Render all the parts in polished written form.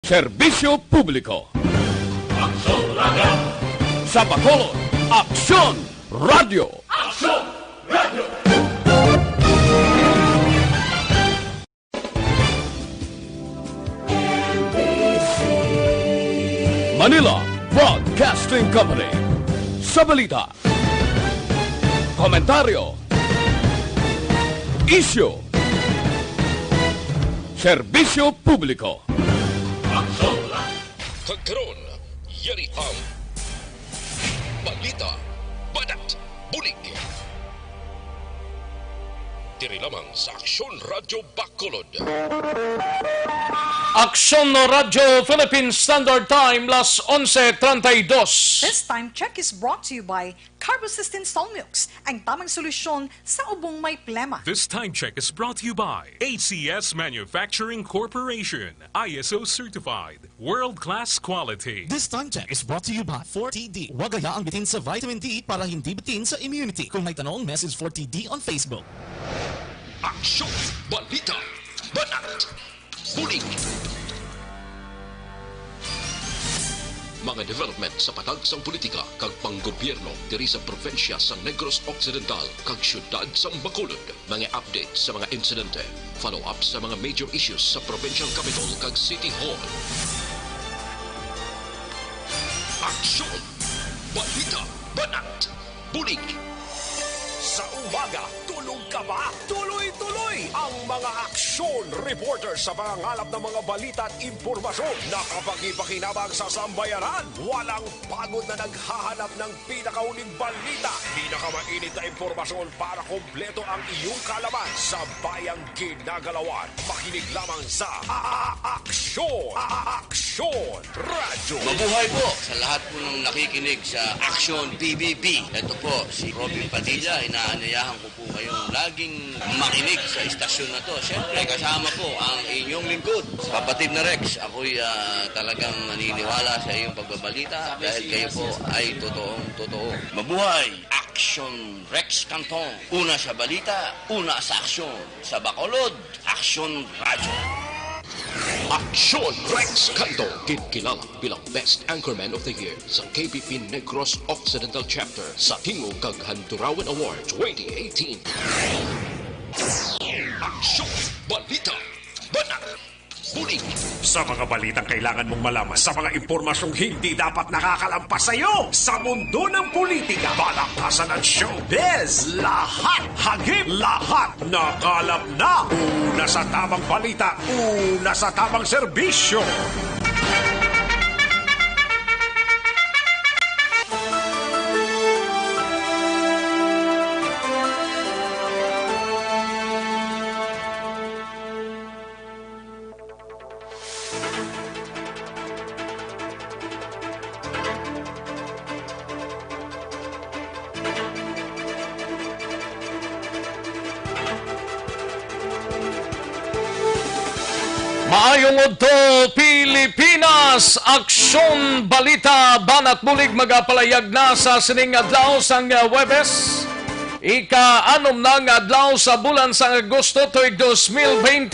Serbisyo Publiko. Aksyon Radio! Sa Bacolod, Aksyon Radio! Aksyon Radio! Manila Broadcasting Company. Sa balita, komentaryo, isyu, serbisyo publiko. Aksyon Radio! Kagkaroon, yari ang Balita, Banat, Bulig. Diri lamang sa Aksyon Radio Bacolod. Aksyon Radio Philippine Standard Time, las 11:32. This time check is brought to you by Carbocystin Solmux, ang tamang solusyon sa ubong may plema. This time check is brought to you by ACS Manufacturing Corporation, ISO certified, world-class quality. This time check is brought to you by 4TD. Huwag hayaang bitin sa vitamin D para hindi bitin sa immunity. Kung may tanong, message 4TD on Facebook. Aksyon, Balita, Banat, Bulig. Mga development sa patagsang politika kag panggobyerno diri sa probinsya sa Negros Occidental kag syudad sa Bacolod. Mga update sa mga insidente, follow-up sa mga major issues sa provincial capital kag City Hall. Aksyon, Balita, Banat, Bulig. Sa umaga, tulog ka ba? Tuloy-tuloy ang mga aksyon reporter sa pangangalap ng mga balita at impormasyon na kapag-ipakinabang sa sambayanan. Walang pagod na naghahanap ng pinakauling balita. Pinakamainit na impormasyon para kompleto ang iyong kalaman sa bayang ginagalawan. Makinig lamang sa Aksyon! Aksyon Radio! Mabuhay po sa lahat po ng nakikinig sa Aksyon PBB. Ito po si Robin Padilla. Inaanyayahan ko po kayong laging makinig sa istasyon na to. Siyempre, kasama po ang inyong lingkod. Kapatid na Rex, ako'y talagang naniniwala sa iyong pagbabalita dahil kayo po ay totoong-totoo. Mabuhay! Aksyon Rex Cantong. Una sa balita, una sa aksyon. Sa Bacolod, Aksyon Radio. Aksyon Rex Cantong, kilala bilang Best Anchorman of the Year sa KBP Negros Occidental Chapter sa Tingog kag Handurawan Award 2018. Aksyon, Balita, Banat, Bulig. Sa mga balitang kailangan mong malaman, sa mga impormasyong hindi dapat nakakalampas sa iyo, sa mundo ng politika, balakasan at showbiz, lahat, hagip, lahat, nakalap na. Una sa tamang balita, una sa tamang serbisyo. Maayong udto Pilipinas, Aksyon Balita Banat Bulig magapalayag na sa sining adlaw sang Huwebes. Ika-anom na nga adlaw sa bulan sa Agosto tuig 2020.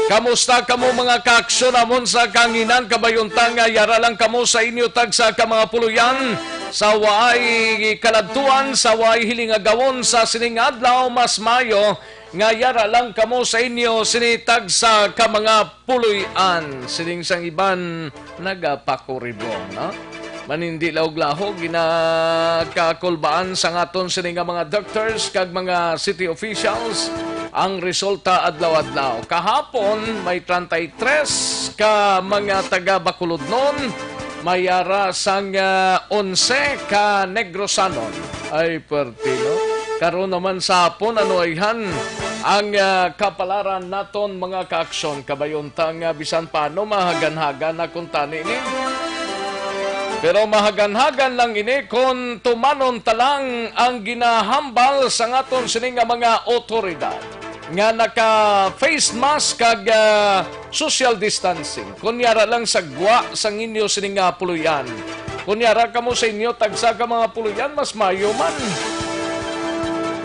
Kamusta kamo mga kaaksyon amon sa kanginan kabayuntang nga yara lang kamo sa inyo tag sa ka mga puluyan sa waay kaladtuan sa waay hilingagawon sa sining adlaw mas mayo nga yara lang kamo sa inyo sinitag sa ka mga puluyan sining sang iban nagapakuribong no? Manindi laog-laho ginakakulbaan sa ngaton sining nga mga doctors kag mga city officials ang resulta adlaw-adlaw. Kahapon may 33 ka mga taga Bacolod nun, mayara sang 11 ka Negrosanon. Ay pertino. Karon naman sa hapon ano ayhan ang kapalaran naton mga kaaksyon kabayontang bisan paano mahagan-hagan na kung tani ni. Pero mahagan-hagan lang ini kung tumanon talang ang ginahambal sa ngaton sining nga mga otoridad nga naka-face mask kag social distancing. Kunyara lang sagwa sang inyo sining nga puluyan. Kunyara kamo sa inyo tagsa ka mga puluyan mas mayo man.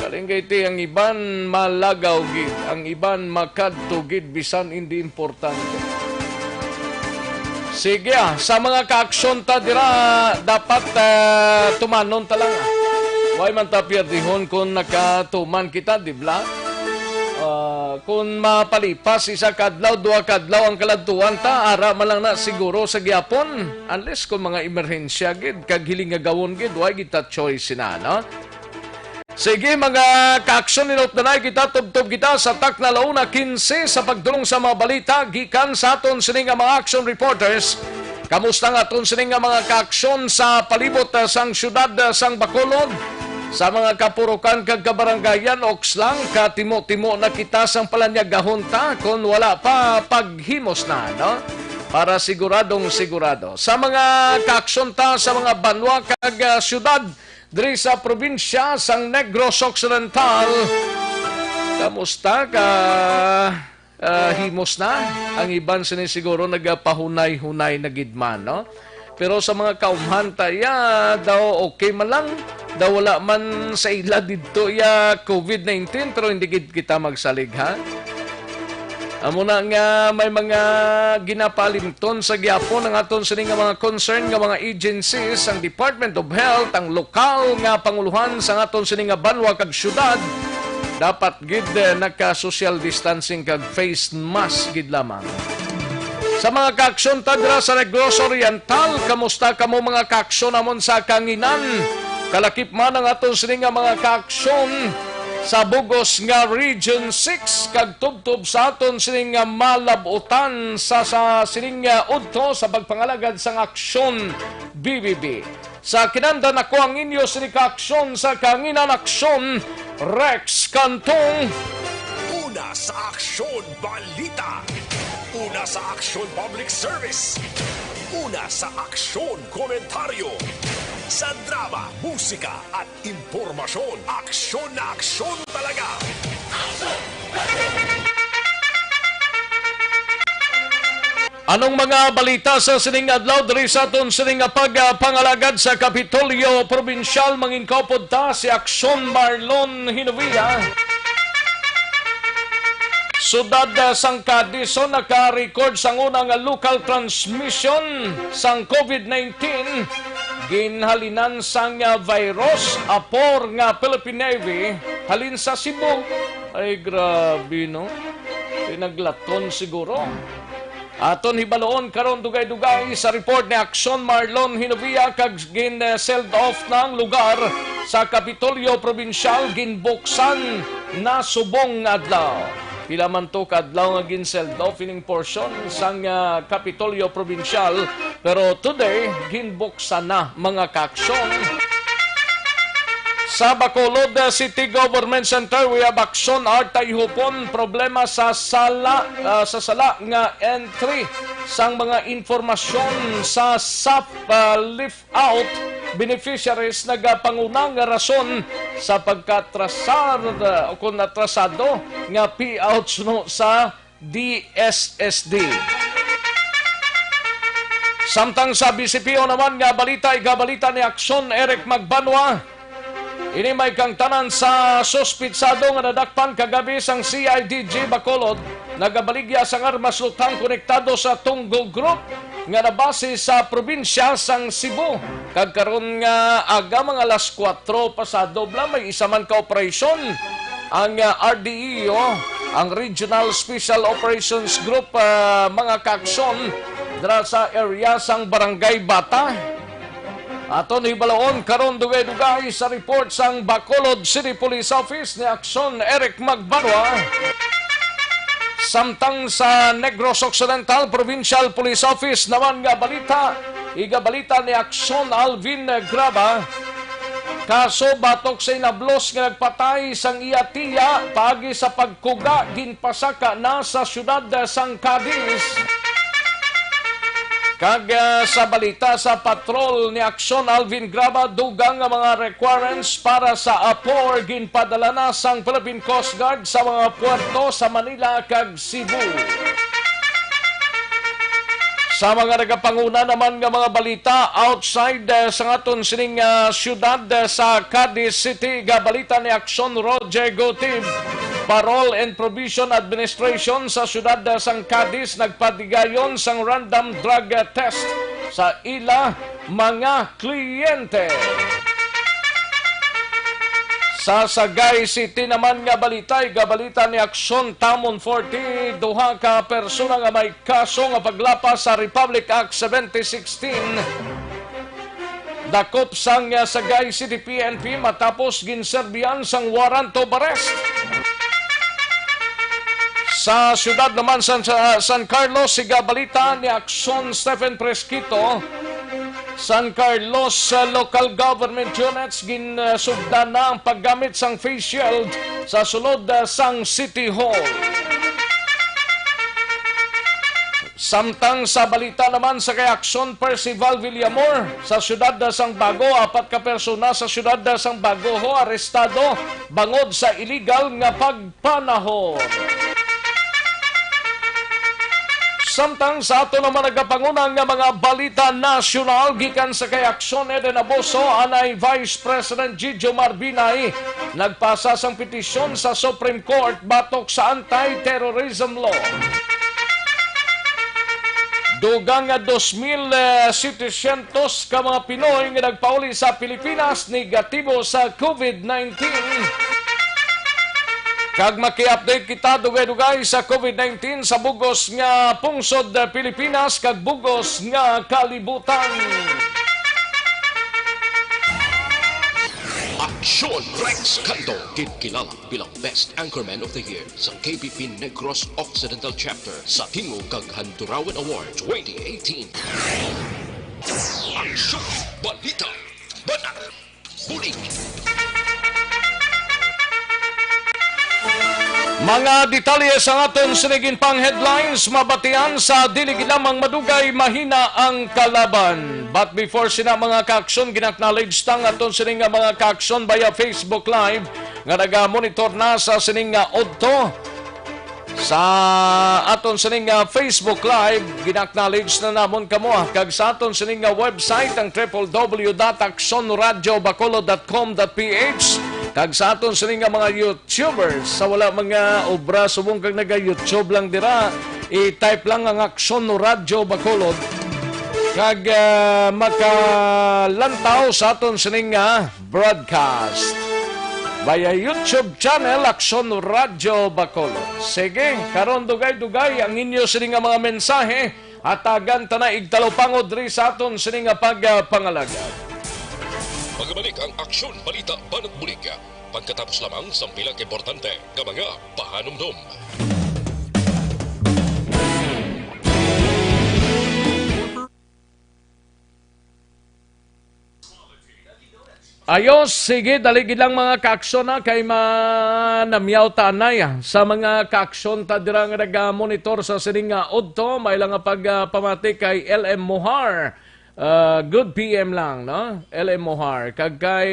Kaling kaiti ang iban malagaw gid, ang iban makadto gid bisan hindi importante. Sige sa mga kaaksyon ta dira dapat tumanon ta lang. Why man ta pierdihon kung nakatuman kita, di ba? Kung mapalipas isa kadlaw, dua kadlaw ang kaladtuan ta, ara man lang na siguro sa gyapon. Unless kung mga emerhensya gid kag hiling nga gawon gid, why kita choice na, no? Sige mga kaaksyon, ninot na kita, tubtob kita sa tak na launa 15 sa pagdulong sa mga balita gikan sa aton sining nga mga action reporters. Kamusta nga aton sining nga mga kaaksyon sa palibot sang syudad sang Bacolod, sa mga kapurukan kag kabarangayan okslang katimo-timo na kita sang palanyagahon ta kung wala pa paghimos na, no? Para siguradong sigurado. Sa mga kaaksyon ta sa mga banwa kag syudad diri sa probinsya sang Negros Occidental, kamusta ka? Himos na ang iban sinisiguro nagpahunay-hunay na gidman, no? Pero sa mga kaumhan taya daw okay man lang, daw wala man sa ila dito ya COVID-19 pero hindi kita magsalig, ha? Amo na nga may mga ginapalimton sa gyapon ng aton sining nga mga concern nga mga agencies, ang Department of Health, ang lokal nga panguluhan sa aton sining nga banwa kag syudad, dapat gid naka-social distancing kag face mask gid lamang. Sa mga kaaksyon ta dira sa Negros Oriental, kamusta kamo mga kaaksyon namon sa Kanginan? Kalakip man ang aton sining nga mga kaaksyon sa Bugos nga Region 6 kag tubtob sa aton sining nga malabutan sa sining nga udto sa pagpangalagad sang aksyon BBB. Sa kinandan ako ang inyo sining kaaksyon sa Kanginan Aksyon, Rex Cantong. Una sa Aksyon Balita. Una sa Aksyon Public Service. Una sa Aksyon Komentaryo. Sa drama, musika at impormasyon, aksyon na aksyon talaga. Anong mga balita sa sining adlaw diri sa aton sining pagpangalagad sa Kapitolyo Provincial, manginkawpod ta si Aksyon Marlon Hinovia. Sudad sang Cadiz naka-record sang unang local transmission sang COVID-19. Ginhalinan sang virus apor nga Philippine Navy halin sa Cebu. Ay grabe, no? Pinaglaton siguro. Aton hibaloon karon dugay-dugay sa report ni Aksyon Marlon Hinovia kag gin-sealed off ng lugar sa Kapitolyo Provincial, ginbuksan na subong adlaw. Pila man to kadlaw nga gin-sealed off ining portion sang Kapitolyo Provincial, pero today ginbuksan na mga kaaksyon. Sa Bacolod City Government Center, we have aksyon artay hupon problema sa sala nga entry sang mga informasyon sa SAP lift out beneficiaries nagapangunang rason sa pagkatrasar o kung natrasado nga payouts no sa DSSD. Samtang sa BCPO naman nga balita, igabalita ni Aksyon Eric Magbanwa. Ini may kang tanan sa sospitsado nga nadakpan kagabi sang CIDG Bacolod, nagabaligya sang armas lutang konektado sa Tunggo Group nga nabase sa probinsya sang Cebu. Kagkaroon nga aga mga alas 4 pasado bla may isa man ka operasyon ang RDEO, ang Regional Special Operations Group, mga kaaksyon dira sa area sang Barangay Bata. Aton hibalaon karon dugay-dugay sa report sang Bacolod City Police Office ni Aksyon Eric Magbanwa. Samtang sa Negros Occidental Provincial Police Office naman nga balita, igabalita ni Aksyon Alvin Graba. Kaso batok sa inablos nga nagpatay sang iya tiya paagi sa pagkuga ginpasaka na sa syudad sang Cadiz. Kag sa balita sa patrol ni Aksyon Alvin Graba, dugang nga mga requirements para sa apor ginpadala na sang Philippine Coast Guard sa mga puerto sa Manila kag Cebu. Sa mga nagapanguna naman nga mga balita outside sa aton sining syudad sa Cadiz City, gabalita ni Aksyon Roger Gotib. Parole and Provision Administration sa siyudad sang Cadiz nagpadigayon sang random drug test sa ila mga kliyente. Sa Sagay City naman nga balita, balita ni Aksyon Tamon 40, duha ka persona nga may kaso nga paglapas sa Republic Act 1716. Dakop sang Sagay City PNP matapos ginserbihan sang warrant of arrest. Sa siyudad naman San Carlos, siga balita ni Aksyon Stephen Presquito, San Carlos local government units ginsugdan na ang paggamit sang face shield sa sulod sang City Hall. Samtang sa balita naman sa kay Aksyon Percival Villamor sa siyudad sang Bago, 4 ka persona sa siyudad sang Bago ho arestado bangod sa illegal nga pagpanahon. Samtang sa ato naman nagapangunang nga mga balita nasyonal gikan sa kay Aksyon Eden Aboso, anay Vice President Gigio Marbinay nagpasa sang petisyon sa Supreme Court batok sa anti-terrorism law. Dugang 2,700 ka mga Pinoy nga nagpauli sa Pilipinas negatibo sa COVID-19. Kag maki-update kita dugay-dugay sa COVID-19 sa bugos nga pungsod Pilipinas kag bugos nga kalibutan. Aksyon Rex Cantong, kilala bilang Best Anchorman of the Year sa KBP Negros Occidental Chapter sa Tingog kag Handurawan Award 2018. Aksyon Balita, Banat, Bulig. Mga detalye sa aton sinigin pang headlines, mabatian sa dilig lamang madugay mahina ang kalaban. But before sina mga kaaksyon, ginaknowledge tang aton sining mga kaaksyon via Facebook Live nga naga-monitor na sa sining odto. Sa aton sining Facebook Live, ginaknowledge na namon kamo kag sa aton sining website ang www.aksonradiobacolod.com.ph. Kag sa aton sining mga YouTubers sa wala mga obra subong kag naga-YouTube lang dira, i-type lang ang Aksyon Radio Bacolod kag makalantaw sa aton sining broadcast via YouTube channel Aksyon Radio Bacolod. Sige, karon dugay-dugay ang inyo sining mga mensahe hatagan ta na igtalopangod diri sa aton sining pagpangalagad. Magbalik ang Aksyon Balita Banat Bulig. Pagkatapos lamang sa pilang importante ng mga pahanumdum. Ayos, sige, daligid lang mga kaaksyon na kay manamyaw tanay sa mga kaaksyon ta dirang nag-monitor sa sining odto, may lang pagpamati kay LM Mohar. Good PM lang, no? LM Mohar. Kag kay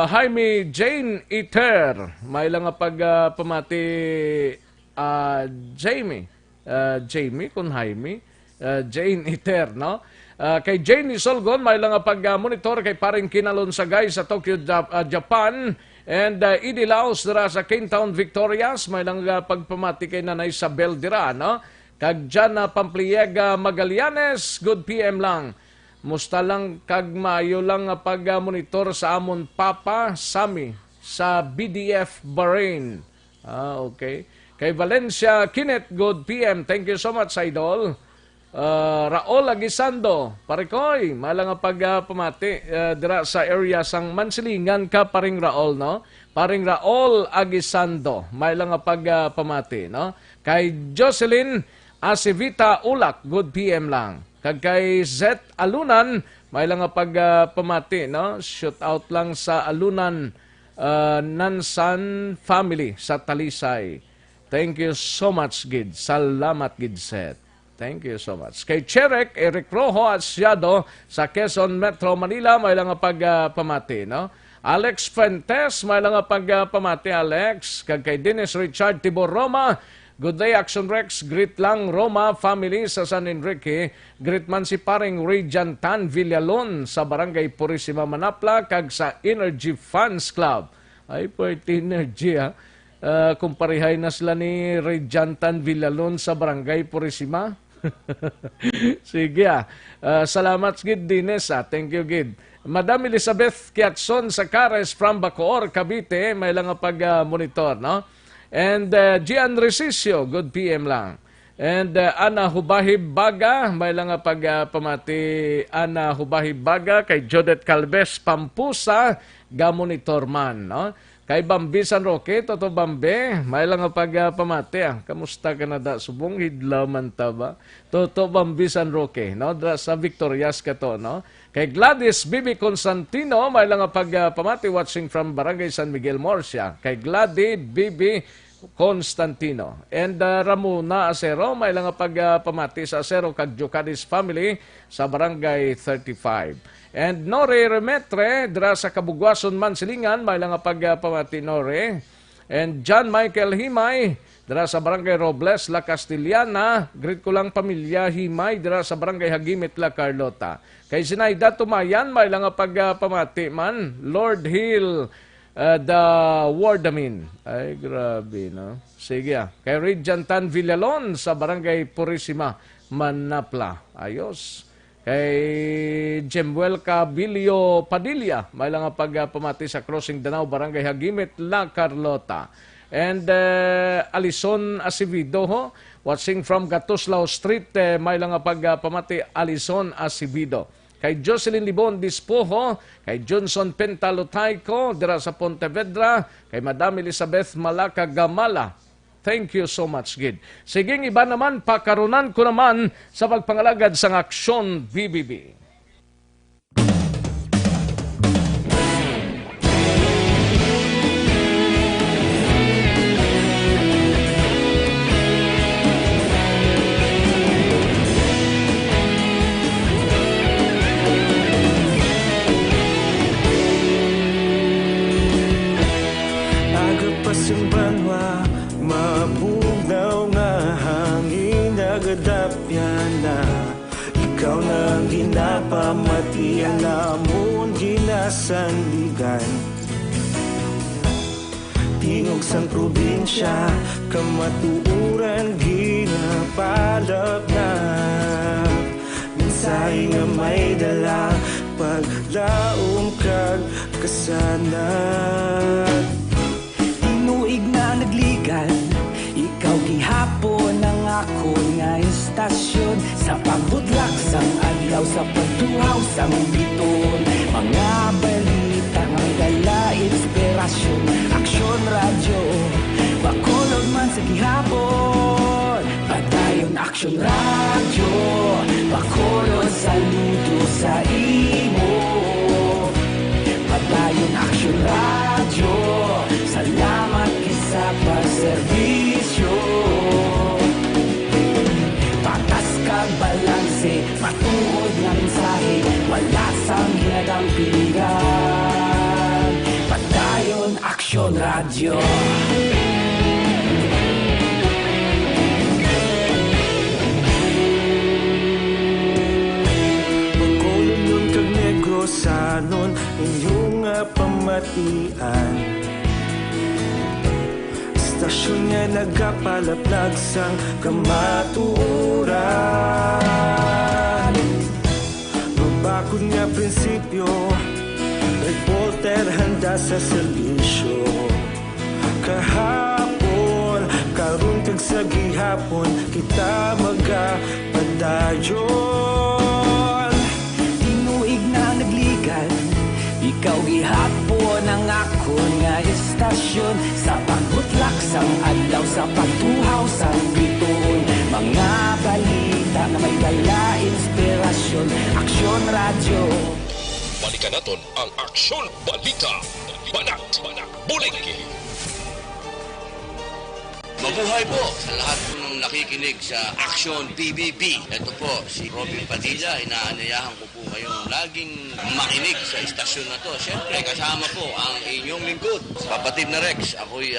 Jaime Jane Iter, may lang pagpamati Jamie kun Jaime Jane Iter, no? Kay Jane Solgon, may lang pag-monitor kay paring kinalon sa guys sa Tokyo, Japan. And Idi Laos dira sa Cantong, Victorias, may lang pagpamati kay Nanay Isabel dira, no? Kag Jana Pampliega Magallanes, good PM lang. Musta lang kag maayo lang pag-monitor sa amon Papa Sami sa BDF Bahrain. Okay. Kay Valencia Kinet, good PM. Thank you so much, Idol. Raol Agisando, parekoy, malang pagpamati dira sa area sang Mansilingan ka paring Raol, no? Paring Raol Agisando, malang pagpamati, no? Kay Jocelyn Asivita Ulak, good PM lang. Kag kay Zet Alunan, malang pagpamati, no? Shoot out lang sa Alunan Nansan family sa Talisay. Thank you so much, Gid. Salamat, Gid Zet. Thank you so much. Kay Cherek, Eric Rojo at Siado sa Quezon Metro Manila, may lang pagpamati, no? Alex Fuentes, may lang pagpamati, Alex. Kag kay Dennis Richard Tibor Roma, good day, Action Rex. Greet lang Roma family sa San Enrique. Greet man si paring Regent Tan Villalon sa Barangay Purisima Manapla, kag sa Energy Fans Club. Ay, pwede energy, ha? kumparihay na sila ni Rejantan Villalon sa Barangay Purisima. Sige salamat Gid Dines thank you Gid. Madam Elizabeth Kiatson sa Cares from Bacoor, Cavite, may lang pag-monitor, no? And Gian Resisio, good PM lang. And Ana Hubahib Baga, may lang pamati Ana Hubahib Baga, kay Jodette Calves Pampusa, ga-monitor man, no? Kay Bambi San Roque, Toto Bambi, may lang pamati. Kamusta ka na da? Subong hidlaw man ta ba? Toto Bambi San Roque, no? Sa Victorias ka to, no? Kay Gladys Bibi Constantino, may lang pamati watching from Barangay San Miguel Morsia. Kay Gladys Bibi Constantino. And Ramona Acero, may lang pamati sa Acero kag Jocadis family sa Barangay 35. And Nore Remetre, dira sa Kabugwason Mansilingan, may lang pamati Nore. And John Michael Himay, dira sa Barangay Robles, La Castillana, greet ko lang pamilya Himay, dira sa Barangay Hagimit, La Carlota. Kay Sinayda Tumayan, may lang pamati man, Lord Hill, the Wardamin. Ay, grabe, no? Sige Kay Rejantan Villalon sa Barangay Purisima, Manapla. Ayos. Kay Jemuel Cabilio Padilla, may lang pamati sa Crossing Danao, Barangay Hagimit, La Carlota. And Alison Acevedo, watching from Gatuslao Street, may lang pamati Alison Acevedo. Kay Jocelyn Libon Dispoho, kay Johnson Pentalotayco, dira sa Pontevedra, kay Madam Elizabeth Malaka Gamala. Thank you so much, Gid. Siging iba naman, pakarunan ko naman sa pagpangalagad sa Aksyon BBB. Mabugnaw nga hangin nagadapyan na ikaw nang ginapamatian namon ginasandigan. Tingog sang probinsya kamatuuran ginapalap na minsay nga may dala paglaom kag kasanat. Tinuig na nagligan, ikaw gihapon ang ako nga istasyon sa pagbudlak sang adlaw sa pagtuhaw sang biton. Mga balita nga dala inspirasyon, Aksyon radyo, bakolog man sa gihapon. Padayon Aksyon radyo, bakolog saludo sa imo. Padayon Aksyon radyo, salamat kisa pagserbisyo. Patas kag balanse, matuod nga mensahe, wala sang hinagang piligan. Padayon Aksyon radyo. Bacolod nun kag Negrosanon, inyong pamatian. Istasyon nga nagapalaplag sang kamatuuran. Mabakod nga prinsipyo, reporter handa sa serbisyo. Kahapon, karon kag sa gihapon, kita magapadayon. Tinuig na nagligan, ikaw gihapon ang ako nga istasyon sa pagbutlak sang adlaw sa pagtuhaw sang biton. Mga balita na may dala inspirasyon, Aksyon radyo. Balikan naton ang Aksyon Balita. Banat, Bulig. Mabuhay po sa lahat po ng nakikinig sa Aksyon PBB. Ito po si Robin Padilla. Inaanyayahan ko po kayong laging makinig sa istasyon na to. Siyempre kasama po ang inyong lingkod, kapatid na Rex. Ako'y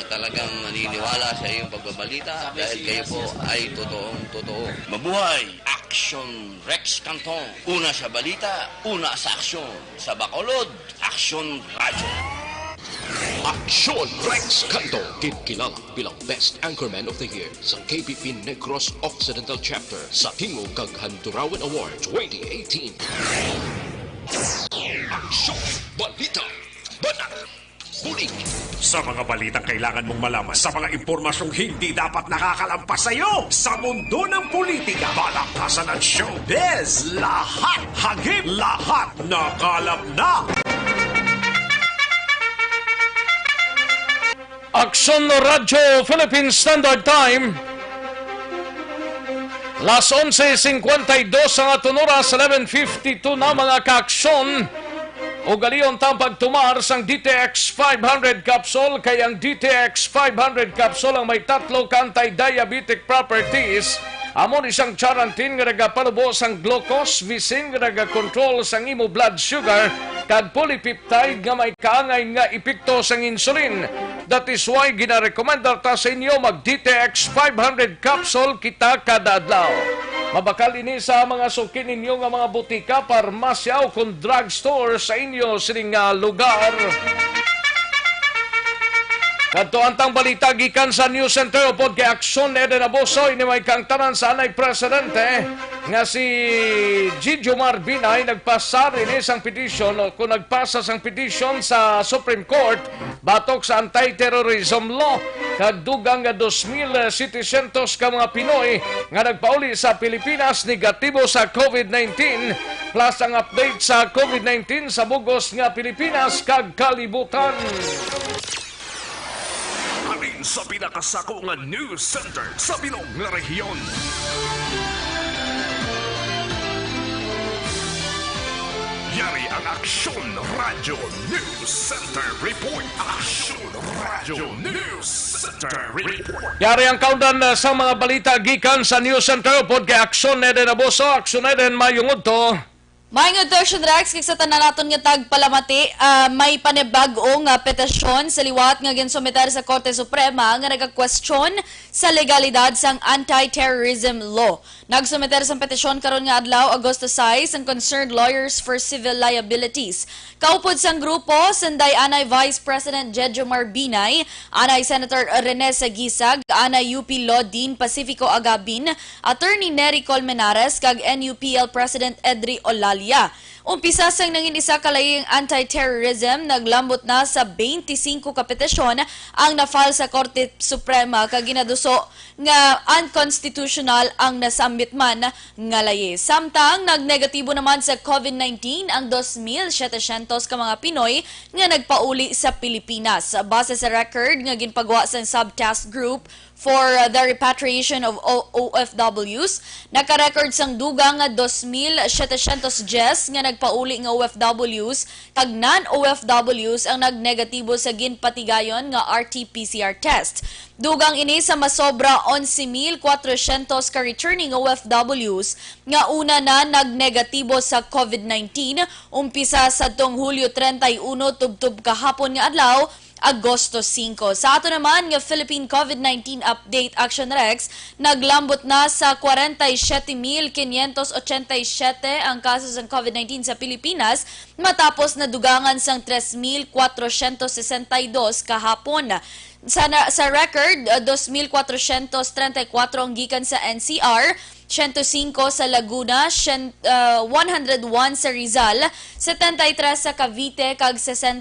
talagang naniniwala sa iyong pagbabalita dahil kayo po ay totoong-totoo. Mabuhay Aksyon Rex Cantong. Una sa balita, una sa aksyon. Sa Bacolod, Aksyon Radio. Aksyon! Rex Cantong, kilala bilang Best Anchorman of the Year sa KBP Negros Occidental Chapter sa Tingog kag Handurawan Award 2018. Aksyon! Balita! Banat! Bulig! Sa mga balitang kailangan mong malaman, sa mga impormasyong hindi dapat nakakalampas sa iyo, sa mundo ng politika, balakasan ng showbiz, lahat hagip, lahat nakalap na! Aksyon Radyo Philippine Standard Time. Las 11:52 ang aton oras, 11:52 na mga kaaksyon. O galiyon tampag tumar sang DTX 500 capsule kay ang DTX 500 capsule ang may tatlo ka anti-diabetic properties. Amon isang charantin nga nagapalubos ang glucose, visin nga nagakontrol sang imo blood sugar, kag polypeptide nga may kaangay nga epekto sang insulin. That is why ginarekomenda ta sa inyo mag DTX 500 capsule kita kada adlaw. Mabakal ini sa mga sukin ninyo nga mga butika, parmasya o kung drugstore sa inyo sining lugar. Kadto antang balita gikan sa News Center upod kay Aksyon Eden Abuso ini may kangtanan sa anay presidente nga si Jomar Binay nagpasa rin isang petition o kung nagpasa sang petition sa Supreme Court batok sa anti-terrorism law kag dugang nga 2,700 ka mga Pinoy nga nagpauli sa Pilipinas negatibo sa COVID-19 plus ang update sa COVID-19 sa bugos nga Pilipinas kag kalibutan. Alin sa pinakasako nga news center sa bilog nga rehiyon. Yari ang Aksyon Radio News Center Report. Aksyon Radio News Center Report. Yari ang kaundan sa mga balita gikan sa News Center upod kay Aksyon Eden Abuso. Aksyon Eden mayungod to. Maingod Aksyon Rex, kay sa tanan naton nga tagpalamati, may panibag-o nga petisyon sa liwat nga ginsumitar sa Korte Suprema nga nagka-question sa legalidad sang anti-terrorism law. Nagsumitar sa petisyon karon nga adlaw Agosto 6 ang Concerned Lawyers for Civil Liabilities. Kaupod sang grupo, sanday anay Vice President Jomar Binay, anay Senator Rene Sagisag, anay UP Law Dean Pacifico Agabin, Attorney Nery Colmenares, kag NUPL President Edri Olal. Umpisa sang nangin isa kalaying anti-terrorism, naglambot na sa 25 ka petisyon ang na-file sa Korte Suprema kag ginaduso nga unconstitutional ang nasambit man nga laye. Samtang nagnegatibo naman sa COVID-19 ang 2,700 ka mga Pinoy nga nagpauli sa Pilipinas. Base sa record nga ginpagawa sa subtask group for the repatriation of OFWs, naka-record sang dugang nga 2,710 nga nagpauli nga OFWs kag non-OFWs ang nagnegatibo sa ginpatigayon nga RT-PCR test. Dugang ini sa masobra 11,400 ka returning OFWs nga una na nagnegatibo sa COVID-19 umpisa sa tong Hulyo 31 tubtub kahapon nga adlaw Agosto 5. Sa ato naman nga Philippine COVID-19 Update Action Rex, naglambot na sa 47,587 ang kaso ng COVID-19 sa Pilipinas matapos na dugangan sang 3,462 kahapon. Sa record, 2,434 ang gikan sa NCR, 105 sa Laguna, 101 sa Rizal, 73 sa Cavite, kag 62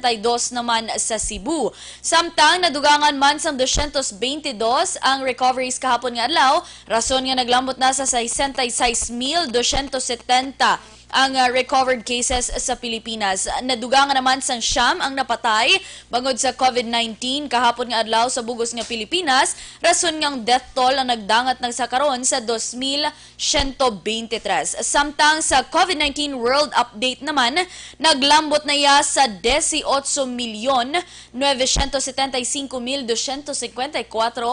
naman sa Cebu. Samtang nadugangan man sang 222 ang recoveries kahapon nga adlaw, rason nga naglambot na sa 66,270 ang recovered cases sa Pilipinas. Nadugangan naman sang siyam ang napatay bangod sa COVID-19 kahapon nga adlaw sa bugos nga Pilipinas, rason ngang death toll ang nagdangat nagsakaron sa 2,123. Samtang sa COVID-19 World Update naman, naglambot na ya sa 18,975,254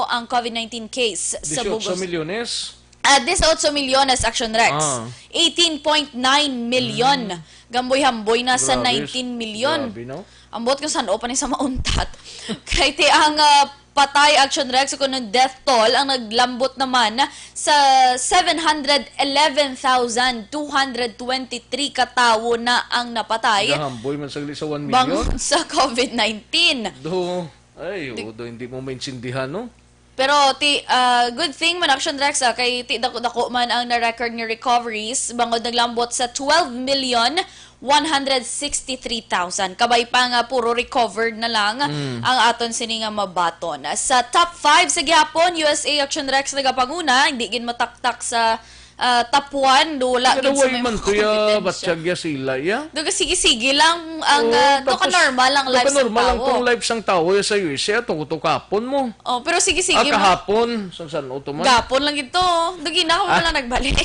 ang COVID-19 case sa bugos. 18 milyones? 18 milyones Action Rex. 18.9 million. Gamboy-hamboy na sa 19 million. Grabe, no? Ambot ko saan open sa mauntat. Kaya ang patay Action Rex kung ng death toll ang naglambot naman sa 711,223 katawo na ang napatay. Gahamboy man sagli sa 1 million. Bangon sa COVID-19. Hindi mo maintindihan, no? Pero good thing man Action Rex kay ti dako man ang na-record nga recoveries bangod naglambot sa 12,163,000. Kabay pa nga puro recovered na lang ang aton sini nga mabaton. Sa top 5 sa gihapon, USA Action Rex nagapanguna, hindi gin mataktak sa top 1 dula gid sa may man kuya batsyagya sila ya. Duga sige lang ang normal ang life sa normal lang tao. tong life sang tao sa USA to kapon mo. Oh, pero sige kahapon sang man. Gapon lang ito. Dugi na ako lang nagbalik.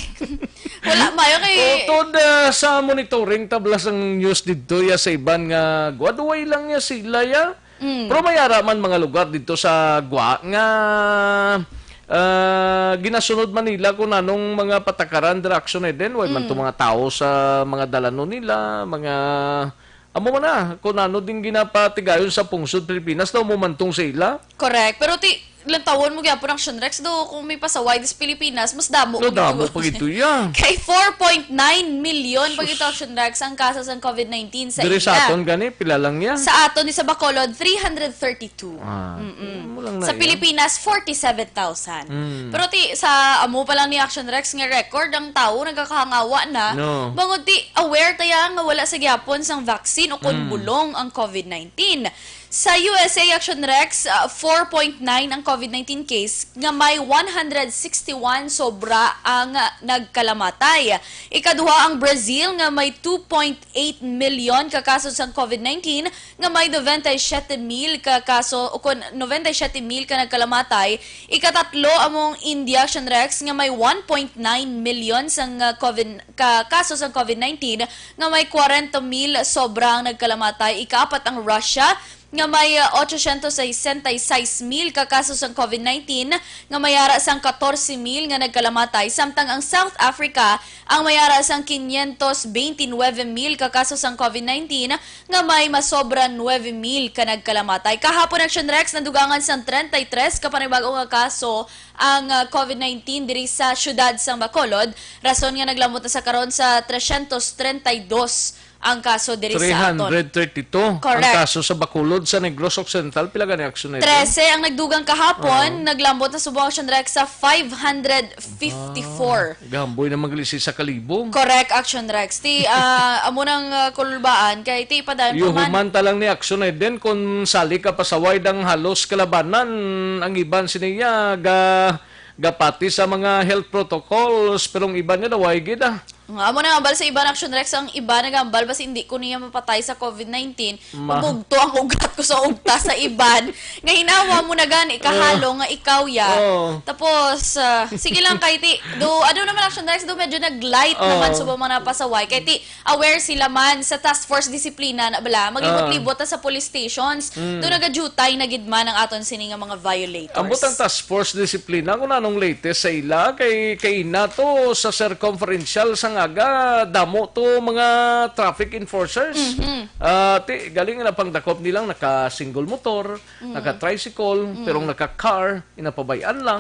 Wala mayo kay Utod sa monitoring tablas ang news didto ya sa iban nga guaduway lang ya sila ya. Pero mayara man mga lugar dito sa Gua nga ginasunod man nila kung anong mga patakaran direction din way man to mga tao sa mga dalano nila mga amo man na kung ano din ginapatigayon sa pungsod Pilipinas daw mo mantong sila. Correct, pero ilang tawon mo gyapon Action Rex do kung may pasaway dis Pilipinas mas damo damo pag ito ya. Kay 4.9 million pag ito Action Rex ang kaso sa COVID-19 sa ila. Sa aton gani pila lang ya. Sa aton ni sa Bacolod 332. Sa Pilipinas 47,000. Pero sa amo pa lang ni Action Rex nga record ang tao nagkakahangawa na. Bangod aware taya nga wala sa gyapon sang vaccine o kun bulong ang COVID-19. Sa USA Action Rex, 4.9 ang COVID-19 case nga may 161 sobra ang nagkalamatay. Ikaduha ang Brazil nga may 2.8 million kakaso sa COVID-19 nga may 97,000 kakaso o 97,000 ka nagkalamatay. Ikatatlo among India Action Rex nga may 1.9 million sang kaso sa COVID-19 nga may 40,000 sobra ang nagkalamatay. Ikaapat ang Russia nga may 866,000 kakaso sa COVID-19 nga mayara sang 14,000 nga nagkalamatay samtang ang South Africa ang mayara sang 529,000 kakaso sa COVID-19 nga may masobra 9,000 ka nagkalamatay. Kahapon Action Rex nadugangan sang 33 ka panibagong nga kaso ang COVID-19 diri sa syudad sang Bacolod, rason nga naglamot na sa karon sa 332 ang kaso diri sa aton. 332 Correct. Ang kaso sa Bacolod sa Negros Occidental pila gani Action Rex? 13 ang nagdugang kahapon, naglambot na subong Action Rex sa 554. Gamboy na maglisi sa kalibo. Correct Action Rex. Amo nang kulbaan kay padayon pa man. Yuhuman talang ni Action din kung sali ka pasaway dang halos kalabanan ang iban siniya gapati sa mga health protocols pero ang iban niya daway gid Amo na ambal sa iba ng Action Rex, ang iba nagambal basi hindi ko niya mapatay sa COVID-19. Mabugto ang ugat ko sa ugta sa iban. Nga hinawa mo na gani kahalo nga ikaw ya. Tapos sige lang kay ano naman Action Rex medyo naglight naman sa mga napasaway. Kay aware sila man sa task force disiplina na bala maglibot-libot sa police stations. Do nagadutay na gid man ang aton sini nga mga violators. Ambot ang task force disiplina kung anong latest sa ila kay nato sa circumferential sang aga damo to mga traffic enforcers. Galing na pangdakop nilang naka-single motor, naka-tricycle, pero naka-car, inapabayaan lang.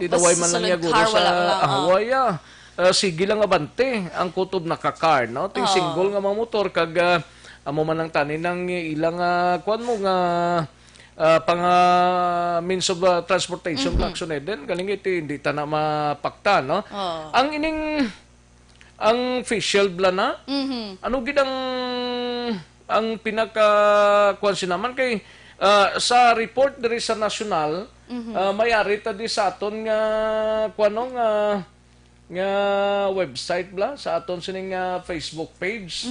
Tidaway man lang yaguro sa Hawaii. Sige lang abante ang kutob naka-car, no? Ting single nga mga motor kag amo man ang tanin ng ilang kuan mo nga pang means of transportation action din galing iti hindi ta na mapakta, no? Ang ining ang facial bla na ano gid ang pinaka kuan naman kay sa report diri sa national may-ari ta di sa aton nga kuano nga website bla sa aton sining Facebook page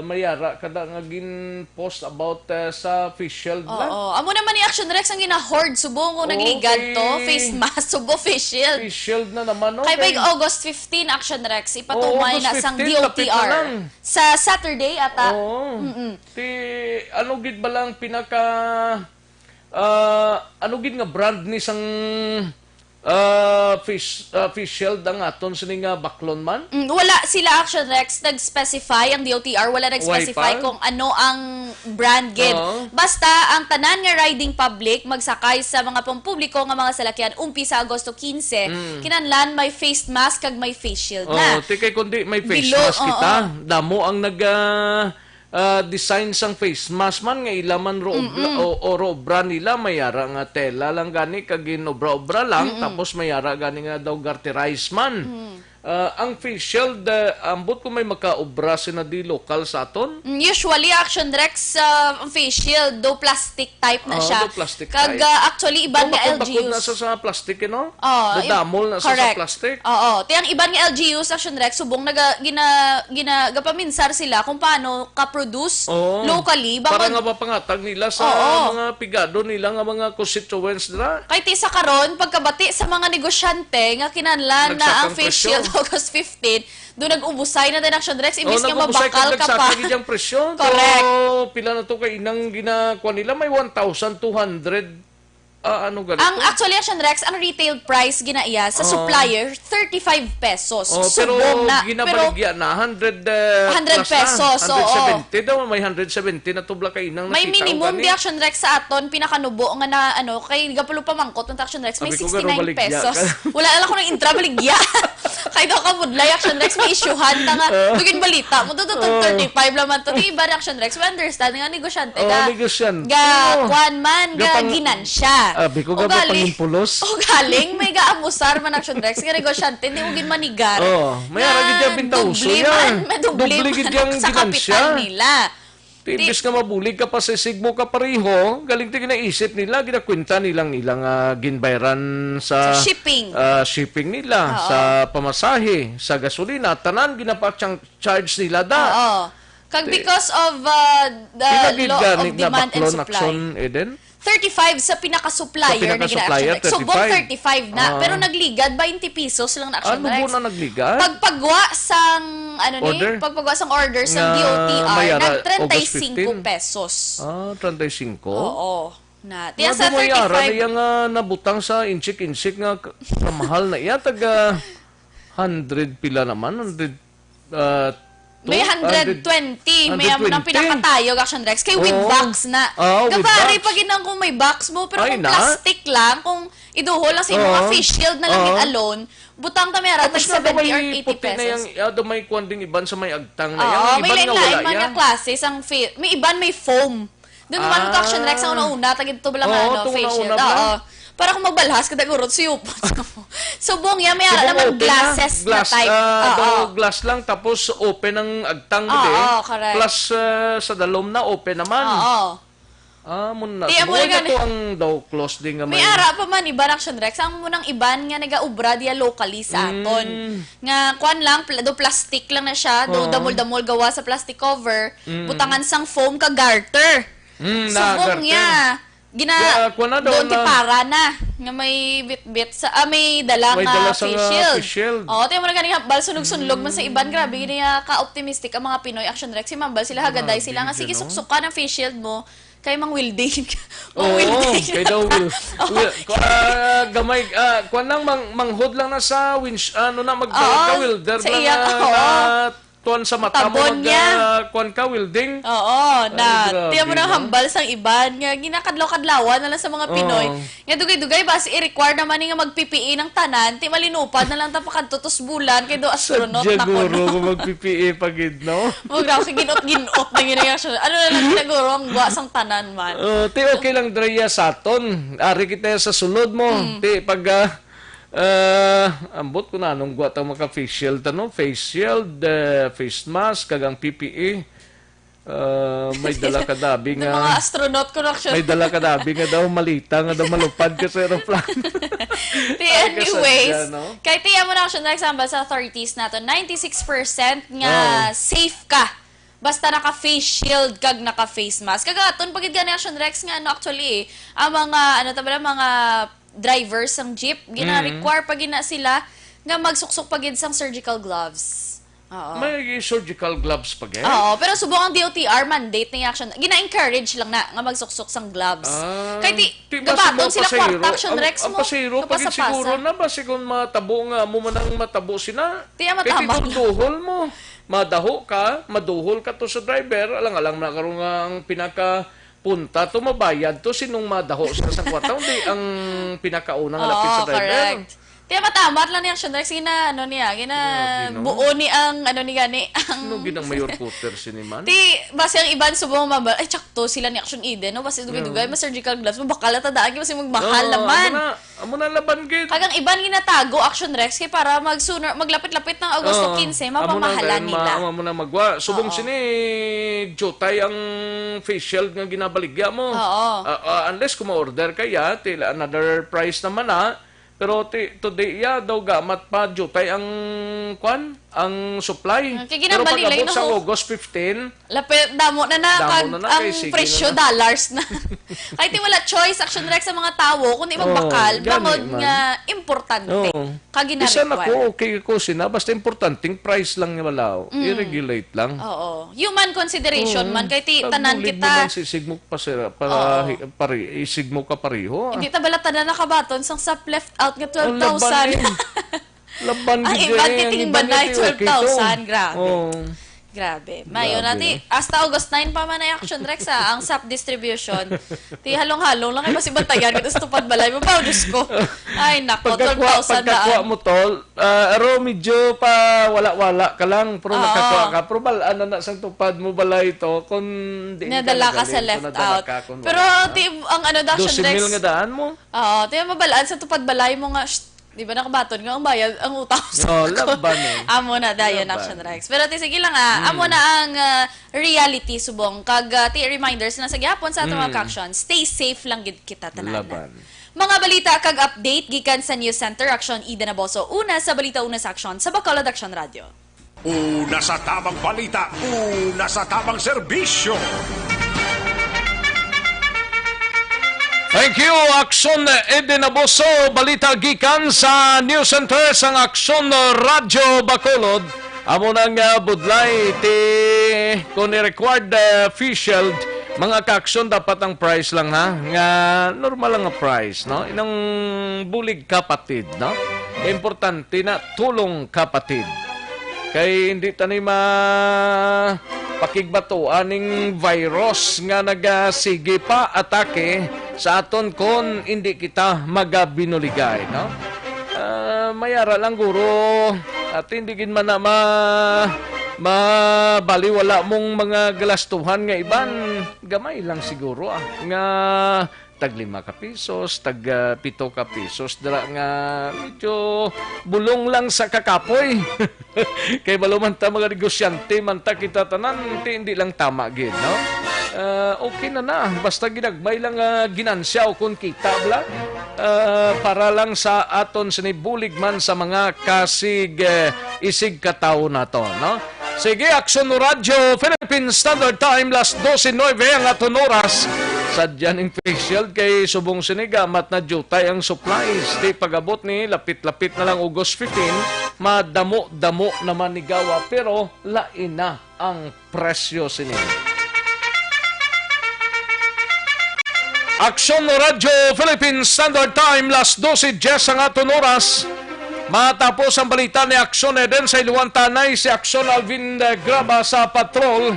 mayara kada nga gin post about sa facial bla. Amo naman ni Action Rex ang gina-hoard subong kung nagligad to face mask subo facial. Facial na naman no. Kay August 15 Action Rex ipatumay na sang DOTR sa Saturday ata. Ti ano gid ba lang pinaka ano gid nga brand ni sang face shield ang aton sining baklon man? Wala sila Action Rex nag-specify ang DOTR, wala nag-specify kung ano ang brand gid. Basta ang tanan nga riding public magsakay sa mga pampubliko nga mga salakyan umpisa Agosto 15, kinahanglan may face mask kag may face shield na. Tikay kundi may face mask kita. Damo ang design sang face mask man nga ilaman obra nila mayara nga tela lang gani kag ginobra-obra lang tapos mayara gani nga daw garterize man. Ang face shield ambot ko may makaobra sina di local sa aton. Usually Action Rex ang face shield do plastic type na siya. Kag actually iban nga LGUs. Na sa plastic no? Damol na sa plastic. Tiyang iban nga LGUs Action Rex subong gapaminsar sila kung paano ka-produce locally para nga mapangatag nila sa mga pigado nila nga mga constituents dira. Kay ti sa karon pagkabati sa mga negosyante nga kinahanglan na ang face shield August 15, doon nag-ubusay na din Action Rex, imbis nga mabakal ka pa. Nagsakag yung presyon. Correct. Pila na to kay inang ginakuha nila, may 1,200 ano ganito? Ang actually Action Rex, ang retail price ginaiya sa supplier 35 pesos. Pero ginabaligya na 100 pesos. 170 daw, may 170 na tubla kay inang may minimum di Action Rex sa aton pinakanubo nga na kay gapulo pamangkot ng Action Rex may 69 pesos. Wala lang ko ng intra baligya. Kay daw ka budlay Action Rex may isyuhan ta nga tugin balita mo to 35 laman to di iba Action Rex. We understand nga negosyante ga kwan man ga ginansya. Abi ko gaba pangimpulos. Galing may gaamusar man Action Rex nga negosyante ni ugin manigar. May ara gid yang bintauso yan. Dubli gid yang sa kapital nila. Imbis ka mabulig ka pa sa sigmo ka pareho, galing ti ginaisip nila, ginakwenta nilang ginbayran sa shipping nila, sa pamasahe, sa gasolina, tanan ginapa-charge nila da. Kag because of the law of demand and supply. 35 sa pinaka-supplier na gina-Action Rex. Subong 35 na. Pero nagligad, 20 pesos lang na Action Rex. Ano na nagligad? Pagpagwa sang, pagpagwa sang order sa DOTR, nag-35 pesos. 35? Oo. Tiyan sa 35. Yung nabutang sa inchik-inchik nga mahal na iya. Taga 100 pila naman. 100 may 120. May amo ng pinakatayog Action Rex. Kay with box na. Kapari pag inang kung may box mo, pero kung plastic lang, kung iduhol lang sa mga face shield na lang alone, butang tamera, tag 70 or 80 pesos. May kwanding iban sa may agtang na yan. May lain-lain mga klase. May iban may foam. Doon naman ko Action Rex ang una-una, tagid ito lang face shield. Para kung magbalhas, kada gurot siyupot. Subong yan, may ara naman glasses na type. Glass lang, tapos open ang agtang correct. Plus sa dalom na open naman. Muna. Subukan na to ang daw close din nga may ara pa man, iban Action Rex. Ang munang iban nga nag-aubra diya locally sa aton. Nga, kuan lang, do plastic lang na siya, do damol-damol gawa sa plastic cover, butangan sang foam ka garter. Subong niya. Doon ti para na nga may bit-bit sa may dala nga face shield. Tiyo mo na ganyan bal sunog-sunlog man sa iban, grabe niya ka-optimistic ang mga Pinoy Action Rex. Si Mambal sila hagaday sila nga sige suksok ka ng face shield mo kay mang wielding. Kay daw gamay kuan lang manghod lang na sa winch mag-welder lang tuan sa mata mo kuan ka welding. Tiyan mo nang hambal sang iban nga ginakadlaw-kadlawan na lang sa mga Pinoy. Nga dugay-dugay basi i-require naman nga mag-PPE ng tanan, ti malinupad na lang ta pakadtutos bulan kay do astronaut na ko. Siguro ko mag-PPE pagid no. Mugraw si ginot-ginot na ginayang. Ano na lang siguro ang buwa sang tanan man. Ti okay lang Drea sa aton. Ari kita sa sulod mo. Ti pag ambot ko na anong guwat ang mga face shield, face shield, face mask, kagang PPE. May dala ka dabi nga. Mga astronaut ko may dala ka dabi nga daw malita nga daw malupad ka sa aeroplano. Anyways, kay tiya mo na Action Rex sa authorities nato, 96% nga safe ka. Basta naka-face shield kag naka-face mask. Kagaton pagid gani Action Rex nga actually ang mga mga drivers sang jeep gina-require pag gina sila nga magsuksok pagid sang surgical gloves. May surgical gloves pa gaya. Oo, pero subong ang DOTR mandate ni Aksyon. Gina-encourage lang na nga magsuksok sang gloves. Kaya gabaton sila kwarta Aksyon Rex mo. Ang pasiro, pagit siguro na ba sigun matabo nga mo manang matabo sina. Tiya matabang lang. Duhol mo. Maduhol ka to sa driver. Alang-alang na karoon nga ang pinaka-punta to mabayad to sinong madaho sa kwarta. Hindi ang pinakaunang lapit sa driver. Correct. Kaya matamat lang ni Aksyon Rex, buo ni ang, ni gani, ang... Ano ginang mayor Puter siniman? Basi ang iban subong mabal, ay tsakto sila ni Aksyon Eden, no? Basi dugay-dugay, mas surgical gloves, mabakala tadaan, kasi magmahal naman. Amo na laban gid. Kagang iban ginatago Aksyon Rex, kaya para maglapit-lapit ng Agosto 15, mapamahalan nila. Amo na magwa. Subong sini, jotay ang face shield nga ginabaligya mo. Unless kung ma-order kaya, another price naman Pero today daw gamat pa jutay ang supply. Pero pag abot sa August 15, lapit damo na ang presyo dollars na. Kahit wala choice Aksyon Rex sa mga tawo kundi magbakal bangod nga importante. Kagina isa na ko okay ko sina basta importanteng price lang nga wala. I-regulate lang. Human consideration man kay tanan kita. Sisigmo pa sira para isigmo ka pareho. Hindi ta bala tanan nakabaton sang sap left out nga 12,000. Laban ang iba titingban na 12,000. Grabe. Mayo nati hasta August 9 pa man ay Aksyon Rex ang SAP distribution. Ti halong-halong lang ay masibatayan ket tupad balay mo pa Diyos ko. Ay nako 12,000 pagkakuha mo tol, aro medyo pa wala-wala ka lang pero nakakuha ka. Pero balaan na sang tupad mo balay ito kung di nadala ka sa left out. Pero ti ang Aksyon Rex 12,000 nga daan mo. Ti mabalaan sa tupad balay mo nga di ba nakabaton nga ang bayad ang utang sa laban amo na dayon Aksyon Rex. Pero sige lang amo na ang reality subong kag reminders na sa gyapon sa atong mga action. Stay safe lang gid kita tanan. Mga balita kag update gikan sa News Center Aksyon Ida Naboso. Una sa balita una sa Aksyon sa Bacolod Aksyon Radio. Una sa tamang balita, una sa tamang serbisyo. Thank you, Aksyon Eden Naboso. Balita gikan sa News Center sang Aksyon Radio Bacolod. Amo nang budlay kung required face shield, mga ka-aksyon dapat ang price lang nga normal lang ang price, no? Inang bulig kapatid, no? Importante na tulong kapatid. Kay hindi tanay pakigbato aning virus nga nagasige pa atake sa aton kon hindi kita magabinuligay, no? Mayara lang guro at hindi gid man na mabaliwala mong mga galastuhan nga iban gamay lang siguro nga tag 5 ka pesos, tag 7 ka pesos dira nga medyo bulong lang sa kakapoy. Kay baluman ta mga negosyante man ta kita tanan hindi lang tama gid, no? Okay na basta ginagmay lang ginansya o kung kita bla para lang sa aton sinibulig man sa mga kasig isig katao na to, no? Sige, Aksyon Radio Philippine Standard Time last 12:09 ang aton oras. Sadyan ng face shield kay subong sinigamat na jutay ang supplies. Di pagabot ni lapit-lapit na lang August 15, madamo-damo naman ni gawa pero lain na ang presyo sini. Aksyon Radio Philippine Standard Time last 12:10 ang aton oras. Matapos ang balita ni Aksyon Eden sa Iluwan Tanay, si Aksyon Alvin Graba sa patrol.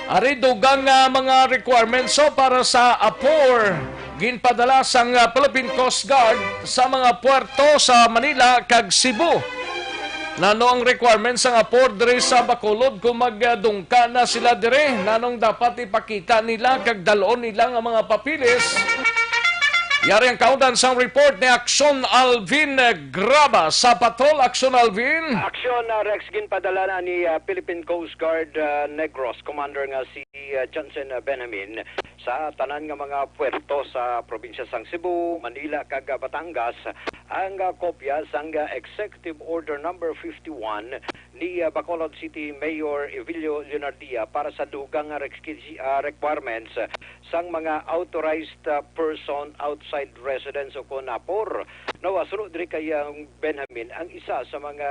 Ari dugang mga requirements para sa APOR ginpadala sang Philippine Coast Guard sa mga puerto sa Manila kag Cebu. Nano ang requirements sang APOR dire sa Bacolod kung magdungka na sila dire, nanong dapat ipakita nila kag dalon nila ang mga papilis. Yari ang kaudan sang report ni Aksyon Alvin Graba sa patrol. Aksyon Alvin. Aksyon Rex ginpadala na ni Philippine Coast Guard Negros Commander nga si Johnson Benjamin sa tanan nga mga puerto sa probinsya sang Cebu, Manila kag Batangas ang kopya sang Executive Order number 51 ni Bacolod City Mayor Evilio Leonardia para sa dugang requirements sang mga authorized person outside residence o konapor. Nawasro diri kay Benjamin ang isa sa mga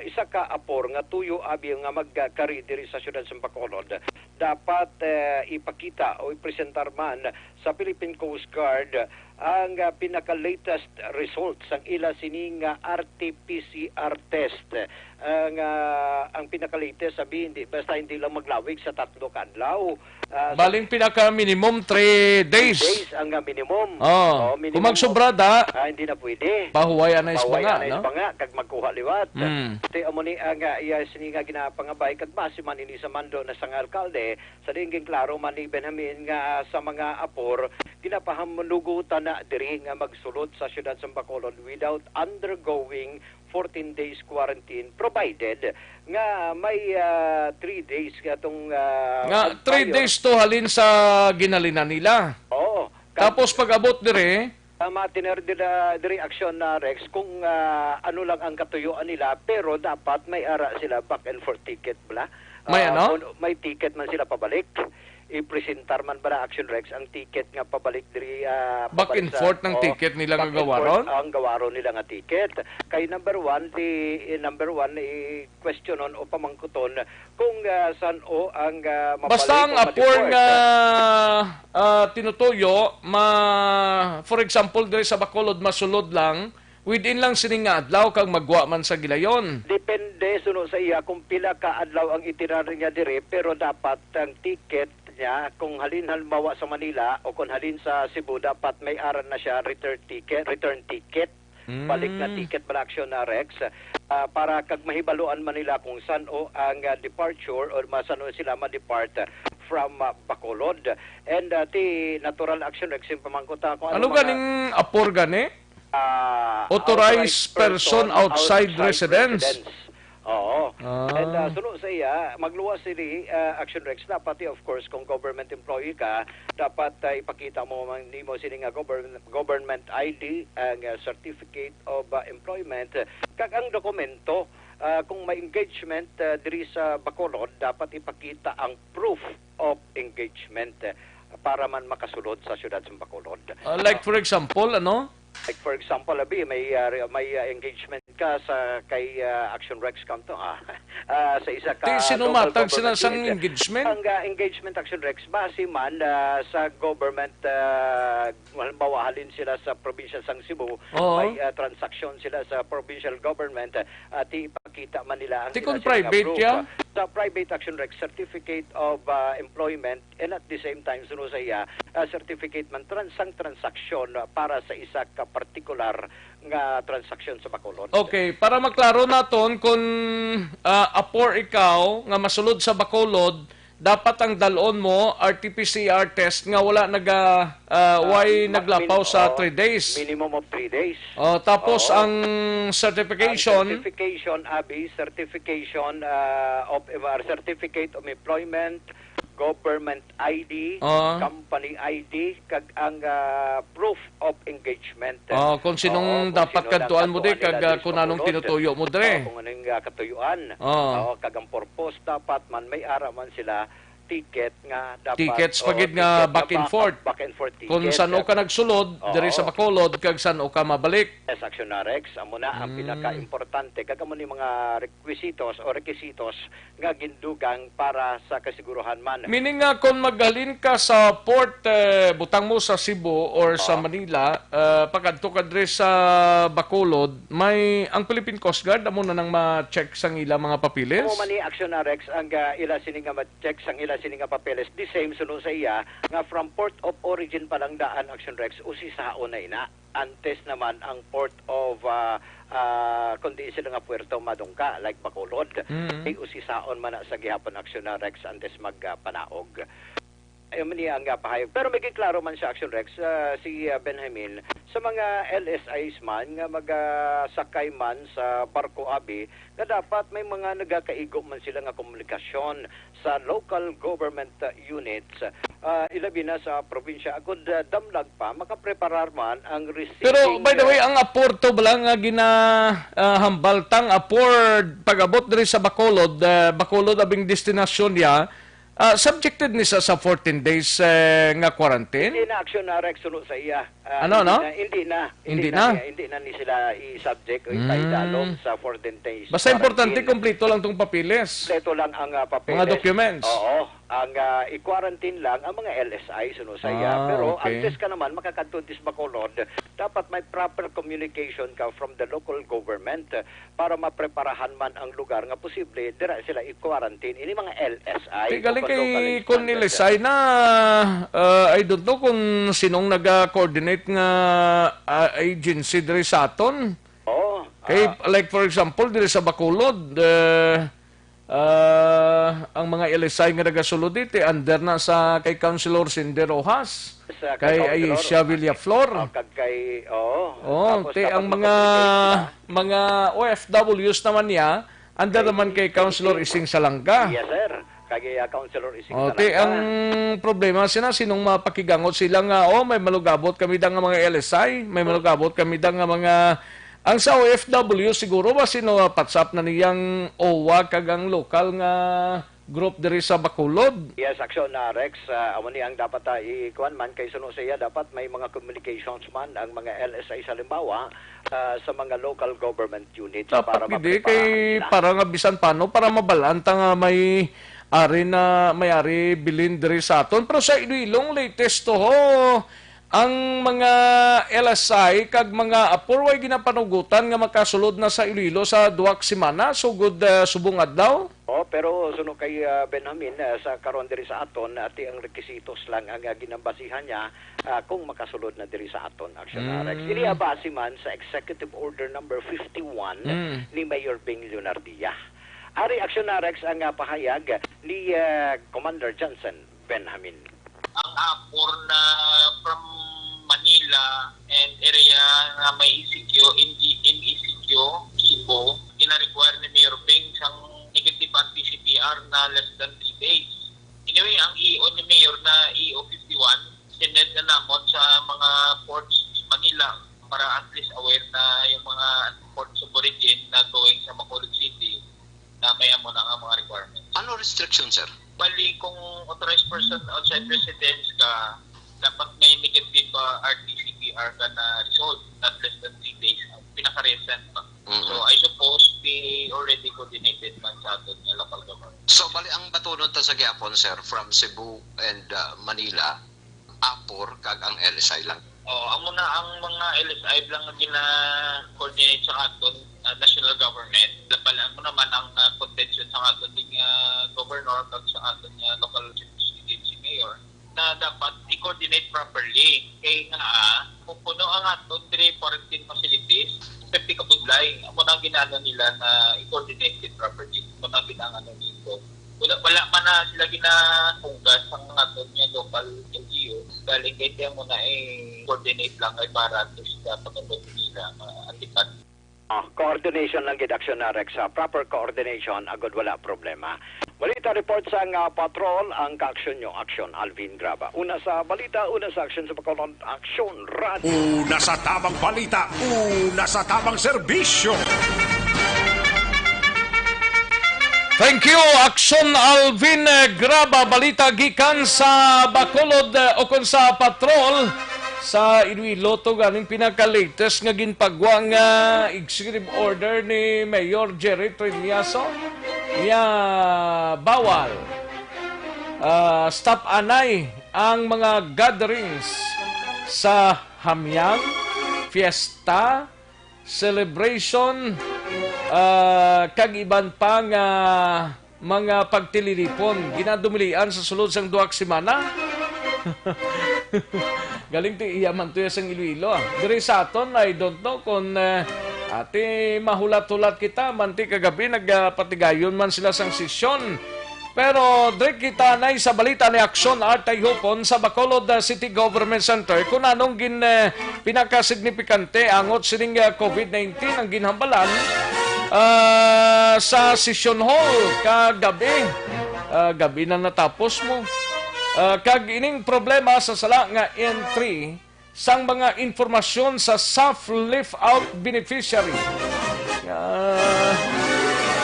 isa ka apor nga tuyo abi nga magkari diri sa siyudad sa Bacolod dapat ipakita o ipresentar man sa Philippine Coast Guard ang pinaka-latest results ang ila sining RT-PCR test. Ang pinaka-latest sabi basta hindi lang maglawig sa 3 kadlaw. Baling pinaka-minimum 3 days. 3 days ang minimum. Minimum. Kung magsobrada, hindi na pwede. Pahuwayan na isbanga, no? Pahuwayan na kag magkuha liwat. Ti amo ni ang iya sininga ginapangabay kag base man ini sa mando na sang alkalde sa dingging klaro man ni Benjamin nga sa mga apor ginapahamunugutan na diri nga magsulod sa siyudad sa Bacolod without undergoing 14 days quarantine provided nga may 3 days katong nga 3 days to halin sa ginalinan nila. Oo. Tapos pag abot dire matiner diri aksyon na Rex kung ano lang ang katuyuan nila pero dapat may ara sila back and forth ticket bala. May ano? May ticket man sila pabalik. I-presentar man ba na Action Rex ang ticket nga pabalik diri back and forth ng ticket nila nga gawaron? Ang gawaron nila nga ticket. Kay number one i-questionon o pamangkuton kung saan o ang mabalik. Basta ang apor nga tinutuyo for example diri sa Bacolod masulod lang within lang sining nga adlaw kag magwa man sa gilayon. Depende suno sa iya kung pila ka adlaw ang itinerary niya dire pero dapat ang ticket niya kung halin halimbawa sa Manila o kung halin sa Cebu dapat may aran na siya return ticket. Balik na ticket bala aksyon na Rex para kag mahibaluan man nila kung saan o ang departure or saan o sila ma-depart from Bacolod. And ti natural action Rex yung pamangkuta ko ano ganing apor gani? Authorized person outside residence. Oo. And sunod sa iya, magluwas sili Action Rex dapat of course kung government employee ka, dapat ipakita mo nimo sini nga government ID ang certificate of employment kag ang dokumento kung may engagement diri sa Bacolod dapat ipakita ang proof of engagement para man makasulod sa siyudad sa Bacolod. Like for example, ano? Like for example, may engagement ka sa kay Action Rex Cantong sa isa ka sinumatag sila sa engagement? Ang engagement Action Rex base man sa government halimbawa halin sila sa probinsya sang Cebu, may transaction sila sa provincial government ti ipakita man nila ang private ya? Sa private Action Rex certificate of employment and at the same time sunod sa iya certificate man transaction para sa isa ka particular nga transaction sa Bacolod. Okay, para maklaro naton kung apor ikaw nga masulod sa Bacolod, dapat ang dalon mo RT-PCR test nga wala naglapaw sa 3 days. Minimum of 3 days. Tapos ang certification certificate of employment, government ID, company ID, kag ang proof of engagement. Kung sinong dapat kadtuan mo di, kag kung anong tinutuyo mo dire. Kung anong katuyuan. Kag ang purpose dapat man may ara man sila ticket nga dapat tickets pagid nga back and forth ticket. Kung saan o ka nagsulod diri sa Bacolod kag saan o ka mabalik. Yes, Action na Rex amo na ang pinaka-importante kag amo ni mga requisitos nga gindugang para sa kasiguruhan man. Meaning nga kung maghalin ka sa port butang mo sa Cebu or sa Manila pagadto ka diri sa Bacolod, may ang Philippine Coast Guard amo na nang ma-check sang ila mga papilis. Man ni Action na Rex ang ila sini nga ma-check sang ila sini nga papeles the same sunod sa iya nga from port of origin pa lang daan Action Rex usisaon na ina antes naman ang port of kundi sila nga puerto madungka like Bacolod usisaon man na sa gihapon Action na Rex antes magpanaog. Ayun niya ang pahayag. Pero may klaro man sa Action Rex si Benjamin sa mga LSIs man nga magasakay man sa barko abi na dapat may mga nagakaigo man sila nga komunikasyon sa local government units ilabi na sa probinsya agud damlag pa makapreparar man ang receiving. Pero by the way ang apor to bala nga ginahambaltang apor pag-abot diri sa Bacolod abing destinasyon ya subjected ni sa 14 days nga quarantine? Hindi na aksyon na Rex sunod sa iya. Ano, no? Hindi na ni sila i-subject o ipaidalog sa 14 days. Basta importante, kompleto lang tong papiles. Kompleto lang ang papeles. Mga documents. Oo. Ang i-quarantine lang ang mga LSI sunod sa iya. Pero antes ka naman makakadto sa Bacolod, dapat may proper communication ka from the local government para mapreparahan man ang lugar nga posible dira sila i-quarantine ini mga LSI. Galing kay kun LSI na I don't know kung sinong nag-coordinate nga agency diri sa aton. Oh. Kay like for example diri sa Bacolod, ang mga LSI nga nagasulod dito under na sa kay Councilor Cindy Rojas, kay Aisha Villaflor. Kay ang mga OFWs naman niya under naman kay Councilor Ising Salanga. Yes sir. Kay Councilor Ising Salanga. ang problema sinong mapakigangot sila nga may malugabot kami da nga mga LSI, may malugabot kami da nga mga ang sa OFW siguro ba sino patsap na niyang OWA kag ang lokal nga group diri sa Bacolod? Yes, aksyon na Rex. Amo ni ang dapat ikuan man kay suno siya dapat may mga communications man ang mga LSI sa Limbawa sa mga local government units dapat para gidi kay para nga bisan paano para mabalanta nga may ari bilin diri sa aton. Pero sa Iloilong latest to ang mga LSI kag mga apur way ginapanugutan nga makasulod na sa Iloilo sa duwak semana sugod subong adlaw. Pero suno kay Benjamin sa karon diri sa aton ati ang rekisitos lang ang ginambasihan niya kung makasulod na diri sa aton action Rex. Ini base man sa Executive Order number 51 ni Mayor Bing Leonardia. Ari action Rex ang pahayag ni Commander Johnson Benjamin. Ang apor na from Manila and area na may ECQ, in ECQ, Cebu, kina-require ni Mayor Bing sang negative RT-PCR na less than 3 days. Anyway, ang EO ni Mayor na EO 51, sined na namon sa mga ports ni Manila para at least aware na yung mga ports of origin na going sa Bacolod City na may amo na ang mga requirements. Ano restriction, sir? Bali, kung authorized person outside residence ka, dapat may negative RT-PCR ka na result, not less than 3 days, pinaka-recent pa. So, I suppose they already coordinated man sa atin ng local government. So, bali, ang batunon ta sa Gyapon, sir, from Cebu and Manila, apor kag ang LSI lang. Amo na ang mga LSI lang na gina-coordinate sa aton national government. Labalaan mo naman ang contention sa aton ding governor kag sa aton local si mayor na dapat i-coordinate properly. Kaya nga, kung puno ang aton 3 quarantine facilities, 50 kabudlay, amo na ginano nila na i-coordinate it properly. Amo na ginano nito. Wala man na sila ginatunggas ang aton yung local NGO. Galing kaya mo na coordinate lang ay para at least pagkabot nila atipan. Coordination lang gid aksyon na Rex. Proper coordination agad wala problema. Balita report sa patrol ang kaaksyon nyo. Aksyon Alvin Graba. Una sa balita, una sa aksyon sa Bacolod, Aksyon Radio. Una sa tamang balita, una sa tamang serbisyo. Thank you, Aksyon Alvin Graba. Balita gikan sa Bacolod o kung sa patrol sa Iloilo to galing pinaka-latest nga ginpagwa nga executive order ni Mayor Jerry Trillaso niya bawal stop anay ang mga gatherings sa hamyang, fiesta, celebration, kag iban pa nga mga pagtililipon ginadumilian sa sulod sang duwak semana. Galing ti iyaman to yung Iloilo. Diri sa aton, I don't know kung ati mahulat-hulat kita, manti kagabi nagpatigayon man sila sang sesyon. Pero diri kita na sa balita ni Aksyon Artay Hupon sa Bacolod City Government Center kung anong pinaka-signifikante angot sining COVID-19 ang ginhambalan sa session hall kagabi. Gabi na natapos mo. Kag ining problema sa sala nga entry sang mga informasyon sa self-lift out beneficiary.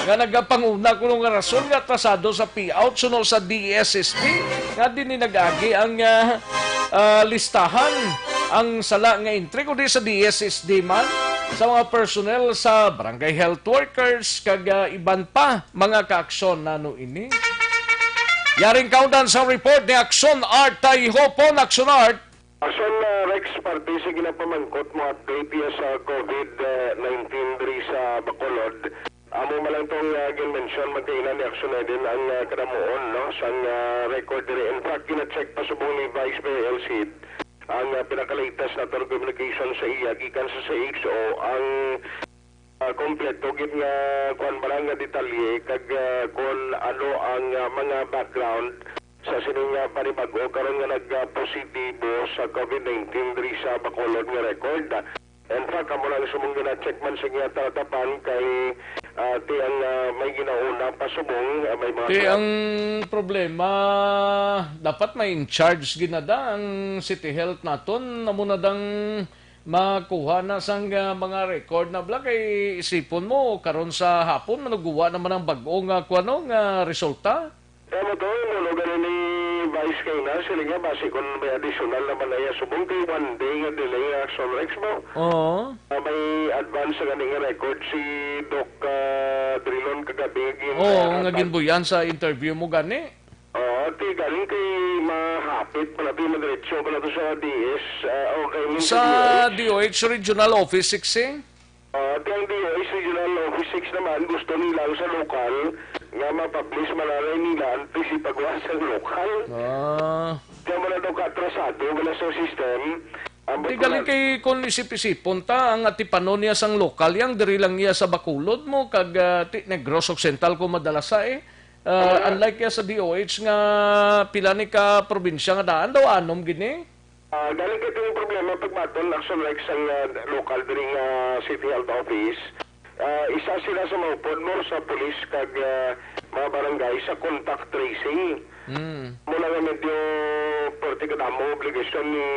nga nagapanguna ko nga rason nga atrasado sa payout suno sa DSSD nga din ni nagagi ang listahan ang sala nga entry kundi sa DSSD man sa mga personnel sa barangay health workers kag iban pa mga kaaksyon nano ini. Yaring countdown sa report ni Aksyon Art Tayhopon. Aksyon Art. Aksyon Rex, parte sa ginapamangkot mo update sa COVID-19 diri sa Bacolod. Amo malang itong mention magkailan ni Aksyon na din ang kadamuon no? Sang record diri. In fact, kina-check pa subong ni Vice Mayor Elcid ang pinakaligtas na communication sa iya gikan sa CXO ang kompleto gid nga kuan barang nga detalye kag kun ano ang mga background sa sining panibag-o karon nga nagpositibo sa COVID-19 diri sa Bacolod nga record. In fact, amo lang sumong gina-check man sa nga tatapan kay ti ang may ginauna pasubong may mga ti ang problema dapat may in charge ginada ang City Health naton amo na dang makuha na sang mga record na bla kay isipon mo karon sa hapon manuguwa naman ang bag-o nga kuano nga resulta. Tama to, ano ganun ni Vice kay na sila nga base kung may additional naman na subong kay one day nga delay Action Rex mo. Oo. May advance sa ganing record si Doc Drilon kagabi. Oo, nga ginbuyan sa interview mo gani. Ti galing kay mahapit palabi madiretso pala to sa DS. Okay, sa DOH Regional Office 6 ti ang DOH Regional Office 6 naman gusto nila sa lokal nga ma-publish malaray nila ang pagwa sa lokal. Kaya mo na daw katrasado wala sa system. Di galing kay kung isip-isipon ta ang atipanon niya sang lokal yang diri lang niya sa Bacolod mo kag Negros Occidental ko madalas sa unlike ya sa DOH nga pila ni ka probinsya nga daan daw anom gini. Galing kay yung problema pagmaton Action Rex ang local diri nga City Health Office. Isa sila sa maupod mo sa police kag mga barangay sa contact tracing. Mula nga medyo porti ka damo obligasyon ni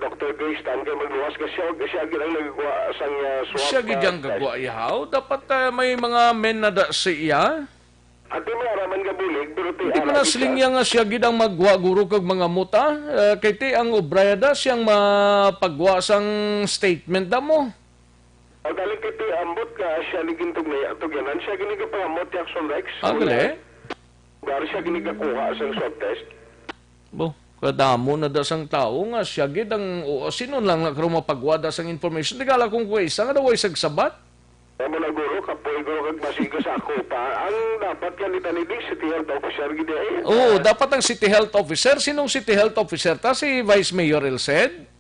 Dr. Grace Tan kay magluwas kasi siya gilang nagagawa sang swab. Siya gidyang gagawa ihaw. Dapat may mga men na da siya. At yung mga raman ka bulig, pero hindi ko na siling nga siya gidang magwa guro kag mga muta. Kay ti ang obrayada siyang mapagwa sang statement da mo. Galing kay ti ambot ka siya nagintog na atugyanan. Siya ginigapamot yung Action Rex. Gali? Gari siya ginigakuha sa swab test. Bo, kadamo na da sang tao nga siya gidang sino lang nagkaroon mapagwa da sang information. Tigala kung isa nga daw ay sagsabat. Mo na guro, kapoy guro kag masiga sa ako pa. Ang dapat yan itanidig, City Health Officer gidi ay. Oo, dapat ang City Health Officer. Sinong City Health Officer ta? Si Vice Mayor Elced?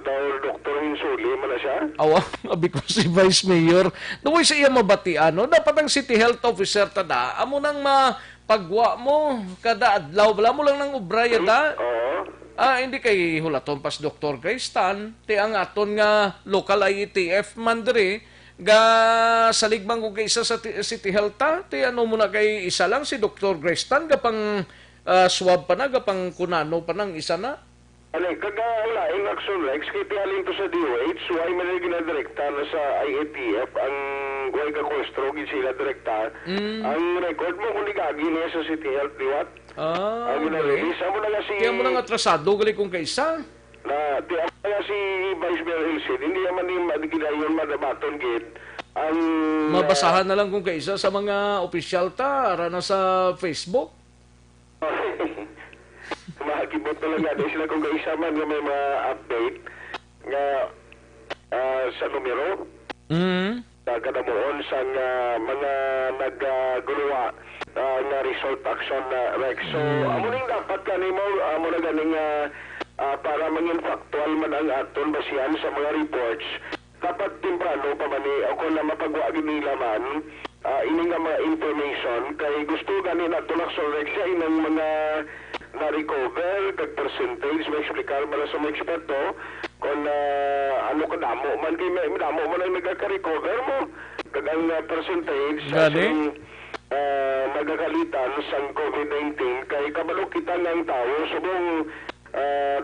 Dr. Hinsuli, man na siya? Awa, abi ko si Vice Mayor. Naway sa iya mabatian, no? Dapat ang City Health Officer ta da. Amo nang mapagwa mo, kada adlaw. Wala mo lang ng ubraya da. Oo. Hindi kay hulaton pas Dr. Grace Tan. Ti ang aton nga local IETF man diri ga saligmang ko kay isa sa City Health ti ano muna kay isa lang si Dr. Grestan gapang swab pa na gapang kunano pa nang isa na. Ano kagala in Action Rex kay tialin to sa DOH why man ginadirekta na sa IATF ang guay ka kwestro gid sila direkta. Ang record mo kung ligagi niya sa City Health diwat. Ang ginarelease mo na si kaya mo nang atrasado gali kung kaisa. Na ti nga si Vice Mayor Elcid hindi naman yung madigilayon madabaton gid ang mabasahan na lang kung kaisa sa mga opisyal ta ara na sa Facebook. Makikibot talaga din sila kung kaisa man nga may mga update nga sa numero kadamuon sa mga nagguluwa na result action Rex. So amo ning dapat kanimo amo na ganing para maging factual man ang aton basihan sa mga reports dapat temprano pa man o kung na mapagwa nila man ini nga mga information kay gusto gani na tulak sa Rexa inang mga na-recover kag percentage may explicar man sa mga eksperto kung ano kadamo man kay may damo man ang nagka-recover mo kag ang percentage gani nagakalitan sa COVID-19 kay kabalo kita ng tao subong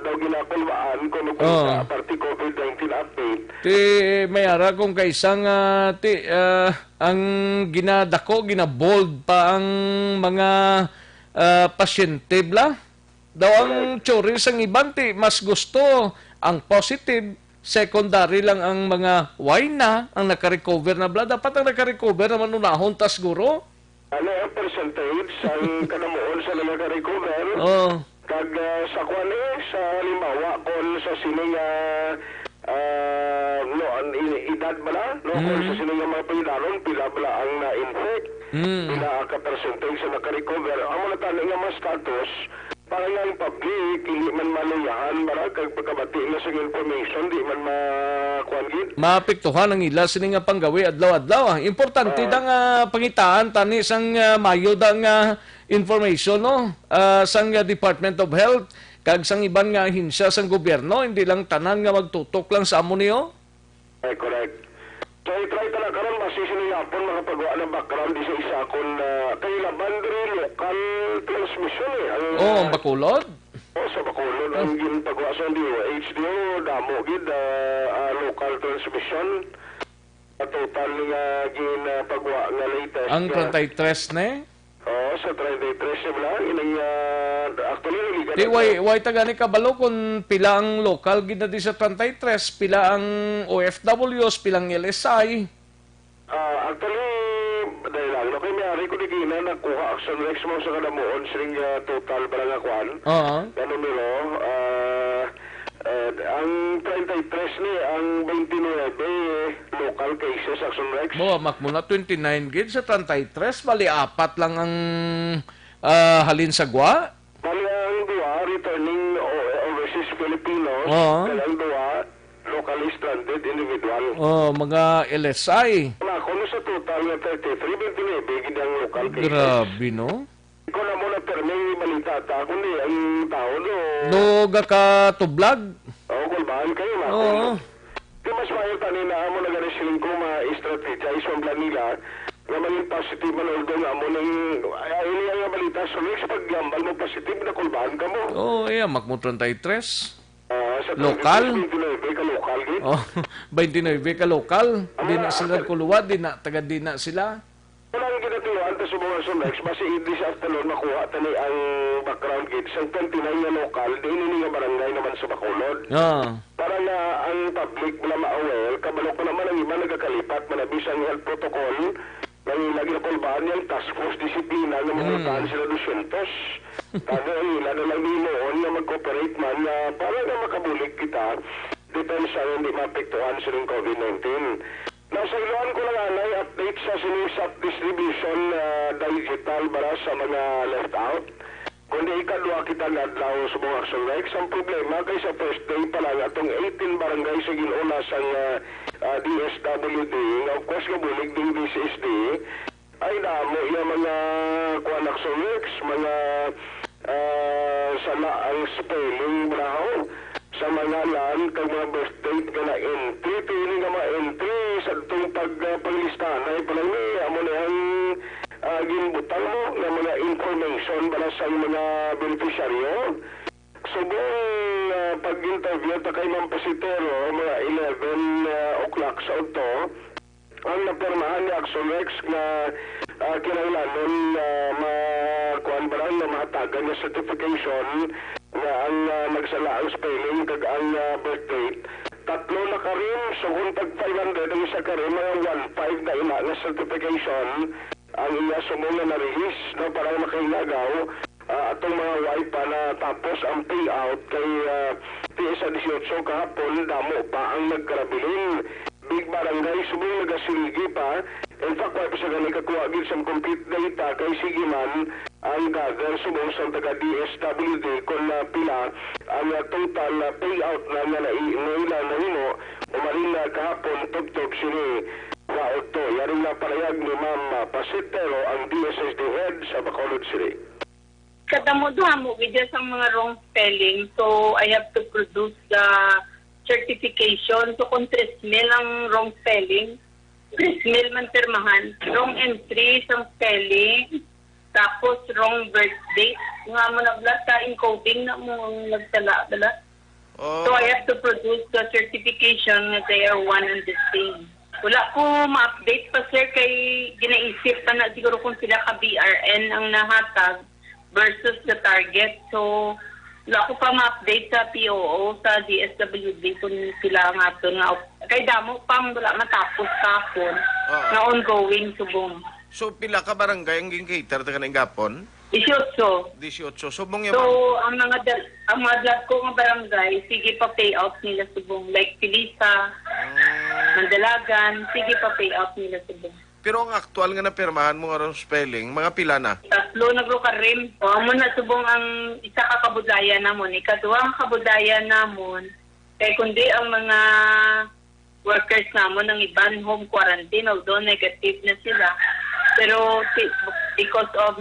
daw ginakulwaan kung magpunta party COVID-19 update. Ti mayara kung kaisang ang ginadako, ginabold pa ang mga pasyente bla. Daw ang tsuri sang iban ti mas gusto ang positive, secondary lang ang mga why na ang naka-recover na bla. Dapat ang naka-recover naman unahon tas guro. Ano ang percentage ang kanamuon sa naka-recover? Kag sa kwan sa halimbawa kung sa sining edad bala, no? Kung sa sining mga pangdaron, pila bala ang na-infect, pila ka percentage sa naka-recover. Ang mga tanong nga mga status, para nga ang public, hindi man maluyahan, bala, kag pagkabati na sa information, di man makuangin. Maapektuhan ang ila sining nga panggawi adlaw-adlaw. Importante dang pangitaan tani sang mayo dang information no sang Department of Health kag sang iban nga ahinsya sang gobyerno, hindi lang tanan nga magtutok lang sa amo niyo. Correct. So, i-try talaga karon masisiniyapon makapagawa ng background di sa isa kung kay laban diri local transmission ang Bacolod? Sa Bacolod ang ginpagawa sa HDO damo gid local transmission at total nga ginpagawa nga latest. Ang 33 ne? Sa 33 bla inang actually di way tagani kabalo kung pila ang local gid di sa 33, pila ang OFWs, pilang LSI. Actually dahil lang no kay may ko digina nakuha action rex mo sa kadamuon sing total bala nga kwan. Numero ang 33 ni ang 29 local cases action rex. Makmuna 29 gid sa 33, bali apat lang ang halin sa gwa. Bali ang duwa returning overseas Filipinos, ang duwa locally stranded individual. Mga LSI. Kung sa total nga 33, 29 gid ang local cases. Grabe no? Kung na mo na perming balita ta kundi ang tao no ka tublag. Kulbahan kayo na. Di mas mayo tanin na mo nag-resilin ko ma-strategize ang plan nila nga maging positive man although nga mo nang ayun nga balita so next paggambal mo positive na kulbahan ka mo. Makmo 33. Sa lokal? 29 ka lokal gid. 29 ka lokal. Di na sila kuluwad, di na taga di na sila. Walang ginatuan ta sa mga sunex basi this afternoon makuha tani ang background gid sa 29 nga lokal dinhi nga barangay naman sa Bacolod. Para na ang public wala ma-aware kabalo pa naman ang iba nagakalipat manabis ang health protocol ng lagi na kulbahan yung task force disiplina nga mga sila 200. Kaya ila na lang ninoon na mag-cooperate man para na makabulig kita depende sa hindi maapektuhan sa COVID-19. Nasa iluan ko lang anay update sa sinisap distribution digital para sa mga left out. Kundi ikadwa kita ngadlaw sa mga action rex. Ang problema kay sa first day pa lang atong 18 barangay sa ginuna sa DSWD nga of course nga bulig ding DCSD ay damo yung mga kuan action rex, mga sala ang spelling braho sa mga lan kag mga birth date ka na entry pili nga mga entry sa itong paglistahan ay palang amo na ang ginbutang mo na mga information para sa mga beneficiaryo. Subong pag-interview ta kay Ma'am Pasitero mga 11 o'clock sa auto ang napermahan ni Aksyon Rex na kinailangan makuan barang na mahatagan na certification na ang nagsala ang spelling kag ang birth date. Tatlo na karim, so kung tag 500 ang isa karim, mga 1.5 na ina na certification ang iya sumula na release no, para makailagaw atong mga wipa na tapos ang payout kay PSA 18 kahapon damo pa ang nagkarabilin. Big barangay subong nagasiligi pa. In fact, wala pa siya ganun kakuha gid sa complete data kay sige man ang gather subong sa taga DSWD kung pila ang total payout na nga naila na hino umarin na kahapon tugtog sini wa auto. Yaring na palayag ni Ma'am Pasitero ang DSSD head sa Bacolod City. Kadamo-damo video sa mga wrong spelling, so I have to produce the certification. So kung 3 mil ang wrong spelling, 3 mil man pirmahan, wrong entry sa spelling, tapos wrong birth date, Nga mo na-blast ka, encoding na mo ang nagsala. Oh. So I have to produce the certification that they are one and the same. Wala ko ma-update pa sir kay ginaisip pa na siguro kung sila ka-BRN ang nahatag versus the target. So wala ko pa ma-update sa POO, sa DSWD kung sila nga ito nga. Kay damo pang wala matapos kapon na ongoing subong. So pila ka barangay ang gincater ta kanang gapon? 18. 18. Subong So ang mga dad ko nga barangay, sige pa payout nila subong. Like Pilisa, Mandalagan, sige pa payout nila subong. Pero ang aktual nga napirmahan mo nga spelling, mga pila na? 3 nagro-karim. O, amo na subong ang isa ka kabudayan namon. Ikaduha ang kabudayan namon. Kaya kundi ang mga workers namon ng iban home quarantine, although negative na sila. Pero because of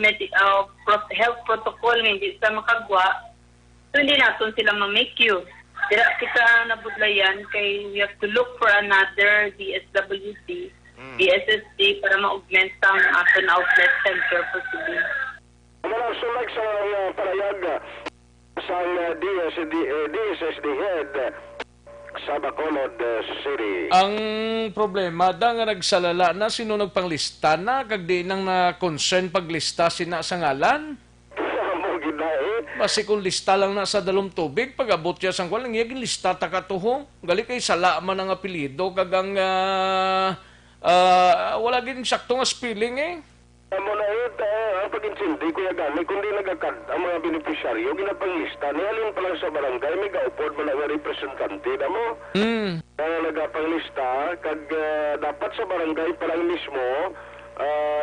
health protocol, hindi sa makagwa, so hindi natin sila ma-make use. Dira kita nabudlayan kay we have to look for another DSWD, DSSD para ma-augment ang aton outlet center for today. So like sa parayag sa DSSD head sa Bacolod City. Ang problema, da nga nagsalala na, sino nagpanglista na, kag di nang na-concern paglista sina sa ngalan? Basi kung lista lang na sa dalom tubig, pag-abot siya sang kwalang, yagin lista ta katuho. Gali kay sala man ang apelido, kagang wala gin sakto nga spelling eh. Amo na ito, ang pag-intindi ko yung gani, kundi nagakad ang mga beneficiaryo, ginapanglista, nihalin pa lang sa barangay, may gaupod mo na nga representante na mo. Kaya nagapanglista, kag dapat sa barangay pa lang mismo,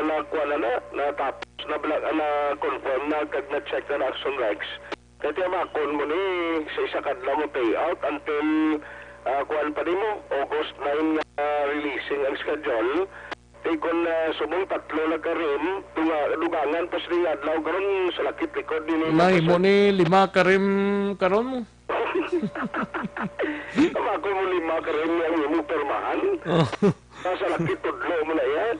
nakuha na, natapos, na-confirm na, kag na-check na Aksyon Rex. Kaya makon mo ni, sa isa kadla mo payout until, kuhaan pa din mo, August 9 releasing ang schedule. Kung sumong 3 na karim, dugangan pa siya adlaw karon sa lakip likod din. Nay mo ni 5 karim karon mo. Ako mo 5 karim yang imo permahan. Sa lakip tudlo mo na yan.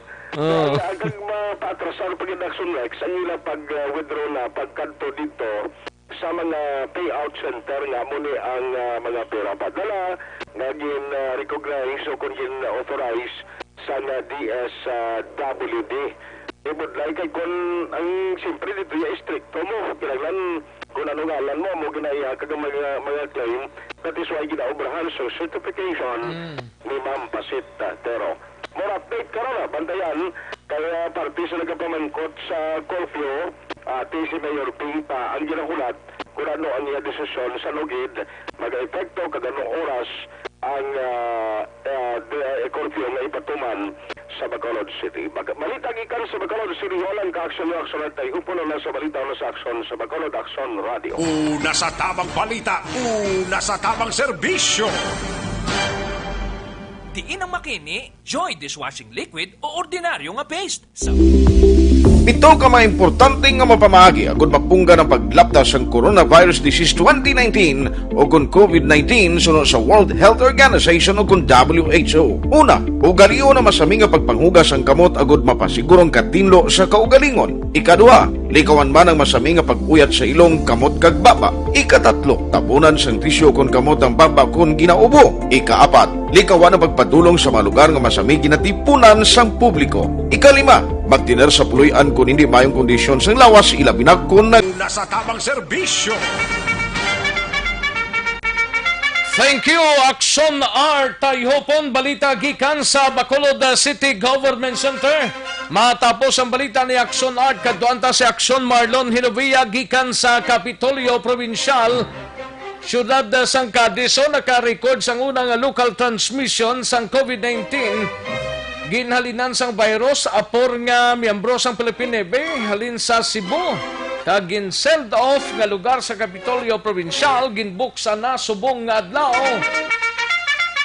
Agag mapaatrasar pag Aksyon Rex ang ila pag-withdraw na pagkanto dito sa mga payout center nga mo ni ang mga pera padala nga gin-recognize o kung gin-authorize sa DSWD. Ibudlay kay kung ang siyempre dito yung stricto mo. Kinaglan kung ano ngalan mo ginaya kag mga claim. That is why ginaobrahan sa certification ni Ma'am Pasit Tero. More update ka na, bantayan. Kaya parte sa nagapamangkot sa curfew, si Mayor Ping pa ang ginahulat kung ano ang iya desisyon sa lugid, mag-epekto kaganong oras ang curfew na ipatuman sa Bacolod City. Balita gikan sa Bacolod City, walang ka-aksyon yung aksyon at tayo puno na sa balita na sa aksyon sa Bacolod Aksyon Radio. Una sa tamang balita, una sa tamang serbisyo. Diin ang makini, Joy Dishwashing Liquid o ordinaryo nga paste. Ito ka mga importante nga mapamagi agud mapungga ng paglaptas sa Coronavirus Disease 2019 o kung COVID-19 sunod sa World Health Organization o kung WHO. Una, ugaliyo na masami nga pagpanghugas ang kamot agud mapasigurong katinlo sa kaugalingon. Ikaduha, likawan man ang masami nga pag-uyat sa ilong kamot kag baba. Ikatatlo, tapunan sang tisyo kung kamot ang baba kung ginaubo. Ikaapat, likawan ang pagpadulong sa mga lugar nga masami ginatipunan sang publiko. Ikalima, magtiner sa puluyan kung hindi mayong kondisyon sang lawas ilabinag kung nasa tamang serbisyo. Thank you, Aksyon R. Tayhopon, balita gikan sa Bacolod City Government Center. Matapos ang balita ni Aksyon R, kaduanta si Aksyon Marlon Hinovia gikan sa Kapitolyo Provincial, Siyudad sang Cadiz, naka-record sang unang local transmission sang COVID-19. Ginhalinan sang virus apor nga miyembro sang Philippine Navy halin sa Cebu. Kagin send off nga lugar sa Kapitolyo Provincial ginbuksan na subong nga adlaw.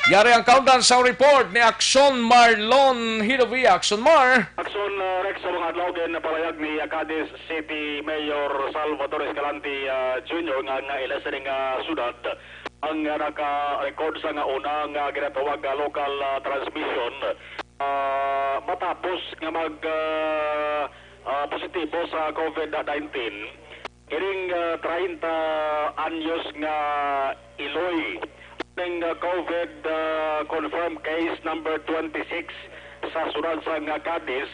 Yari ang countdown sa report ni Aksyon Marlon Hinovia. Aksyon Mar. Aksyon Rex sa mga adlaw din na palayag ni Cadiz City Mayor Salvador Escalante Jr. nga ilasan nga sudad ang naka-record sa nga una nga ginatawag local transmission. Matapos nga mag positibo sa COVID-19 iring 30 anyos nga Iloy. Ang COVID confirmed case number 26 sa sunod sa Cadiz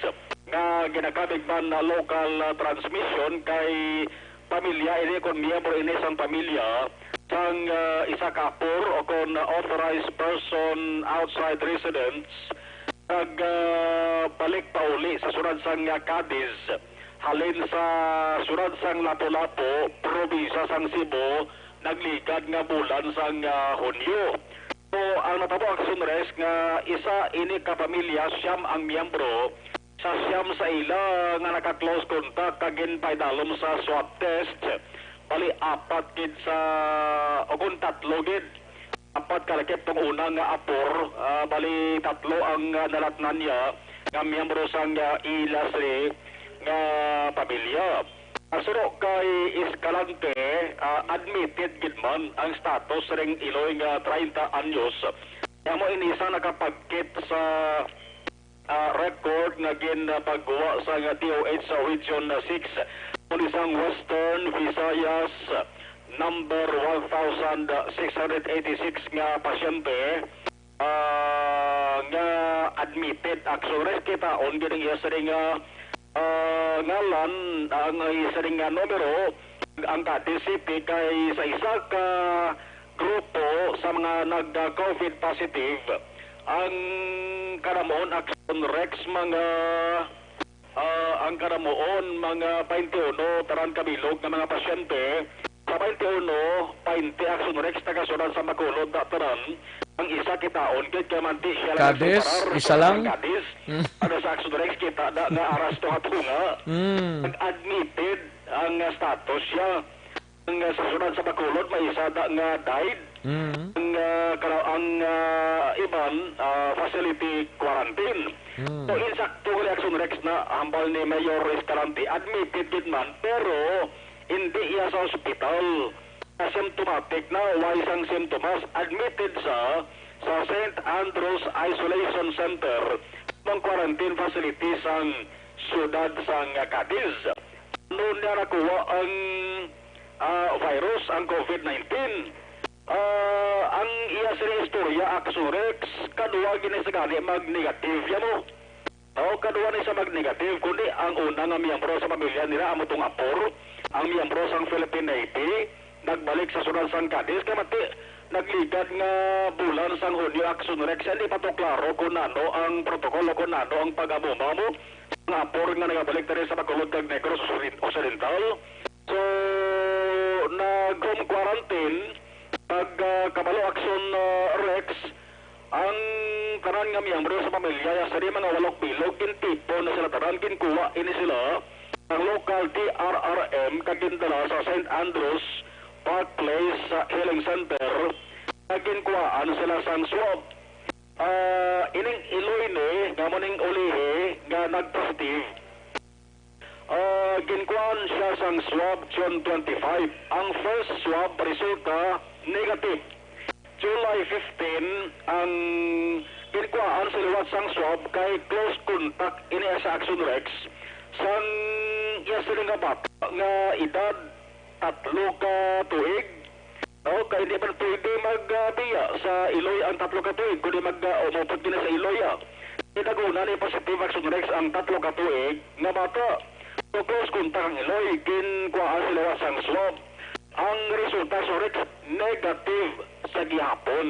nga ginakabig man na local transmission kay pamilya ini kon miyembro ini sang pamilya sang isa ka apor o kon authorized person outside residents balik pa uli sa sunod sang Cadiz halin sa sunod sang Lapu-Lapu probinsya sang Cebu nagligad nga bulan sang Hunyo. So ang natabo Aksyon Res nga isa ini ka pamilya siyam ang miyembro sa siyam sa ila nga naka-close contact kagin paidalom sa swab test bali apat gid sa o kung tatlo gid apat kalakip tong una nga apor bali tatlo ang nalatnan niya nga miyembro sang ilasri nga pamilya. Asuro kay Escalante admitted gid man ang status ring Iloy nga 30 anyos nga mo inisa nakapagkit sa record nga ginpagawa sa DOH sa Region 6 isang Western Visayas number 1686 nga pasyente nga admitted. Aksyon Res kita on gining iya sa ngalan ang isa ring numero ang Cadiz City kay sa isa ka grupo sa mga nag-COVID positive ang karamoon Aksyon Rex mga ang karamoon mga 21 taran kabilog ng mga pasyente sa 21 Aksyon Rex tagasunod sa Bacolod taran ang isa kitaon kit kay manti siya lang Cadiz, isa lang. Cadiz ano sa Aksyon Rex kita na aras to hatunga admitted ang status siya ang sa sunod sa Bacolod may isa nga died ang iban facility quarantine so insakto kay Aksyon Rex na hambal ni Mayor Escalante admitted gid man pero hindi iya sa ospital symptomatic na wala isang symptoms admitted sa St. Andrews Isolation Center ng quarantine facility sang siyudad sang Cadiz. Noon niya nakuha ang virus, ang COVID-19. Ang iya sa istorya, Aksyon Rex, kadua ginisagani mag-negative yan mo. Kadua ni sa mag-negative, kundi ang una nga miyembro sa pamilya nila, amotong apor, ang miyembro sang Philippine Navy, nagbalik sa sunod sang Cadiz kay mati nagligad nga bulan sang Hunyo. Aksyon Rex hindi pa to klaro kung ano ang protokolo kung ano ang pag-amuma mo nga apor nga nagabalik na rin sa Bacolod kag Negros Occidental. So nag-home quarantine pag kabalo Aksyon Rex ang karan nga miyembro sa pamilya sa mga walok bilog kintipo na sila taran kinkuha ini sila ang local TRRM kagindala sa St. Andrews Park Place sa Healing Center naginkuhaan sila sang swab ining Iloy ni nga maning ulihi nga nag-positive ginkuhaan siya sang swab June 25 ang first swab resulta negative July 15 ang ginkuhaan sa liwat sang swab kay close contact ini sa Aksyon Rex sang iya sila nga bata nga edad 3 ka tuig kaya hindi man pwede magbiya sa Iloy ang 3 ka tuig kundi umupot din sa Iloy inaguna ni positive Aksyon Rex ang 3 ka tuig nga bata so close contact ang Iloy ginkuhaan sila sang swab ang resulta sa Rex negative sa gihapon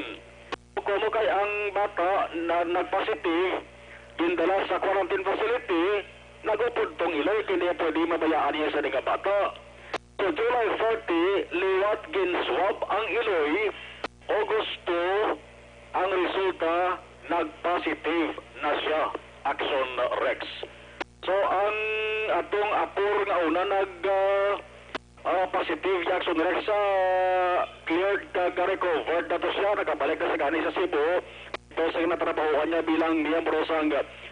kumo kay ang bata na nagpositive gindala sa quarantine facility nagupod tong Iloy kindi pwede mabayaan niya sa nga bata. So July 30 liwat ginswab ang Iloy Augusto ang resulta nagpositive na siya Aksyon Rex. So ang atong apor nga una positive Aksyon Rex sa cleared ka-recovered na to siya nakabalik na sa gani sa Cebu ito sa natrabahuan niya bilang miyembro sa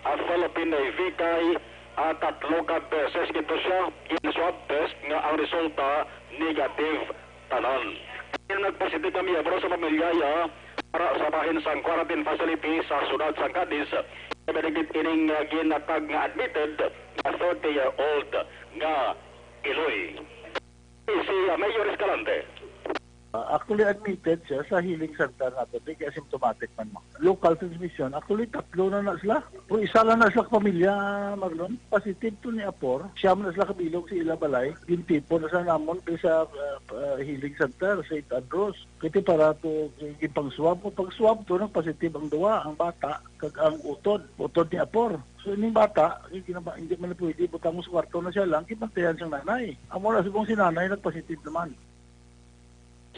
Philippine Navy kay 3 ka beses gito siya in swab test nga ang resulta negative tanan. Nagpositive kami miyembro sa pamilya para sa bahin sa quarantine facility sa sunod sa Cadiz. Benigit ining ginatag nga admitted na 30-year-old nga Iloy. Si Mayor Escalante. Actually admitted siya sa healing center natin, di asymptomatic man. Local transmission, actually tatlo na sila. Pero isa lang na sila pamilya, Marlon. Positive to ni Apor. Siyam na sila kabilog si Ilabalay. Yung tipo na sa namon sa healing center, St. Andrews. Kasi para to yung pang-swab. Pag-swab to, positive ang duwa, ang bata, kag ang utod ni Apor. So yung bata, hindi man na pwede, butang mo sa kwarto na siya lang, kipantayan siyang nanay. Amo na subong si nanay, nag-positive naman.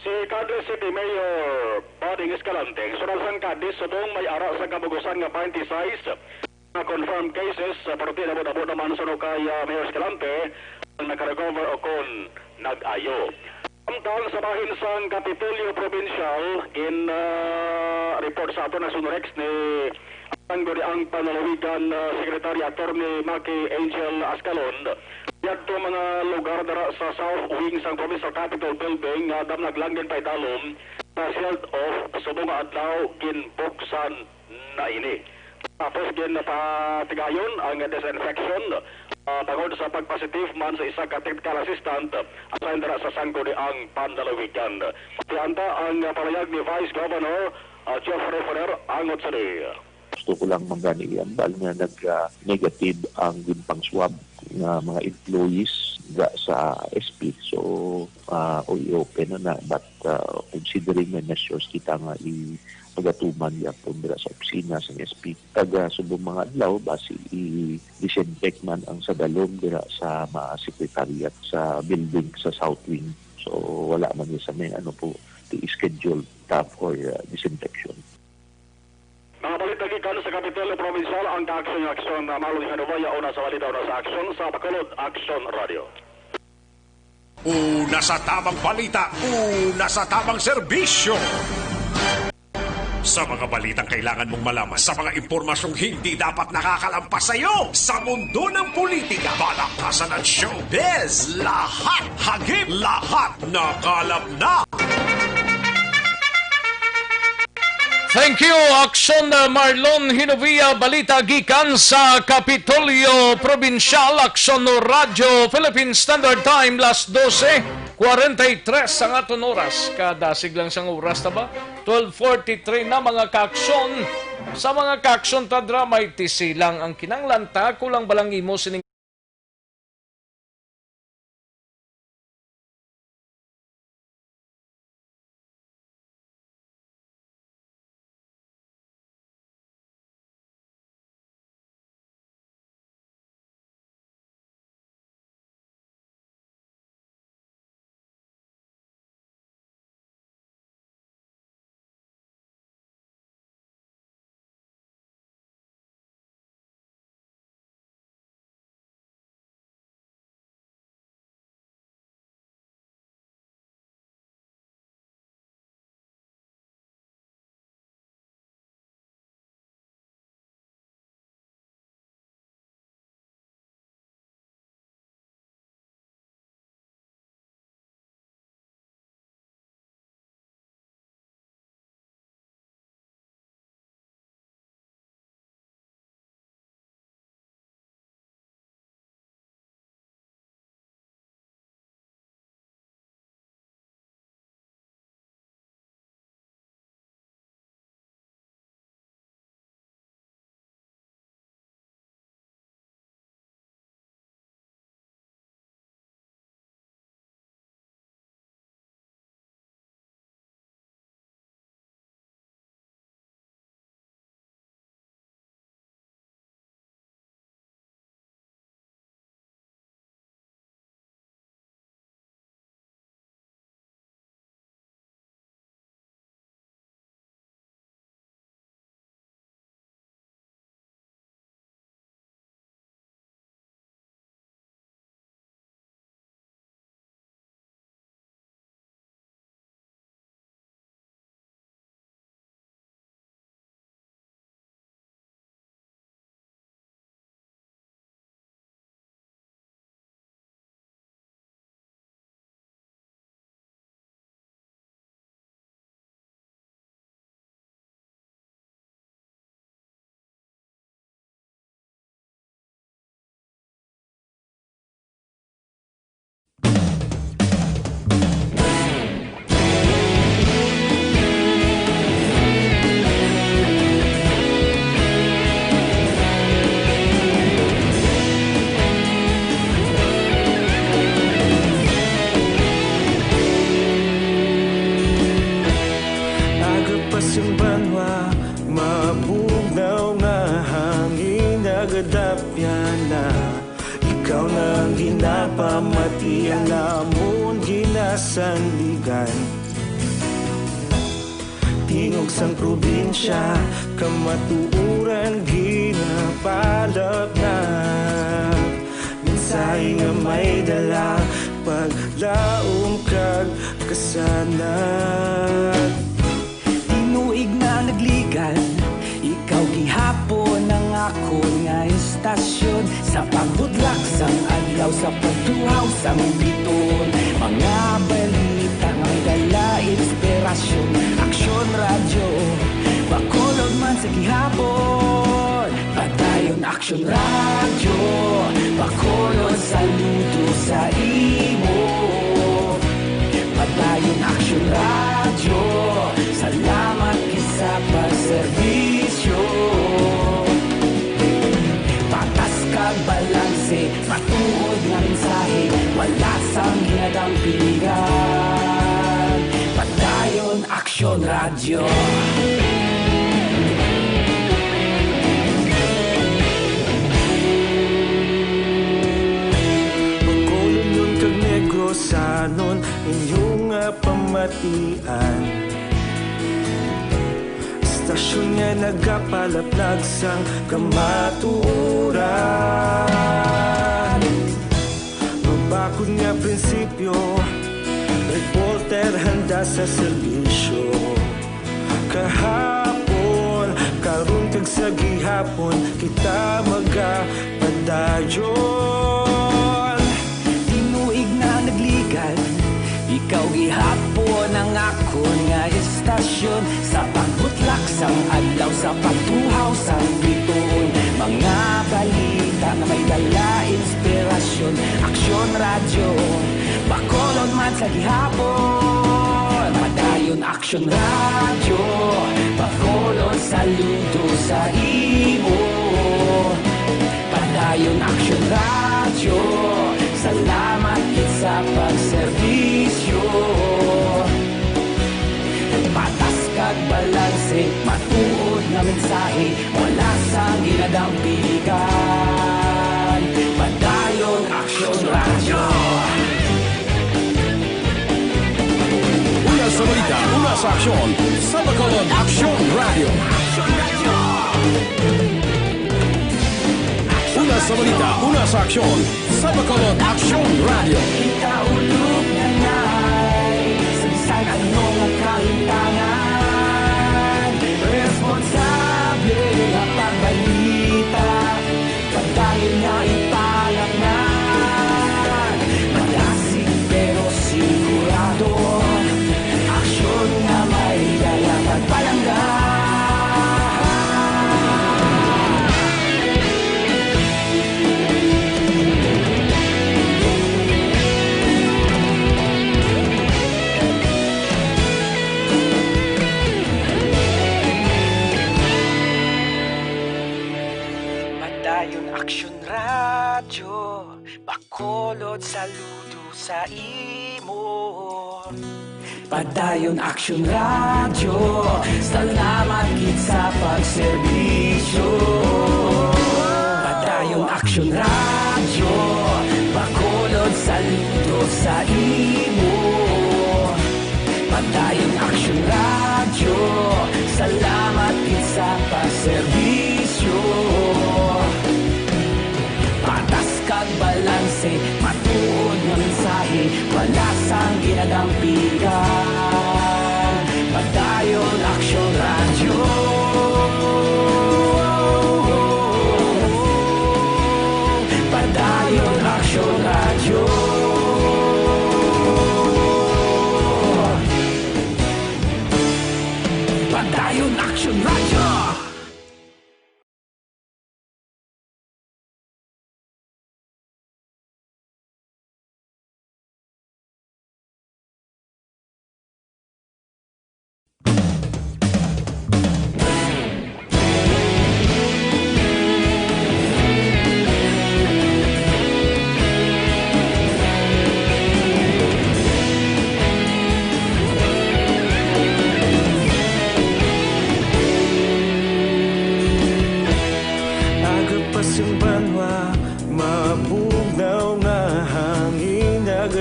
Si Cadiz City Mayor Bading Escalante, sunod Cadiz, subong may ara sa kabugusan nga 26 na confirmed cases sa partida mo naman sunod kay Mayor Escalante ang nakarecover o kung nag-ayo. Samtang sa bahin sang Kapitolyo Provincial in report sa ato na Sunrex ni ang panalawigan Secretary Attorney Maki Angel Ascalon. Yadto mga lugar dara sa South Wing sang Provincial Capitol Building nga dam naglanggen pa italom na shield off subong adlaw ginbuksan na ini. Tapos gin patigayon ang disinfection tungod sa pagpositive man sa isa ka technical assistant assigned dara sa Sangguni ang Pandalawigan. Patianta ang palayag ni Vice Governor Geoffrey Ferrer angot sa gusto ko lang mangganiyan dahil nga nag-negative ang ginpang swab ng mga employees sa SP. So, i-open na but considering may measures kita nga pagatuman yapon dira sa opisina sa SP. Taga subong mga adlaw basi i-disinfect man ang sa dalom dira sa mga secretariat sa building sa South Wing. So, wala man sa may i-schedule staff for disinfection. Mga balita gikan sa Kapitolyo Provincial ang Aksyon na Malo ni Hanovaya una sa balita una sa Aksyon sa Bacolod Aksyon Radio. Una sa tamang balita, una sa tamang serbisyo. Sa mga balitang kailangan mong malaman, sa mga impormasyong hindi dapat nakakalampas sa iyo, sa mundo ng politika, balakasan at showbiz, lahat hagip, lahat nakalap na. Thank you, Aksyon Marlon Hinovia, balita gikan sa Kapitolyo Provincial, Aksyon Radio, Philippine Standard Time, las 12:43 ang aton oras. Kadasig lang sang oras na ba? 12:43 na mga kaaksyon. Sa mga kaaksyon tadra, may tisilang ang kinanglanta, kulang balang imo sining Ikaw nang ginapamati ang namon ginasandigan. Tingog sang probinsya, kamatuuran ginapalap na. Minsay nga may dala, paglaom kag kasanag. Tinuig na nagligan, ikaw gihapon ang ako nga istasyon. Sa pagbudlak sang adlaw, sa pagtuhaw sang biton. Mga balita nga may dala inspirasyon. Aksyon radyo, bakolod man sa gihapon. Padayon Aksyon radyo, bakolod saludo sa imo. Padayon Aksyon radyo, salamat kisa pagserbisyo. Patas kag balanse, matuod nga mensahe, wala sang hinadang piligan. Padayon Aksyon radyo. Pagkolon kag negrosanon, inyong pamatian. Istasyon nga nagapalaplag sang kamatuuran. Mabakod nga prinsipyo, reporter handa sa serbisyo. Kahapon, karon kag sa gihapon, kita magapadayon. Tinuig na nagligan, ikaw gihapon ang ako nga istasyon. Sa pagbutlak sang adlaw, sa pagtuhaw sang biton. Mga balita na may dala inspirasyon. Aksyon radyo, bakolod man sa gihapon. Padayon Aksyon radyo, bakolod saludo sa imo. Padayon Aksyon radyo, salamat sa pagserbisyo. Patas kag balanse, matuod na mensahe, wala sang ginadang piligan. Padayon Aksyon radyo. Una sa balita, una sa aksyon, sa bakolod Aksyon Radio. Una sa balita, una sa aksyon, sa bakolod Aksyon Radio. Ikaulog na ngay, sabisan anong ang kahintangan. Responsable na pagbalita, pagdahil na ipalaknan. Malasig pero sigurado, aksyon na may dala pagpalanggan. Aksyon radyo, bakolod saludo sa imo. Padayon Aksyon radyo, salamat gid sa pagserbisyo. Padayon Aksyon radyo, bakolod saludo sa imo. Padayon Aksyon radyo, salamat gid sa pagserbisyo. Patas kag balanse, matuod nga mensahe, wala sang ginadampigan. Padayon Aksyon radyo. Padayon Aksyon radyo. Padayon Aksyon radyo.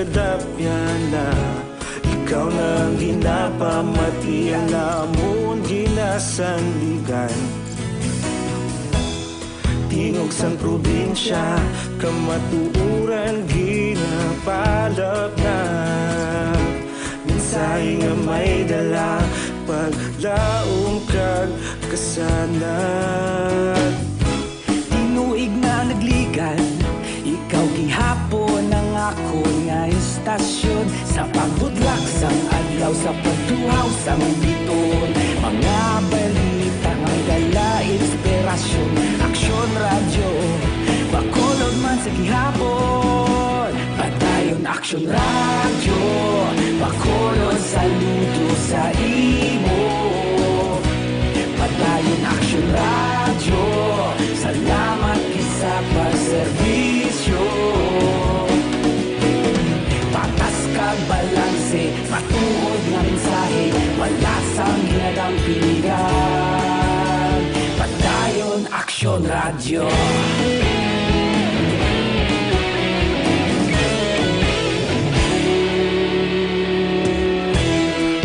kadapya na ikaw nang ginapamati ang namon ginasanligan. Tingog sang probinsya kamatuuran ginapalap na minsay nga may dala paglaom kag kasanat. Tinuig na nagligan, ikaw gihapon ang ako nga istasyon sa pagbudlak sang adlaw sa pagtuhaw sang biton. Mga balita nga dala inspirasyon, aksyon radyo bakolod man sa gihapon. Padayon aksyon radyo bakolod saludo sa imo. Padayon aksyon radyo, salamat sa pagserbisyo. Patas kag balanse, matuod nga mensahe, wala sang hinadang piligan. Padayon aksyon radyo.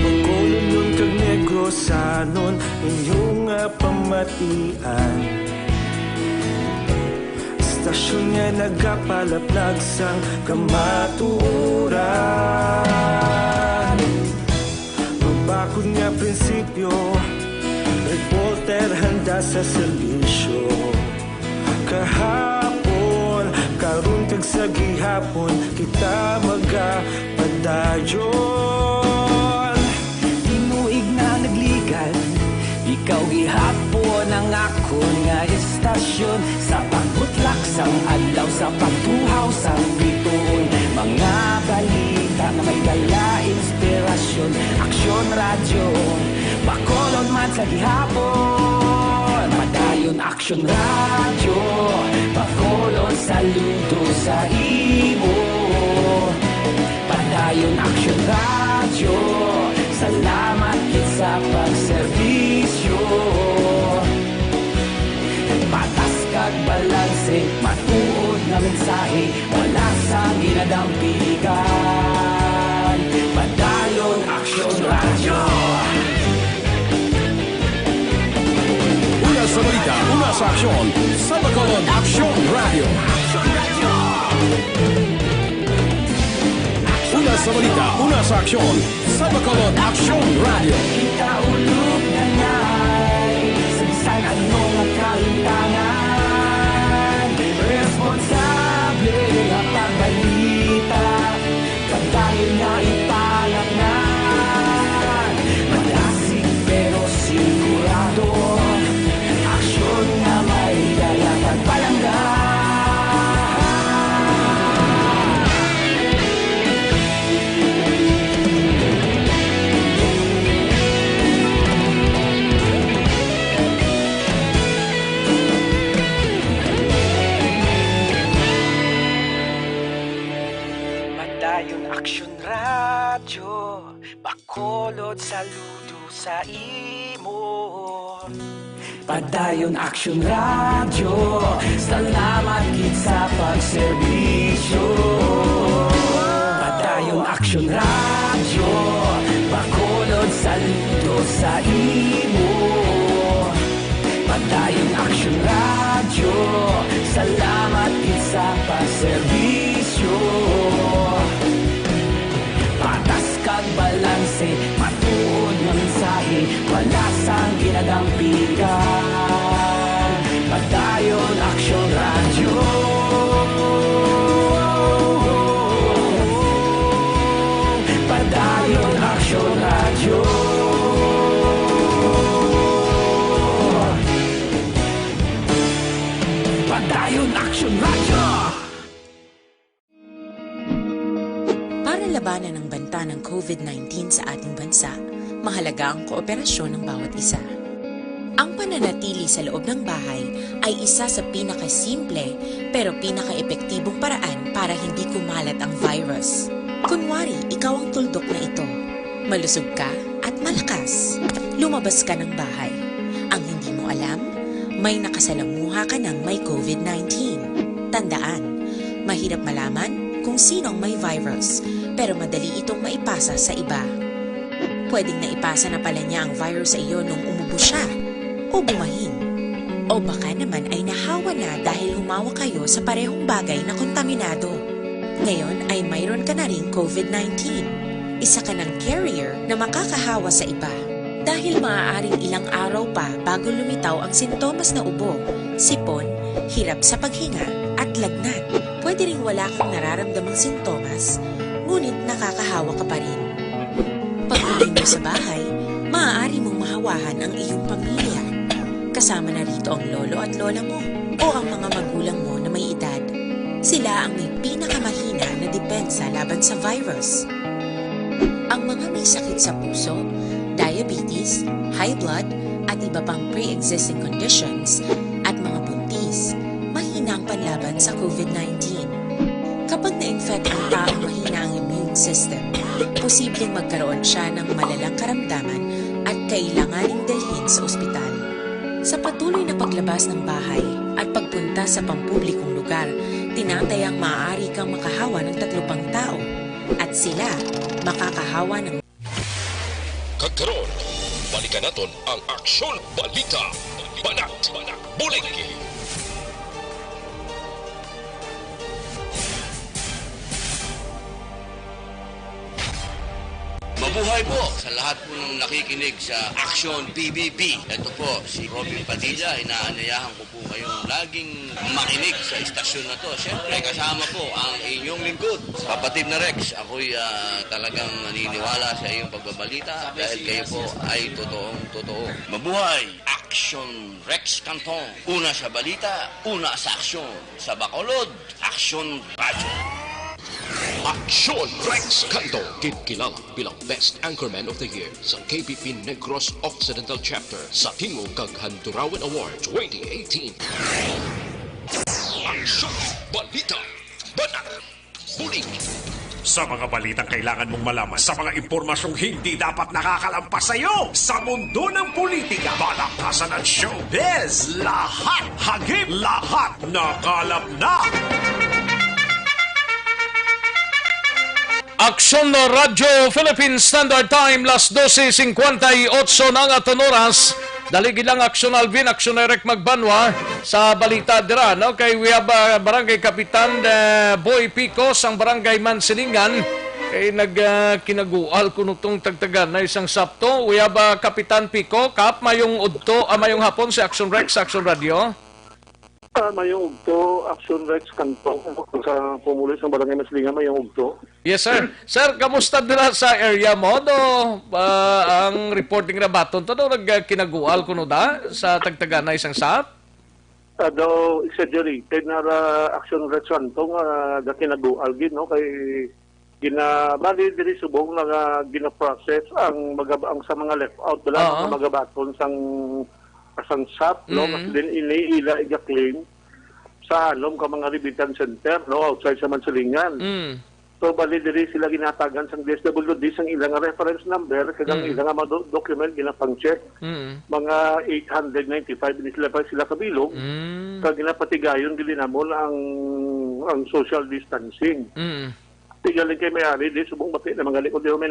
Pagkolon kag negrosanon inyong pamatian. Istasyon nga nagapalaplag sang kamatuuran. Magbakod nga prinsipyo, reporter handa sa serbisyo. Kahapon, karon kag sa gihapon, kita magapadayon. Tinuig na nagligan, ikaw gihapon ang ako nga istasyon sa pagbutlak sang adlaw sa pagtuhaw sang biton. Mga balita na may dala inspirasyon, aksyon radyo bakolod man sa gihapon. Padayon aksyon radyo bakolod saludo sa imo. Padayon aksyon radyo, salamat kit sa pagserbisyo. Patas kag balanse, matuod na mensahe, wala sang ginadampigan. Padayon aksyon radyo. Una sa balita, una sa aksyon, sa Bacolod Aksyon Radio. Una sa balita, una sa aksyon, sa Bacolod Aksyon Radio. Kita ulog na ngay, sa bisan anong ang kalintangan. Responsable nga pagbalita, pagdahil nga ipalaknan. Malasig pero sigurado, aksyon nga may dala pagpalanggan. Padayon aksyon radyo, bakolod saludo sa imo. Padayon aksyon radyo, salamat kit sa pagserbisyo. Padayon aksyon radyo, bakolod saludo sa imo. Padayon aksyon radyo, salamat kit sa pagserbisyo. Patas kag balanse, matuod nga mensahe, wala sang ginadampigan. Padayon aksyon radyo. Padayon aksyon radyo. Padayon aksyon radyo. Para labanan ang banta ng COVID-19 sa ating bansa, mahalaga ang kooperasyon ng bawat isa. Ang pananatili sa loob ng bahay ay isa sa pinakasimple pero pinaka-epektibong paraan para hindi kumalat ang virus. Kunwari, ikaw ang tuldok na ito. Malusog ka at malakas. Lumabas ka ng bahay. Ang hindi mo alam, may nakasalamuha ka ng may COVID-19. Tandaan, mahirap malaman kung sino ang may virus, pero madali itong maipasa sa iba. Pwedeng naipasa na pala niya ang virus sa iyo nung umubo siya o bumahin. O baka naman ay nahawa na dahil humawa kayo sa parehong bagay na kontaminado. Ngayon ay mayroon ka na ring COVID-19. Isa ka ng carrier na makakahawa sa iba. Dahil maaaring ilang araw pa bago lumitaw ang sintomas na ubo, sipon, hirap sa paghinga at lagnat. Pwede ring wala kang nararamdamang sintomas, ngunit nakakahawa ka pa rin. Pag-uwi mo sa bahay, maaari mong mahawahan ang iyong pamilya. Kasama na rito ang lolo at lola mo o ang mga magulang mo na may edad. Sila ang may pinakamahina na depensa laban sa virus. Ang mga may sakit sa puso, diabetes, high blood, at iba pang pre-existing conditions, at mga buntis, mahina ang panlaban sa COVID-19. Kapag na-infect ang taong mahina ang immune system, posibleng magkaroon siya ng malalang karamdaman at kailanganing dalhin sa ospital. Sa patuloy na paglabas ng bahay at pagpunta sa pampublikong lugar, tinatayang maaari kang makahawa ng 3 pang tao at sila makakahawa ng... Kagkaroon, balikan natin ang Aksyon Balita. Banat, Bulig. Mabuhay po sa lahat po ng nakikinig sa Aksyon PBB. Ito po, si Robin Padilla. Inaanayahan ko po kayong laging makinig sa istasyon na to. Siyempre, kasama po ang inyong lingkod. Kapatid na Rex, ako'y talagang naniniwala sa iyong pagbabalita dahil kayo po ay totoong-totoo. Mabuhay! Aksyon Rex Cantong. Una sa balita, una sa aksyon. Sa Bacolod, Aksyon Radyo. Aksyon Rex Cantong, kilala bilang Best Anchorman of the Year sa KBP Negros Occidental Chapter sa Tingog kag Handurawan Award 2018. Aksyon Balita, Banat, Bulig. Sa mga balitang kailangan mong malaman, sa mga impormasyong hindi dapat nakakalampas sa iyo, sa mundo ng politika, balakasan at showbiz, lahat hagip, lahat nakalap na. Aksyon Radyo Philippine Standard Time, las 12:58 ng aton oras. Daligi lang Aksyon Alvin, Aksyon Eric Magbanwa sa balita dira. No? Kay we have Barangay Kapitan Boy Picos, ang Barangay Mansilingan. Kay nagkinagual kuno tong tagtagan na isang Sabto. We have Kapitan Pico, Kap, mayong udto, mayong hapon si Aksyon Rex, Aksyon Radio. Mayong ugto, Aksyon Rex Cantong, sa pumulis ng Barangay Maslingan, mayong ugto. Yes, sir. Sir, kamusta nila sa area mo? Ang reporting na baton to, nagkinagual kuno da sa tagtagan na isang sap? Daw, exaggerated na Aksyon Rex Cantong, kinagual gin, no? Kay ginabali diri subong na gina-process ang sa mga left out dala sa magabaton sang sap, no? Kasi din iniila iga-claim sa ka mga remittance center, no? Outside sa Mansilingan. So, bali diri sila ginatagan sang DSWD sang ilang reference number, kagang ilang mga document ginapang-check. Mga 895 din sila kabilog. Kag ginapatigayon dili namon ang social distancing. Tigaling kay may-ari di subong bati na mga likod di may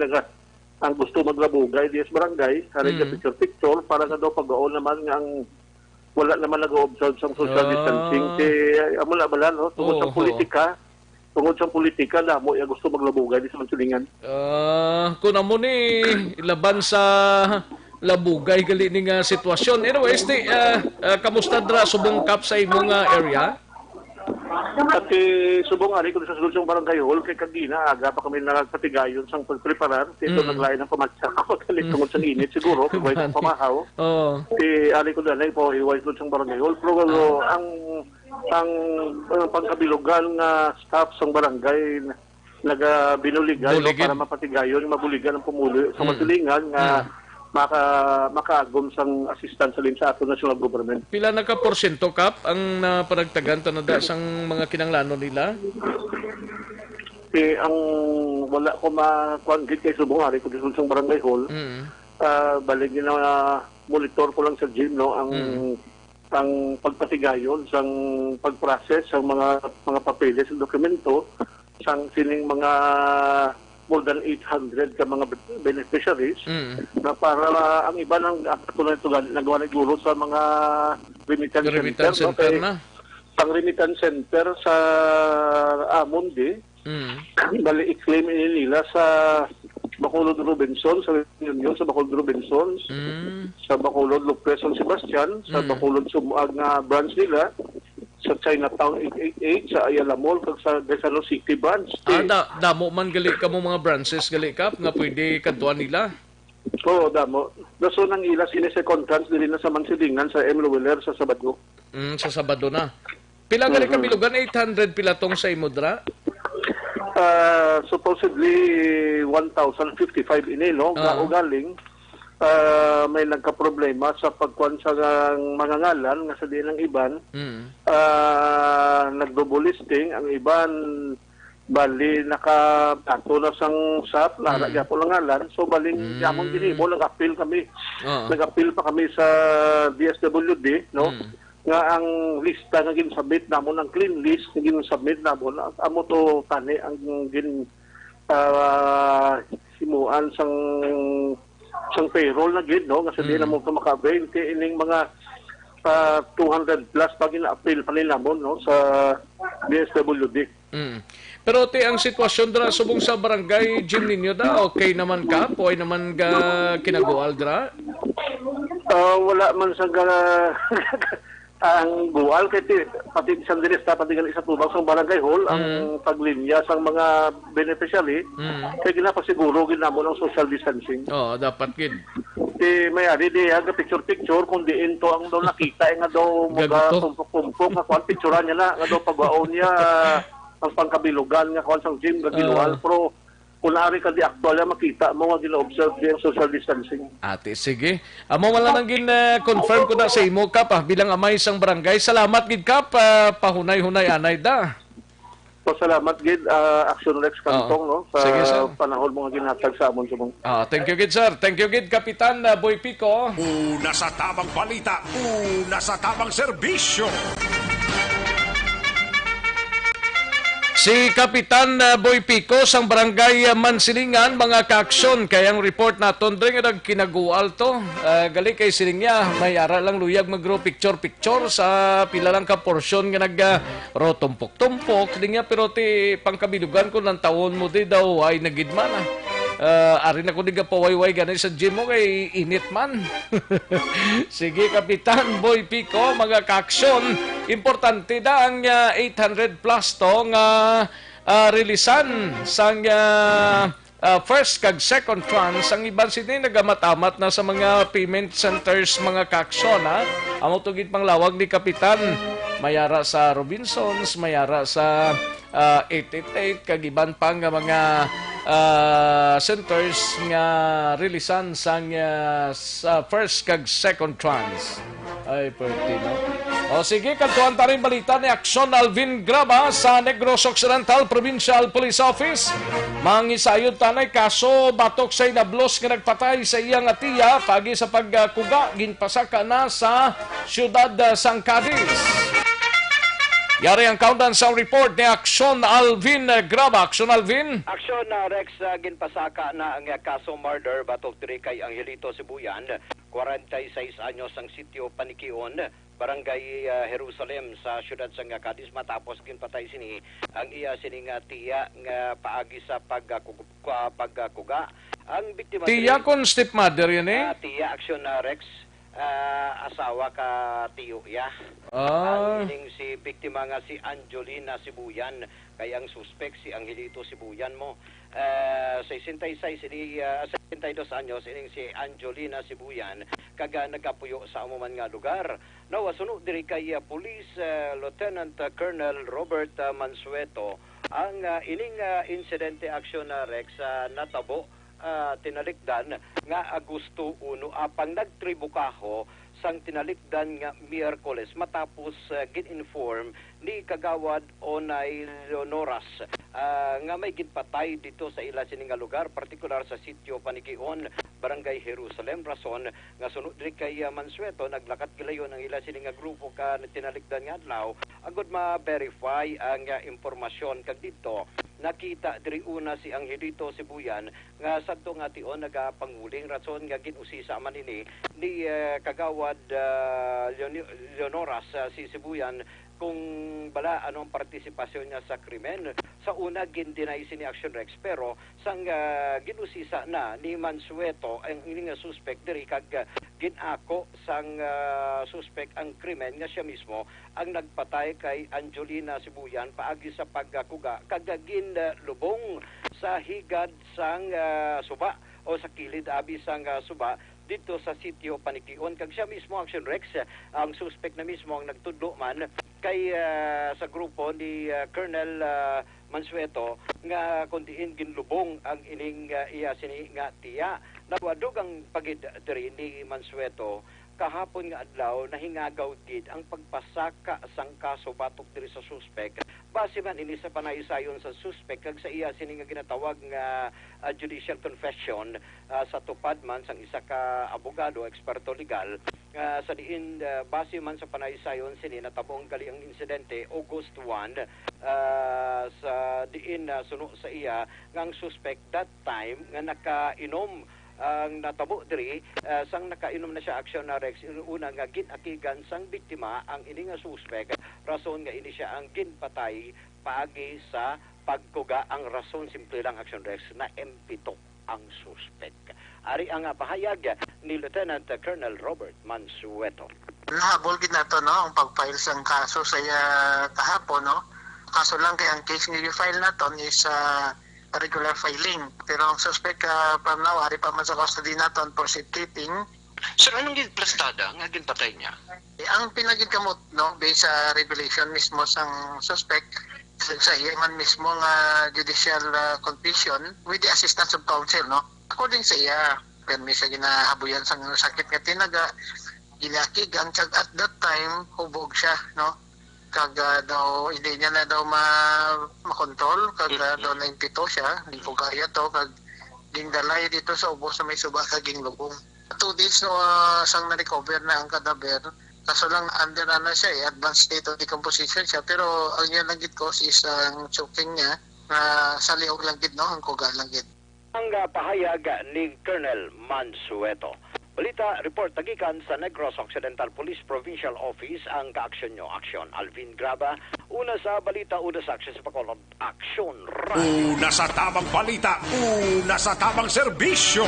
ang gusto maglabugay di barangay, hari ka picture para na daw pag-aon naman nga ang wala naman nag-observe sa social distancing. Amo na bala, no? Tungod sa politika, mo ya gusto maglabugay di sa Mansilingan. Kung amo ni laban sa labugay gali ning sitwasyon. Anyways, kamusta dra subong Kap sa imong area? At subong ari ko sa sulong barangay hall kay kagina aga pa kami nagpatigayon sang pagpreparar dito naglain ng pamatsa ako kalit tungod sa init siguro kay way pamahaw. Ari ko danay po iway sang barangay hall pero ang pagkabilugan nga staff sang barangay nagabinuligay para mapatigayon mabuligan ang pumulo sa Mansilingan nga makaagom sang assistance sa ato national government. Pila na ka porsyento, Kap, ang napanagtagan tanada sang mga kinanglano nila? Ang wala ko makuanggit kay subong hari ko sa barangay hall. Balik na monitor ko lang sa gym, no, ang pagpatigayon sang pagprocess sang mga papeles sa dokumento sang sining mga more than 800 ka mga beneficiaries na para ang iba ng katulad ito nagawa na guro sa mga remittance center, no? na. Ang remittance center sa Amundi, bali i-claim nila sa Bacolod Robinson, sa Union, sa Bacolod Robinson, sa Bacolod Lucres San Sebastian, sa Bacolod Sumuag na branch nila, sa Chinatown 888, sa Ayala Mall, kag sa Quezon City branch. Damo man gali ka mo mga branches gali kap nga pwede kantuan nila. Oo, damo. Daso nang ila sini second chance dili na sa Mansilingan, sa M. Luweler, sa Sabado. Sa Sabado na. Pila gali ka bilugan? 800 pila tong sa imodra? Supposedly 1,055 ini, no? Galing may nagka-problema sa pagkuhan sa mga ngalan nga sa di ng iban. Nag-double listing ang iban, bali nakabato na sang SAP, laragya po lang ngalan. So baling yamong ginimo, nag-appeal kami. Nag-appeal pa kami sa DSWD, no? Nga ang lista nga ginsubmit namon, ang clean list nga ginsubmit namon, amo to tani ang simuan sang payroll na gid, no? Kasi di na mo maka-avail ining mga 200 plus pag ina-appeal pa nila mo, no? Sa DSWD. Pero ang sitwasyon dra subong sa barangay gym ninyo okay naman ka? Puay naman ka kinagual dra? Wala man sa ang buwal kay pati isang diresta pati gali sa tubang sa barangay hall ang paglinya sang mga beneficiary kay ginapasiguro ginamo ng social distancing. Dapat gid. May ari di aga picture kung diin to ang daw nakita nga daw mga tumpok-tumpok nga kung picturean niya na nga daw pagwaon niya ang pangkabilugan nga kung sang gym nga ginual pero kung naari ka di actual makita mo nga gina-observe di ang social distancing. Ate, sige. Amo wala nang confirm ko na sa imo ka pa bilang amay sang barangay. Salamat gid ka pahunay-hunay anay da. Salamat gid Aksyon Rex Cantong, no? Sa sige, panahon mo nga ginhatag sa amon subong. Thank you gid sir. Thank you gid Kapitan Boy Pico. Una sa tamang balita, una sa tamang serbisyo. Si Kapitan Boy Pico sang barangay Mansilingan, mga ka-aksyon kayang report naton dre nga kinagual to. Gali kay siling niya may ara lang luyag magro picture sa pila lang ka porsyon nga ro tumpok-tumpok di nga pero ti pangkabilugan ko ng taon mo di daw ay nagidman ari na ko di ka paway-way ganay sa gym mo kay init man. Sige Kapitan Boy Pico, mga ka-aksyon, importante da ang 800 plus to nga rilisan sang first kag second tranche. Ang iban sini nagamatamat na sa mga payment centers, mga ka-aksyon amo tugid panglawag ni Kapitan mayara sa Robinsons, mayara sa 888 kag iban pang mga centers nga rilisan sang sa first kag second tranche. Ay, pertino. Sige, kantuan ta rin balita ni Aksyon Alvin Graba sa Negros Occidental Provincial Police Office. Mangisayod tanay kaso batok sa inablos nga nagpatay sa iyang atiya pagi sa pagkuga ginpasaka na sa siyudad sang Cadiz. Yari ang countdown sa report ni Aksyon Alvin Graba. Aksyon Alvin? Aksyon Rex, ginpasaka na ang kasong murder batok diri kay Angelito Sibuyan, 46 anyos ang sitio Panikion, Barangay Jerusalem sa siyudad sa Cadiz matapos ginpatay sini ang iya sining tiya nga paagi sa pagkuga. Ang biktima tiya kon stepmother yan tiya Aksyon Rex. Asawa ka tiyo ya. Ang ining si biktima nga si Angelina Sibuyan kay ang suspect si Angelito Sibuyan mo. 66 anyos ining si Angelina Sibuyan kaga nagapuyo sa amuman nga lugar. Nawasuno diri kay Police Lieutenant Colonel Robert Mansueto ang ining insidente Aksyon Rex natabo tinalikdan nga Agosto 1 apang nagtribukaho sang tinalikdan nga Miyerkules matapos gin-inform ni Kagawad Onay Leonoras nga may ginpatay dito sa ila sining lugar, partikular sa sitio Panikion, Barangay Jerusalem. Rason nga sunod diri kay Mansueto naglakat gilayon ang ila sini nga grupo ka tinalikdan nga adlaw agud ma-verify ang impormasyon kag dito nakita diri una si Angelito Sibuyan nga sadto nga tion nagapanguling rason nga ginusisa man ini ni kagawad Leonoras si Sibuyan kung bala anong partisipasyon niya sa krimen. Sa una gindinay si ni Aksyon Rex pero sang ginusisa na ni Mansueto ang ining suspect diri kag ginako sang suspect ang krimen nga siya mismo ang nagpatay kay Angelina Sibuyan paagi sa pagkuga kag ginlubong sa higad sang suba o sa kilid abi sang suba dito sa sitio Panikion kag siya mismo Aksyon Rex ang suspect na mismo ang nagtudlo man kay sa grupo ni Colonel Mansueto nga kundiin ginlubong ang ining iya sini nga tiya nawadog ang pagid diri ni Mansueto kahapon nga adlaw nahingagaw gid ang pagpasaka sang kaso batok diri sa suspect base man ini sa panaysayon sa suspect kag sa iya sini nga ginatawag nga judicial confession sa tupad man sang isa ka abogado eksperto legal sa diin base man sa panaysayon sini natabong gali ang insidente August 1 sa diin suno sa iya ngang suspect that time nga nakainom ang natabo diri sang nakainom na siya Aksyon na Rex una nga ginakigan sang biktima ang ini nga suspect rason nga ini siya ang ginpatay paagi sa pagkuga ang rason simple lang Aksyon Rex na empito ang suspect. Ari ang pahayag ni Lieutenant Colonel Robert Mansueto. Nahabol gid nato no ang pag-file sang kaso sa kahapon no. Kaso lang kay ang case nga i-file naton is regular filing. Pero ang suspect from now, ari pa man sa custody naton for safekeeping. Sir, anong ginplastada nga ginpatay niya? Ang pinagidkamot, no, based sa revelation mismo sang suspect, sa iya man mismo nga judicial confession with the assistance of counsel, no? According sa iya, permi siya ginahabuyan sang sakit nga tinaga, ginakig ang at that time, hubog siya, no? Kag daw hindi niya na daw makontrol kag daw naimpito siya hindi ko kaya to kag gingdalay dito sa ubos na may suba kag ginlubong 2 days no sang na-recover na ang kadaver kaso lang under na siya advanced state of decomposition siya pero ang yan lang gid cause is ang choking niya sa liog lang gid no ang kuga lang gid ang pahayag ni Colonel Mansueto. Balita, report tagikan sa Negros Occidental Police Provincial Office ang kaaksyon nyo. Aksyon, Alvin Graba. Una sa balita, una sa aksyon sa Bacolod. Aksyon, Radio. Una sa tamang balita, una sa tamang serbisyo.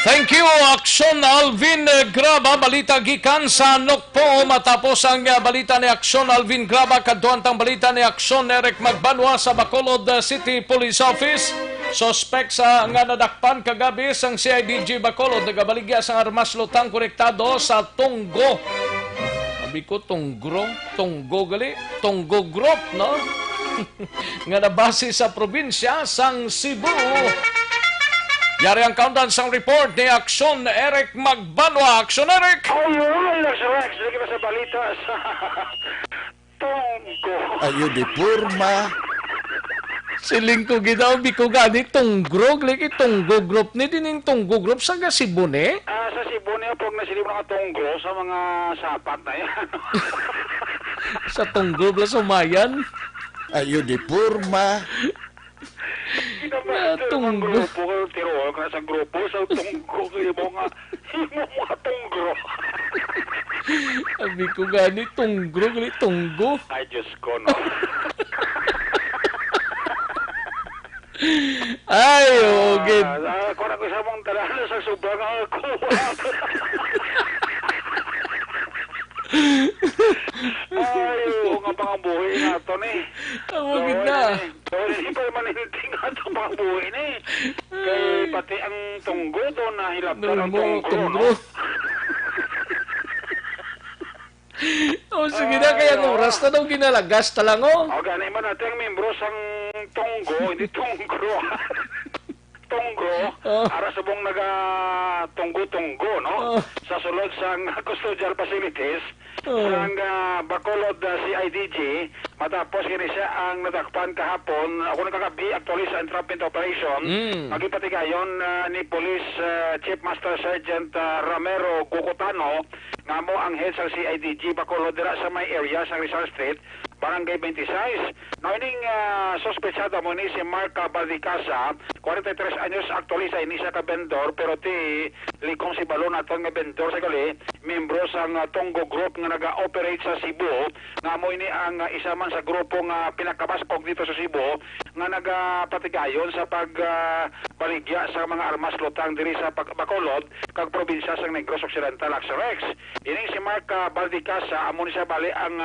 Thank you, Aksyon Alvin Graba. Balita gikan sa Nokpo. Matapos ang balita ni Aksyon Alvin Graba, kaduantang balita ni Aksyon Eric Magbanwa sa Bacolod City Police Office. Suspect sa nga nadakpan kagabi sang CIDG Bacolod nagabaligya sang armas lutang konektado sa Tunggo. Sabi ko Tunggo gali, Tunggo Group, no? Nga nabase sa probinsya sang Cebu. Yari ang countdown sang report ni Aksyon Eric Magbanwa. Aksyon Eric! Ayun, Rex, lagi ba sa balita sa Tunggo? Ayun, di purma. Siling ko ginaw, biko gani Tunggro, lagi Tunggo Group ni dining Tunggo Group sa Cebu ni? Sa Cebu ni, pag nasilip ng Tunggo sa mga sapat na yan. Sa Tunggo bla sumayan? Ayun, di purma. Tunggo. Grupo, tiro ka sa grupo, sa Tunggo, mo mga Tunggro. Abi ko gani Tunggro, gali Tunggo. Ay, Diyos ko, no. Ay, ogid. Kung ako sa mong talala sa sobrang ako. Ay, nga pang buhay nato ni. Ogid na. Hindi pa maninting nga ito pang buhay ni. Kaya pati ang Tunggo doon nahilaptan ang Tunggo. O sige na, kaya ng oras na daw ginalagas talang o. O gani man natin ang membro sang Tunggo, hindi Tunggro. tunggo, ara subong naga-tunggo-tunggo, no? Sa sulod sang custodial facilities, sang Bacolod CIDG, matapos kini siya ang nadakpan kahapon, ako nagkakabi actually sa entrapment operation, magipatigayon ni Police Chief Master Sergeant Ramiro Gukutano, nga mo ang head sa CIDG Bacolod dira sa may area sa Rizal Street, Barangay 26. Now, ining sospechado mo ni si Mark Baldicasa, 43 anyos actually sa inisa ka vendor, pero ti likong si Balon atong nga vendor sa gali, membro sa Tonggo Group nga naga-operate sa Cebu, nga mo ini ang isa man sa grupo nga pinakabaskog dito sa Cebu, nga nagapatigayon sa pagbaligya sa mga armas lutang diri sa Bacolod, kag probinsya sa Negros Occidental, Aksyon. Ining si Mark Baldicasa, amo ni siya bali ang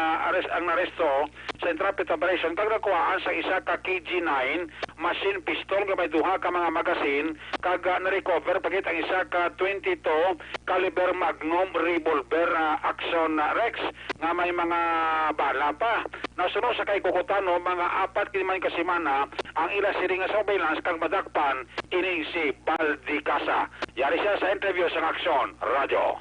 naresto sa entrapment operation, kag nakuhaan sa isa ka KG9 machine pistol nga may duha ka mga magasin, kag na-recover pagit ang isa ka 22 caliber magnum revolver Aksyon Rex nga may mga bala pa. Nasunod sa kay Kukutano, mga 4 kini kasimana ang ila siring nga surveillance kag madakpan ining si Baldicasa. Yari siya sa interview sa Aksyon Radio.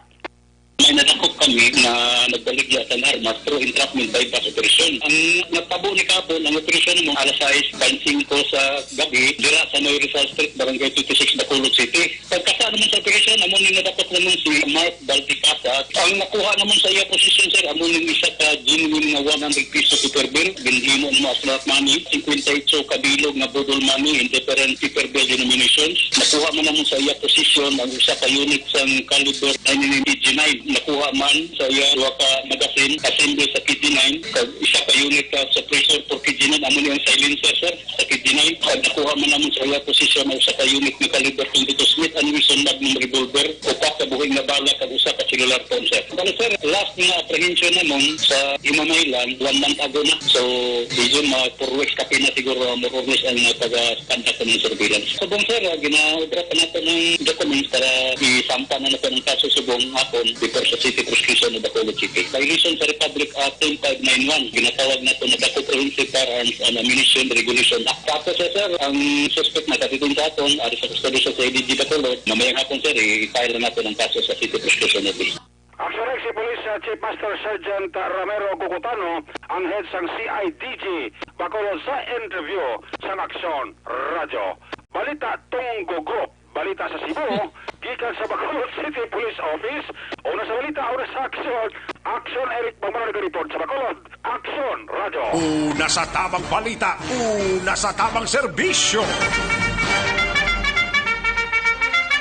May nadakop kami na nagbaligya sa armas through entrapment bypass operation. Ang nagtabo ni Kapon, ang operasyon mo alas 6:25 sa gabi, dira sa May Rizal Street, Barangay 26, Bacolod City. Pagkasa naman sa operasyon, amon ni nadakop naman si Mark Baldicasa. Ang nakuha naman sa iya position, sir, amon ni isa ka genuine nga 100 peso super bill, binhimo mo as flat money, 58 kabilog nga budol money in different paper bill denominations. Nakuha man naman sa iya position ang isa ka unit sa caliber 9 nakuha man sa iya duha ka magasin assembly sa KG9, kag isa ka unit ka suppressor for KG9, amo ni ang silencer, sir, sa KG9. Kag nakuha man naman sa iya position ang isa ka unit ni caliber 22 Smith & Wesson magnum revolver, upat ka buhing na bala kag usa ka cellular phone, sir. Kani sir, last nga apprehension namon sa Imamaylan 1 month ago na. So diyon 4 weeks ka na siguro more or less ang taga-conduct ng surveillance. Subong sir, gina-order pa nato ng documents para isampa na nato ng kaso subong hapon sa City Prosecution of Bacolod City. Violation sa Republic Act 10591, ginatawag na ito na the Comprehensive Firearms and Ammunition Regulation Act. Tapos sir, ang suspect na katitong sa aton, ari sa custody sa CIDG Bacolod, mamayang hapon sir, i-file na natin ang kaso sa City Prosecution Office. Aksyon si Police Chief Master Sergeant Ramiro Gukutano, ang head sang CIDG Bacolod sa interview sa Aksyon Radio. Balita Tonggo Group, balita sa Cebu, gikan sa Bacolod City Police Office. Una sa balita, una sa Aksyon. Aksyon Eric Bamara nag-report sa Bacolod. Aksyon Radio. Una sa tamang balita, una sa tamang serbisyo.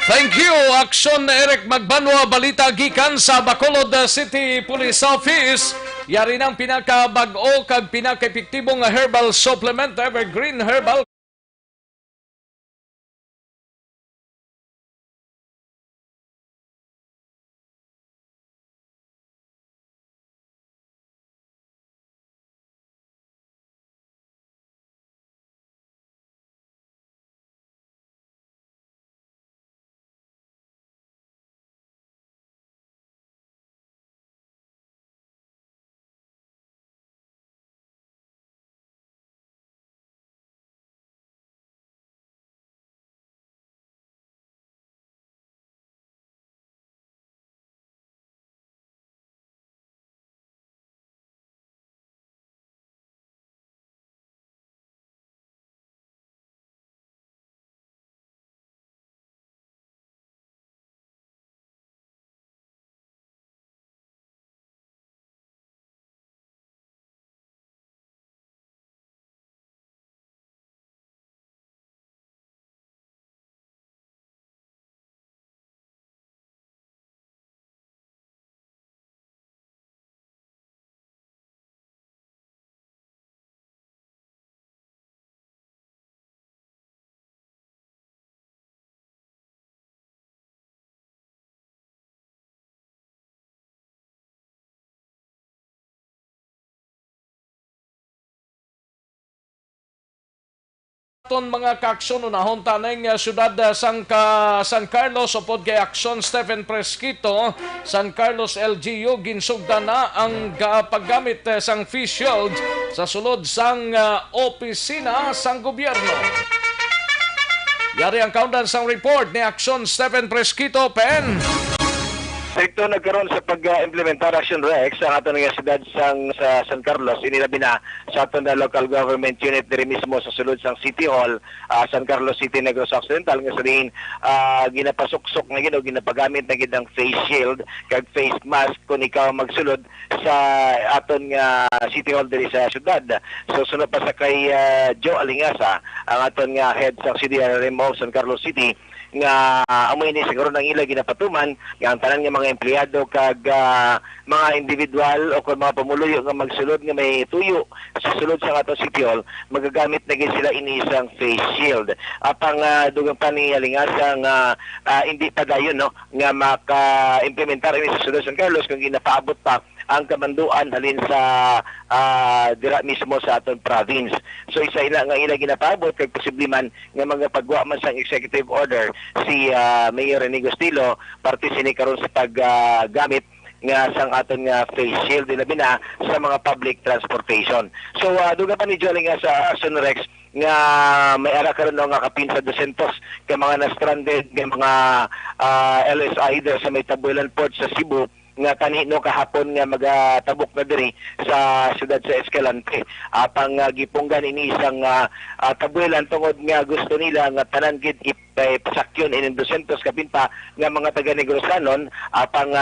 Thank you, Aksyon Eric Magbanwa, balita gikan sa Bacolod City Police Office. Yari ng pinakabag-o kag pinaka-epektibong herbal supplement, Evergreen Herbal. Mga kaaksyon unahon tanay nga syudad San Carlos upod kay Aksyon Stephen Presquito, San Carlos LGU ginsugda na ang paggamit sang face shield sa sulod sang opisina sang gobyerno. Yari ang countdown sang report ni Aksyon Stephen Presquito, Pen. Sekto nagkaroon sa pag-implementar Action Rex ang ato nga siyudad sa San Carlos. Inilabi na sa ato na local government unit diri mismo sa sulod sang City Hall, San Carlos City, Negros Occidental. Nga sabihin, ginapasuksok na gino, ginapagamit na gid ang face shield kag face mask kung ikaw magsulod sa aton nga City Hall diri sa siyudad. So sunod pa sa kay Joe Alingasa, ang aton nga head sa CDRM of San Carlos City, nga amoy ni siguro nang ila ginapatuman nga ang tanan nga mga empleyado kag mga individual o kung mga pamuluyo nga magsulod nga may tuyo sa sulod sa ato City Hall, magagamit na gid sila ini isang face shield. Apang dugang pa ni Alingasa nga hindi pa dayon no nga maka-implementar ini sa sulod San Carlos kung ginapaabot pa ang kamanduan halin sa dira mismo sa aton province. So isa ila nga ila ginapaabot kag posible man nga mga pagwa man sang executive order si Mayor Renigo Stilo parte sini karon sa paggamit nga sang aton nga face shield ilabi na sa mga public transportation. So duga pa ni Joling nga sa Action Rex nga may ara karon nga kapin sa 200 ka mga na-stranded nga mga LSI there sa may Tabuelan Port sa Cebu nga kanino kahapon nga magatabok na diri sa siyudad sa Escalante. Apang gipunggan ini isang tabuelan tungod nga gusto nila nga tanan gid ipasakyon ining 200 kapinta nga mga taga Negrosanon apang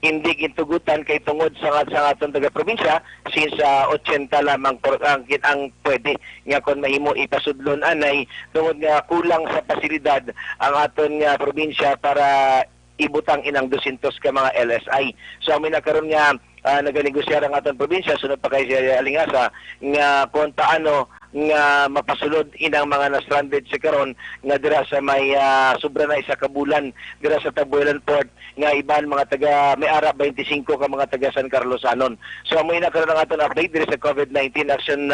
hindi gintugutan kay tungod sa aton taga probinsya since 80 lamang ang pwede nga kon mahimo ipasudlon anay tungod nga kulang sa pasilidad ang aton nga probinsya para ibutang inang 200 ka mga LSI. So amin na karon nga naganegosyo ang aton probinsya sunod pa kay Alingasa nga kung paano nga mapasulod inang mga na-stranded sa karon nga dira sa may sobra na isa ka bulan dira sa Tabuelan Port nga iban mga taga may ara 25 ka mga taga San Carlosanon. So amoy na karon ang aton update diri sa COVID-19 Action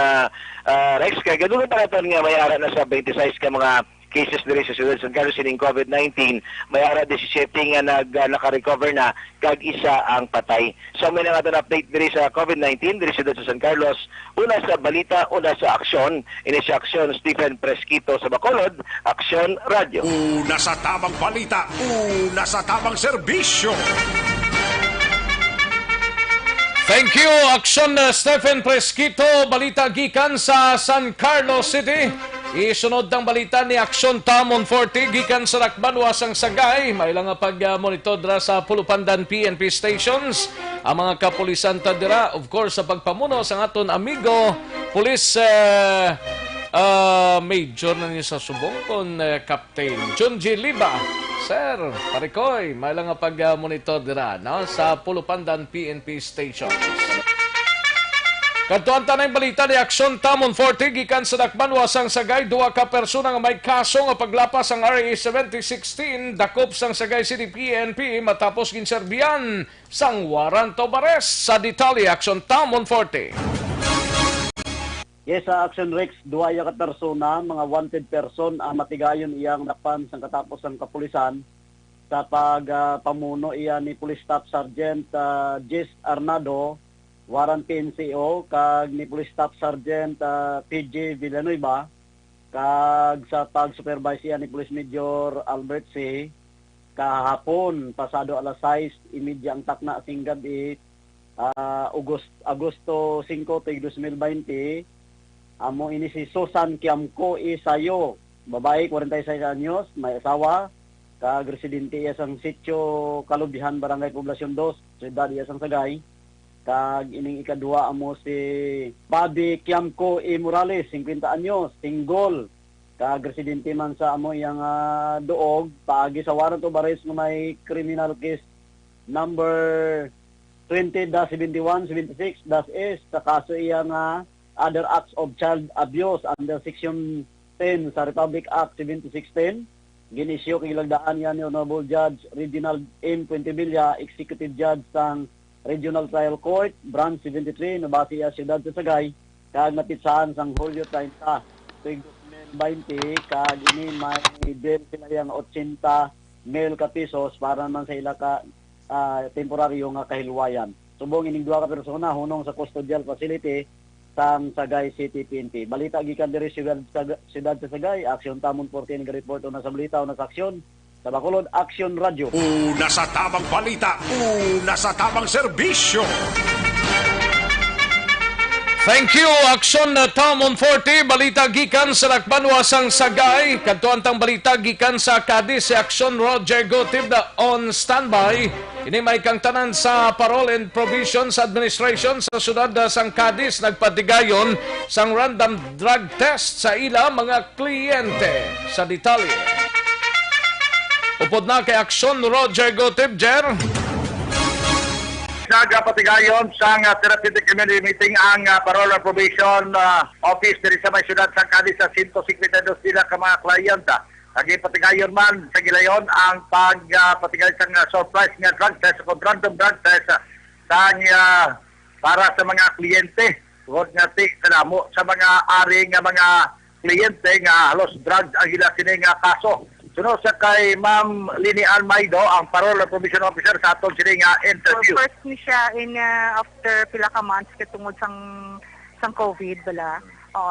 Rex kay gadulong pa naton nga may ara na sa 26 ka mga cases diri sa siyudad San Carlos ining COVID-19, may ara 17 nga naka-recover na kag isa ang patay. So may nga update diri sa COVID-19 diri sa siyudad sa San Carlos, una sa Balita, una sa Aksyon. Ini sa Aksyon Stephen Presquito sa Bacolod, Aksyon Radio. Una sa tamang balita, una sa tamang serbisyo. Thank you, Aksyon Stephen Presquito, balita gikan sa San Carlos City. Isunod ng balita ni Aksyon Tamon 40 gikan sa Rakban wasang Sagay. May lang pag-monitor dira sa Pulupandan PNP stations. Ang mga kapulisan ta dira, of course, sa pagpamuno sa aton amigo Police Major na niya sa Subong kon Captain Junji Liba. Sir, parikoy, may lang pag-monitor dira no, sa Pulupandan PNP stations. Kantuan tanay balita ni Aksyon Tamon 40 gikan sa Dakban wasang Sagay, duwa ka persona nga may kaso nga paglapas ang RA 7016 dakop sang Sagay City PNP matapos ginserbiyan sang warrant of arrest. Sa detalye Aksyon Tamon 40. Yes, sa Action Rex, duwa ka persona, mga wanted person ang matigayon iyang napan sang katapos ang kapulisan sa pagpamuno iya ni Police Staff Sergeant Jess Arnado, warrant PNCO, kag ni Police Staff Sergeant PJ Villanueva, kag sa pag-supervise iya ni Police Major Albert C. Kahapon, pasado alas 6, imidya ang takna sing gabi, Agosto 5, 2020, amo ini si Susan Kiamko Isayo, babae, 46 anyos, may asawa, kag residente iya sang sitio Kalubihan, Barangay Poblasyon 2, siyudad iya sang Sagay. Kag ining ikadua amo si Bobby Kiamko E. Morales, 50 anyos, single. Kag residente man sa amo yang Duog, paagi sa warrant of arrest nga may criminal case number 20-7176-S sa kaso iya nga other acts of child abuse under Section 10 sa Republic Act 7610. Ginisyo kilagdaan yan ni Honorable Judge Reginald M. Puentevilla, Executive Judge sang Regional Trial Court, Branch 73, nabati sa siyudad sa Sagay, kag napitsahan sang Hulyo 30, tuig 2020, kag ini may bill sila yung 80 mil ka pesos para man sa ila ka temporaryo nga kahilwayan. Subong ining duha ka persona hunong sa custodial facility sang Sagay City PNP. Balita gikan diri siyudad sa Sagay, Aksyon Tamon 14 nga report una sa balita una sa Aksyon. Sa Bacolod, Aksyon Radio. Una sa tamang balita, una sa tamang serbisyo. Thank you, Aksyon na Tamon 40, balita gikan sa Lakbanwa sang Sagay. Kadtuantang balita gikan sa Cadiz, si Aksyon Roger Gotib na on standby. Ini may kang tanan sa Parole and Provisions Administration sa syudad sang Cadiz. Nagpatigayon sang random drug test sa ila mga kliyente. Sa detalye, upod na kay Aksyon Roger Gotib, Jer. Nagpatigayon sa therapeutic community meeting ang Parole Probation Office diri sa may syudad sa Cadiz sa 152 sila ka mga kliyenta. Nagpatigayon man sa gilayon ang pagpatigayon sa surprise nga drug test o random drug test para sa mga kliyente. Tungod nga sa damo sa mga ari nga mga kliyente nga halos drugs ang ila sini nga kaso. Sunod sa kay Ma'am Linian Maido, ang Parole Provision Officer sa aton sini nga interview. So first ni siya after pila ka months katungod sang COVID bala.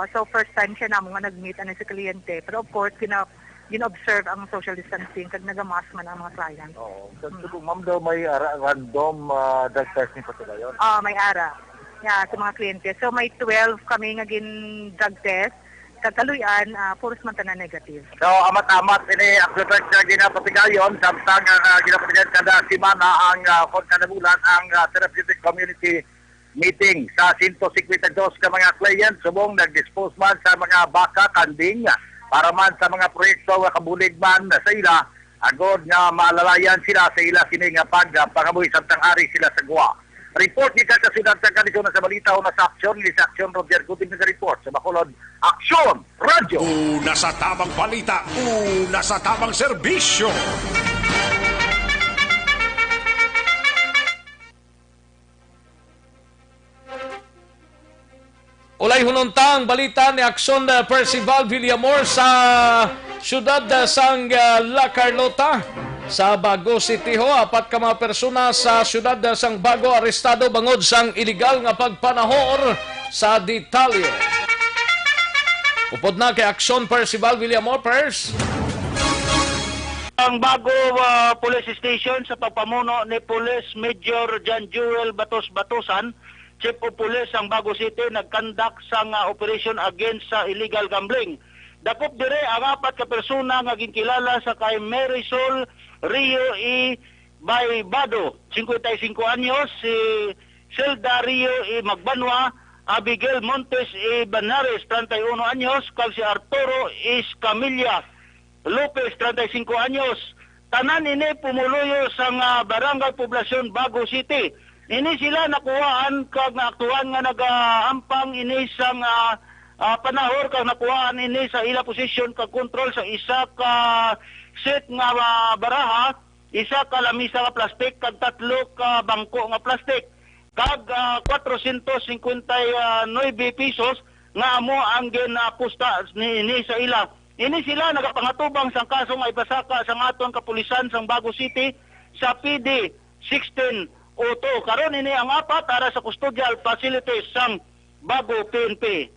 So first time siya namo nga nag-meet ana sa kliyente. Pero of course gina-observe ang social distancing kag nagamask man ang mga client. So ma'am daw may random drug test ni patuloy. May ara. Yeah, sa mga kliyente. So may 12 kami nga drug test. Kagaluyan, puros man tanan negative. So, amat-amat ini ang ginapatigayon samtang ginapatigayon kada simana ang kada bulan ang therapeutic community meeting sa 152 ka mga client subong nag-dispose man sa mga baka kanding para man sa mga proyekto nga kabulig man sa ila agod nga malalayan sila sa ila sini nga pangabuhi samtang ari sila sa guwa. Report ni sa syudad sa Cadiz na sa balita una sa Aksyon ni sa Aksyon Roger Gutib na report sa Bacolod, Aksyon Radio. Una sa tamang balita, una sa tamang serbisyo. Ulay hunontang balita ni Aksyon Percival Villamor sa syudad sang La Carlota. Sa Bago City ho, 4 ka mga persona sa syudad sang Bago arestado bangod sang illegal nga pagpanahor sa detalye. Upod na kay Aksyon Percival Villamor, Pers. Ang Bago Police Station sa pagpamuno ni Police Major John Jewel Batos-Batosan, Chief of Police ang Bago City, nagkandak sang operation against sa illegal gambling. Dakop dire ang 4 ka persona nga ginkilala sa kay Marisol Rio E. Baybado, 55 anyos, si Zelda Rio E. Magbanwa, Abigail Montes E. Banares, 31 anyos, kag si Arturo Escamilla Lopez, 35 anyos. Tanan ini pumuluyo sa barangay poblasyon Bago City. Ini sila nakuhaan kag naaktuhan nga nagaampang ini sang panahor kag nakuhaan ini sa ila posisyon kag kontrol sa isa ka set nga baraha, isa ka lamisa nga plastik kag 3 ka bangko nga plastik kag 459 pesos nga amo ang ginapusta ni sa ila. Ini sila nagapangatubang sang kaso nga ipasaka sa aton kapulisan sang Bago City sa PD 16 Oto. Karon ini ang 4 para sa custodial facilities sang Bago PNP.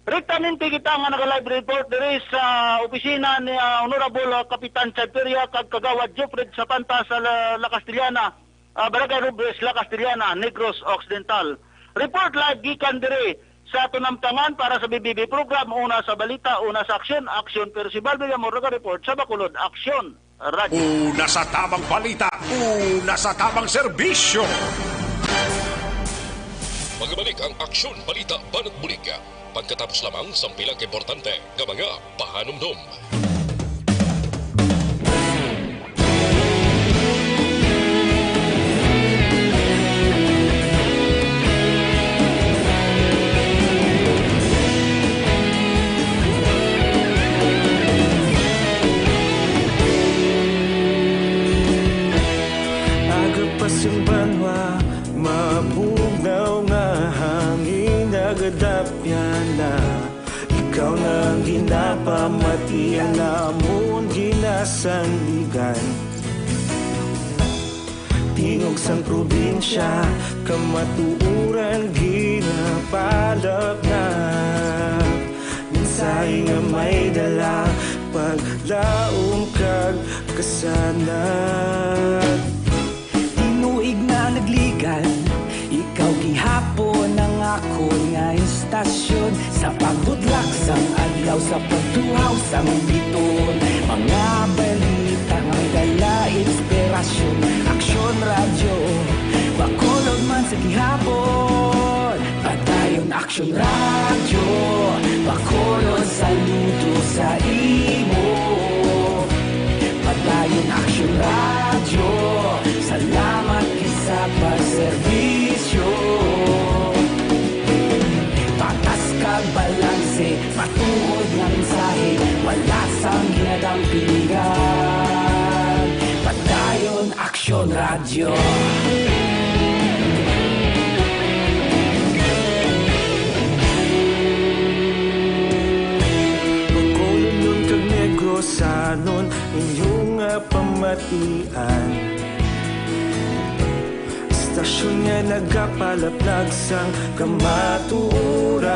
Rektaminti kita nga naka-live report diri sa opisina ni Honorable Kapitan Chaperia kag Kagawad Jofred Sapanta sa La Castellana, Barangay Robles, La Castellana, Negros Occidental. Report live gikan diri sa tunamtangan para sa BBB program, una sa balita, una sa aksyon, Aksyon Percival Villamor report sa Bacolod, Aksyon Radio. Una sa tamang balita, una sa tamang serbisyo. Magbalik ang Aksyon Balita Banat Bulig. Pagkatapos lamang sa pilang importante ng mga pahanumdum. Agapas yung banwa, mabugaw nga hangin nagadapyan na. Ikaw na ginapamatian namon ginasandigan. tingog sang probinsya, kamatuuran ginapalap na. Minsay nga may dala, paglaom kag kasanat. Tinuig na nagligan, ikaw gihapon ang ako nga istasyon. Sa pagbudlak sang adlaw, sa pagtuhaw sang biton. Mga balita nga may dala inspirasyon. Aksyon radyo, bakolod man sa gihapon. Padayon Aksyon radyo, bakolod saludo sa imo. Padayon Aksyon radyo, salamat sa pagserbisyo. Patas kag balanse, matuod nga mensahe, wala sang ginadampingan. Padayon Aksyon radyo. Bakolod nun kag negrosanon, inyong pamatian. Stasyon nga nagapalaplag sang kamaturan.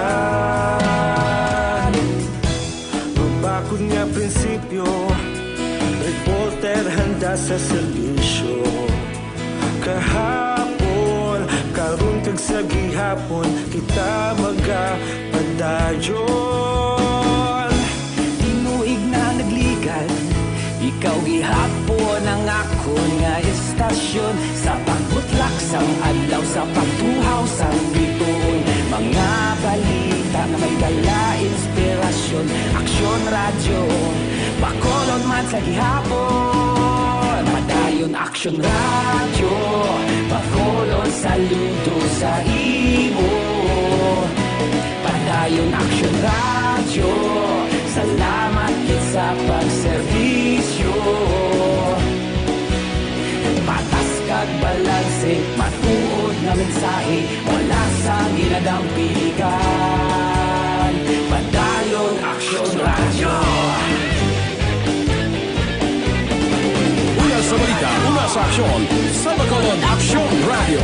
Mabakod nga prinsipyo, reporter handa sa serbisyo. Kahapon, karon kag sa gihapon, kita magapadayon. Tinuig na nagligan, ikaw gihapon ang ako nga istasyon. Sa pagbutlak sang adlaw, sa pagtuhaw sang biton. Mga balita na may dala inspirasyon. Aksyon radyo, bakolod man sa gihapon. Padayon Aksyon radyo, bakolod saludo sa imo. Padayon Aksyon radyo, salamat kit sa pagserbisyo. Patas kag balanse, matuod nga mensahe, wala sang ginadampingan. Padayon Aksyon radyo. Una sa balita, una sa aksyon, sa Bacolod Aksyon Radio.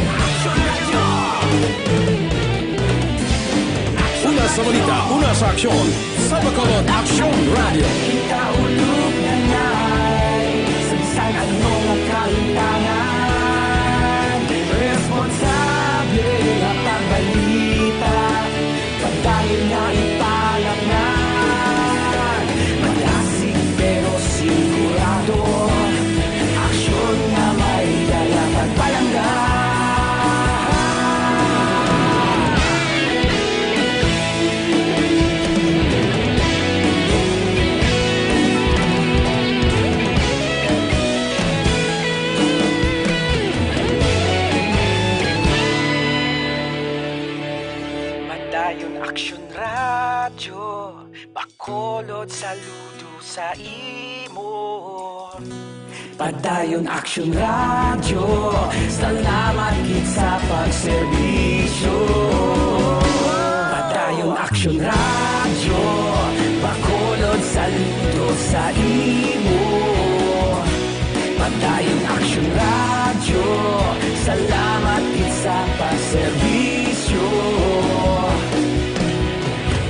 Una sa balita, una sa aksyon, sa Bacolod Aksyon Radio. Ikaulog na na'y sabisan anong ang kalintangan. Responsable nga pagbalita, pagdahil na ipalap na. Malasig pero sigurado, aksyon nga may dala pagpalanggan. Padayon Aksyon radyo, bakolod saludo sa imo. Padayon Aksyon radyo, salamat kit sa pagserbisyo. Padayon Aksyon radyo, bakolod saludo sa imo. Padayon Aksyon radyo, salamat kit sa pagserbisyo.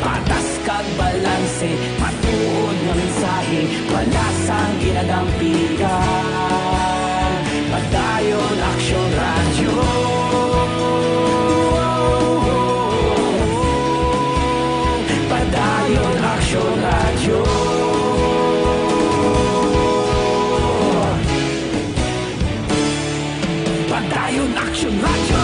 Patas kag balanse, matuod nga mensahe, wala sang ginadampingan. Padayon Aksyon radyo. Padayon Aksyon radyo. Padayon Aksyon radyo.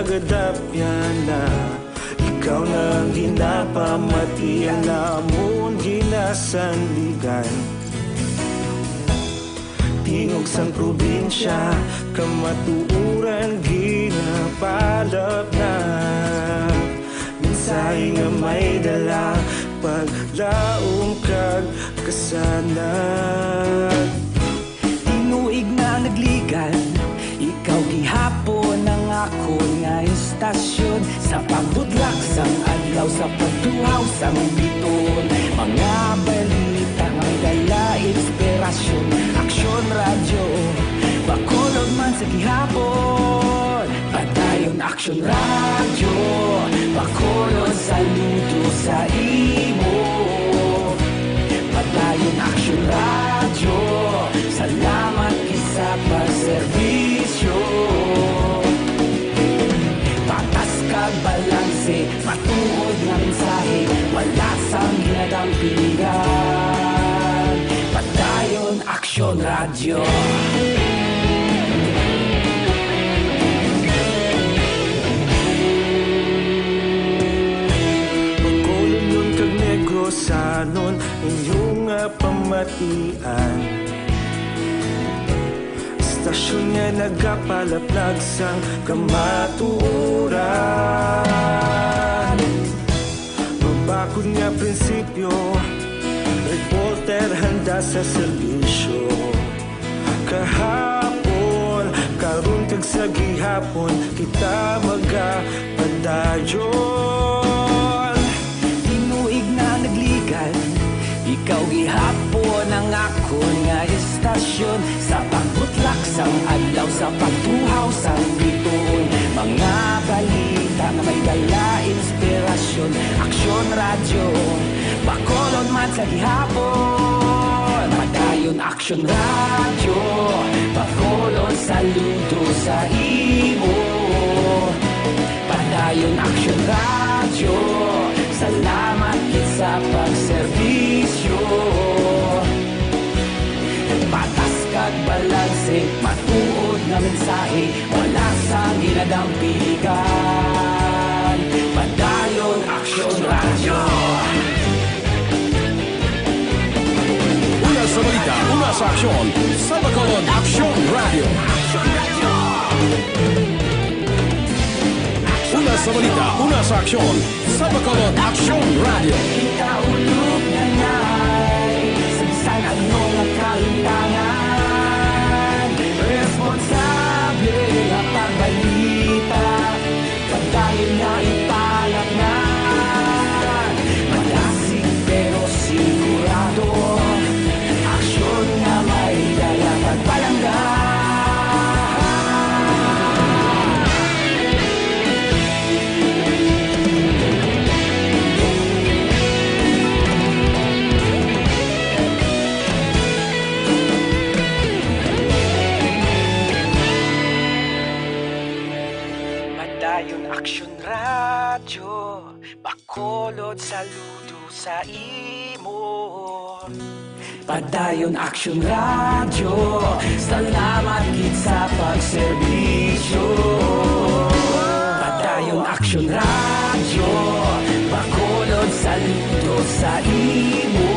nagadapyan na ikaw na ginapamatian namon ginasandigan tingog sang probinsya kamatuuran ginapalap na minsay nga may dala paglaong kag kasanag tinuig na nagligan ikaw gihapon ang ako nga istasyon sa pagbudlak sang adlaw sa pagtuhaw sang biton mga balita nga may dala inspirasyon aksyon radyo bakulog man sa gihapon padayon aksyon radyo bakulog saludo sa imo padayon aksyon radyo salamat isa pa serbisyo patas kag balanse matuod nga mensahe wala sang ginadampingan padayon aksyon radyo pagkulong nun kag negrosanon inyong pamatian istasyon nga nagapalaplag sang kamatuoran mabakod nga prinsipyo reporter handa sa serbisyo kahapon karon kag sa gihapon kita magapadayon tinuig na nagligan ikaw gihapon ang ako nga istasyon sa pagbutlak sang adlaw sa pagtuhaw sang biton mga balita nga may dala inspirasyon aksyon radyo bakolon man sa gihapon padayon aksyon radyo bakolon saludo sa imo padayon aksyon radyo salamat sa pagserbisyo patas kag balanse matuod nga mensahe wala sang ginadampigan padayon aksyon radyo Una sa balita, una sa aksyon, sa Bacolod Aksyon Radio. Una sa balita, una sa aksyon, sa Bacolod Aksyon Radio. Ikaulog na ngay sa bisan ano nga kalintangan responsable nga pagbalita pagdayon nga ipalak na malasig pero sigurado aksyon nga may dala pagpalanggan padayon aksyon radyo bakolod saludo sa imo padayon aksyon radyo salamat gid sa pagserbisyo padayon aksyon radyo bakolod saludo sa imo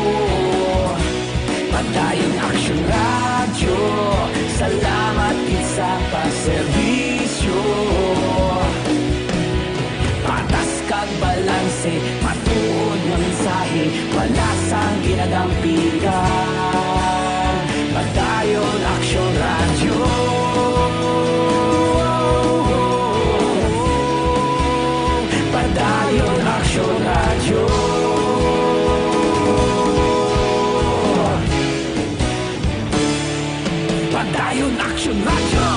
padayon aksyon radyo salamat gid sa pagserbisyo patas kag balanse matuod nga mensahe wala sang ginadampigan padayon aksyon radyo padayon aksyon radyo padayon aksyon radyo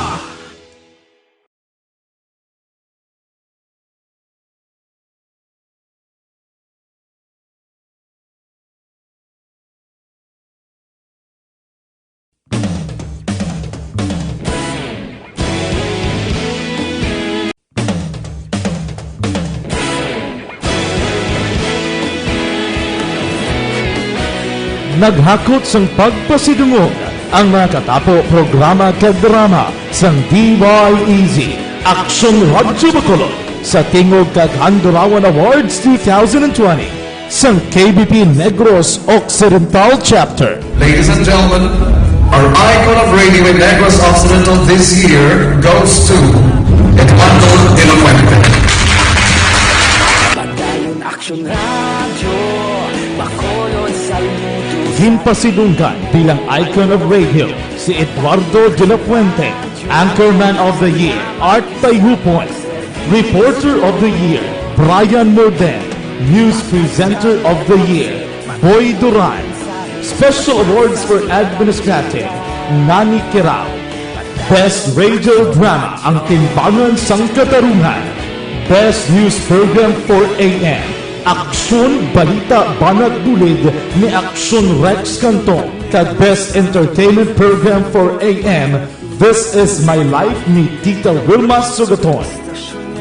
naghakot sang pagpasidungog ang mga katapo programa kag drama sang DYEZ Aksyon Radyo Bacolod sa Tingog kag Handurawan Awards 2020 sa KBP Negros Occidental Chapter. Ladies and gentlemen, our icon of radio in Negros Occidental this year goes to Eduardo de la Fuente. Padayon Aksyon Radio, Bacolod saludo. Himpasidunggan bilang icon of radio si Eduardo de la Fuente, Anchorman of the Year, Art Tayhupoy, Reporter of the Year, Brian Morden, News Presenter of the Year, Boy Duran, Special Awards for Administrative, Nani Kirao, Best Radio Drama, Ang Timbangan sang Katarungan, Best News Program for AM, Aksyon Balita Banat Bulig ni Aksyon Rex Cantong, kag Best Entertainment Program for AM, This Is My Life ni Tita Wilma Sugaton.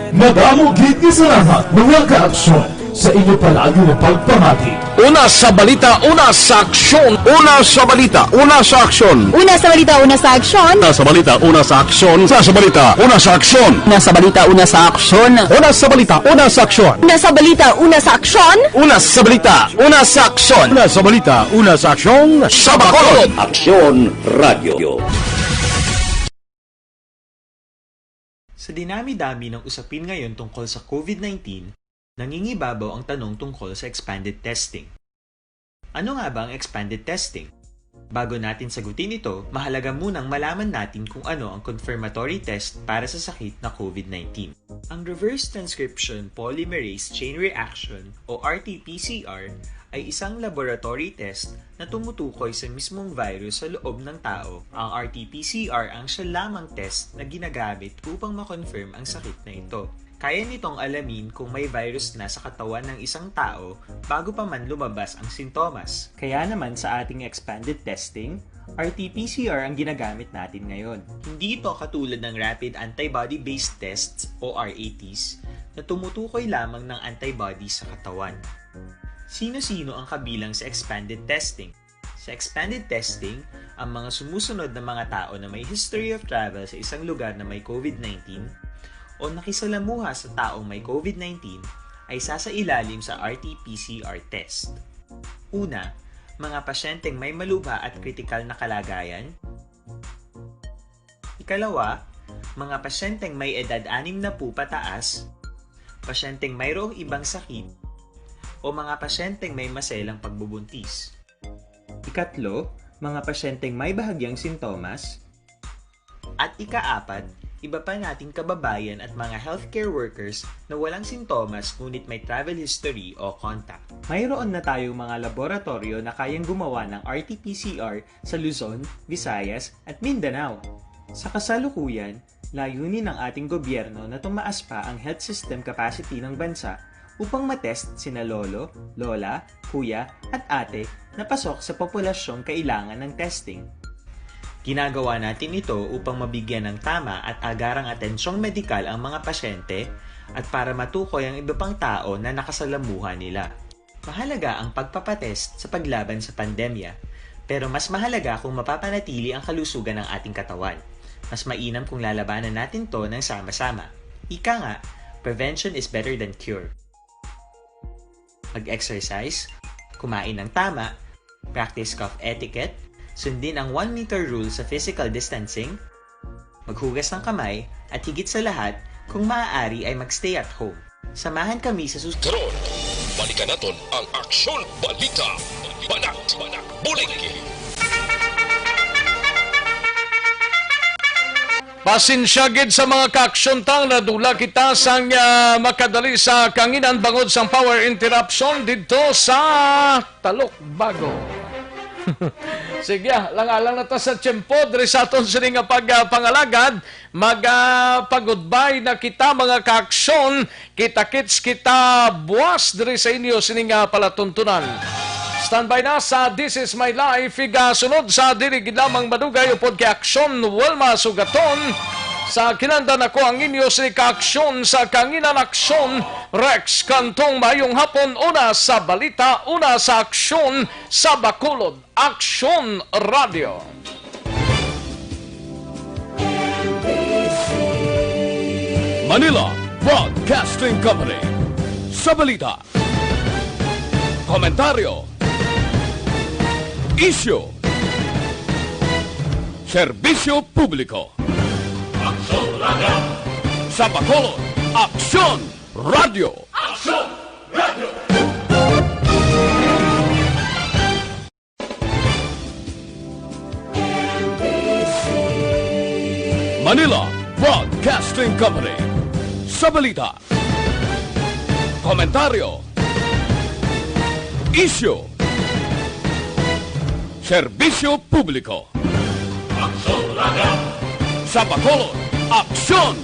Madamo gid ni salamat mga ka-aksyon sa inyo palagi na pagpamati. Una sa balita, una sa aksyon. Una sa balita, una sa aksyon. Una sa balita, una sa aksyon. Una sa balita, una sa aksyon. Una sa balita, una sa aksyon. Una sa balita, una sa aksyon. Una sa balita, una sa aksyon. Una sa balita, una sa aksyon. Una sa balita, una sa aksyon. Una sa balita, una sa aksyon. Sa Bacolod. Aksyon Radio. Sa dinami-dami ng usapin ngayon tungkol sa COVID-19, nangingibabaw ang tanong tungkol sa expanded testing. Ano nga ba ang expanded testing? Bago natin sagutin ito, mahalaga munang malaman natin kung ano ang confirmatory test para sa sakit na COVID-19. Ang reverse transcription polymerase chain reaction o RT-PCR ay isang laboratory test na tumutukoy sa mismong virus sa loob ng tao. Ang RT-PCR ang siya lamang test na ginagamit upang makonfirm ang sakit na ito. Kaya nitong alamin kung may virus na sa katawan ng isang tao bago pa man lumabas ang sintomas. Kaya naman sa ating expanded testing, RT-PCR ang ginagamit natin ngayon. Hindi ito katulad ng rapid antibody-based tests o RATs na tumutukoy lamang ng antibodies sa katawan. Sino-sino ang kabilang sa expanded testing? Sa expanded testing, ang mga sumusunod na mga tao na may history of travel sa isang lugar na may COVID-19 o nakisalamuha sa taong may COVID-19 ay sasailalim sa RT-PCR test. Una, mga pasyenteng may malubha at kritikal na kalagayan. Ikalawa, mga pasyenteng may edad 60 pataas, pasyenteng mayroong ibang sakit, o mga pasyenteng may maselang pagbubuntis. Ikatlo, mga pasyenteng may bahagyang sintomas. At ikaapat, iba pa nating kababayan at mga healthcare workers na walang sintomas ngunit may travel history o contact. Mayroon na tayong mga laboratorio na kayang gumawa ng RT-PCR sa Luzon, Visayas at Mindanao. Sa kasalukuyan, layunin ng ating gobyerno na tumaas pa ang health system capacity ng bansa upang matest sina lolo, lola, kuya at ate na pasok sa populasyong kailangan ng testing. Ginagawa natin ito upang mabigyan ng tama at agarang atensyong medikal ang mga pasyente at para matukoy ang iba pang tao na nakasalamuha nila. Mahalaga ang pagpapatest sa paglaban sa pandemya, pero mas mahalaga kung mapapanatili ang kalusugan ng ating katawan. Mas mainam kung lalabanan natin to ng sama-sama. Ika nga, prevention is better than cure. Mag-exercise, kumain ng tama, practice cough etiquette, sundin ang 1 meter rule sa physical distancing, maghugas ng kamay, at higit sa lahat, kung maaari ay magstay at home. Samahan kami sa susunod. Karon, balikan naton ang Aksyon Balita. Banat, Bulig. Pasensya gid sa mga kaaksyon tang nadula kita sang makadali sa kanginan bangod sang power interruption dito sa Talok Bago. Sige, lang-alang na ta sa tiyempo diri sa aton sini nga pagpangalagad, mag-goodbye na kita mga kaaksyon, kita-kits kita buwas diri sa inyo sini nga palatuntunan. Standby na sa This Is My Life, sunod sa dirigid lamang madugay upod kay Aksyon Wilma Sugaton. Sa kinandan ako ang inyo si Kaaksyon sa Kanginan Aksyon, Rex Cantong. Mayong hapon, una sa balita, una sa aksyon, sa Bacolod, Aksyon Radio. Manila, Broadcasting Company. Sa balita, komentaryo, issue, serbisyo publiko. Aksyon Radio. Sa Bacolod, Aksyon Radio. Aksyon Radio. Manila Broadcasting Company. Sa balita, komentaryo, issue, serbisyo publiko. Aksyon Radio. Sa Bacolod, Aksyon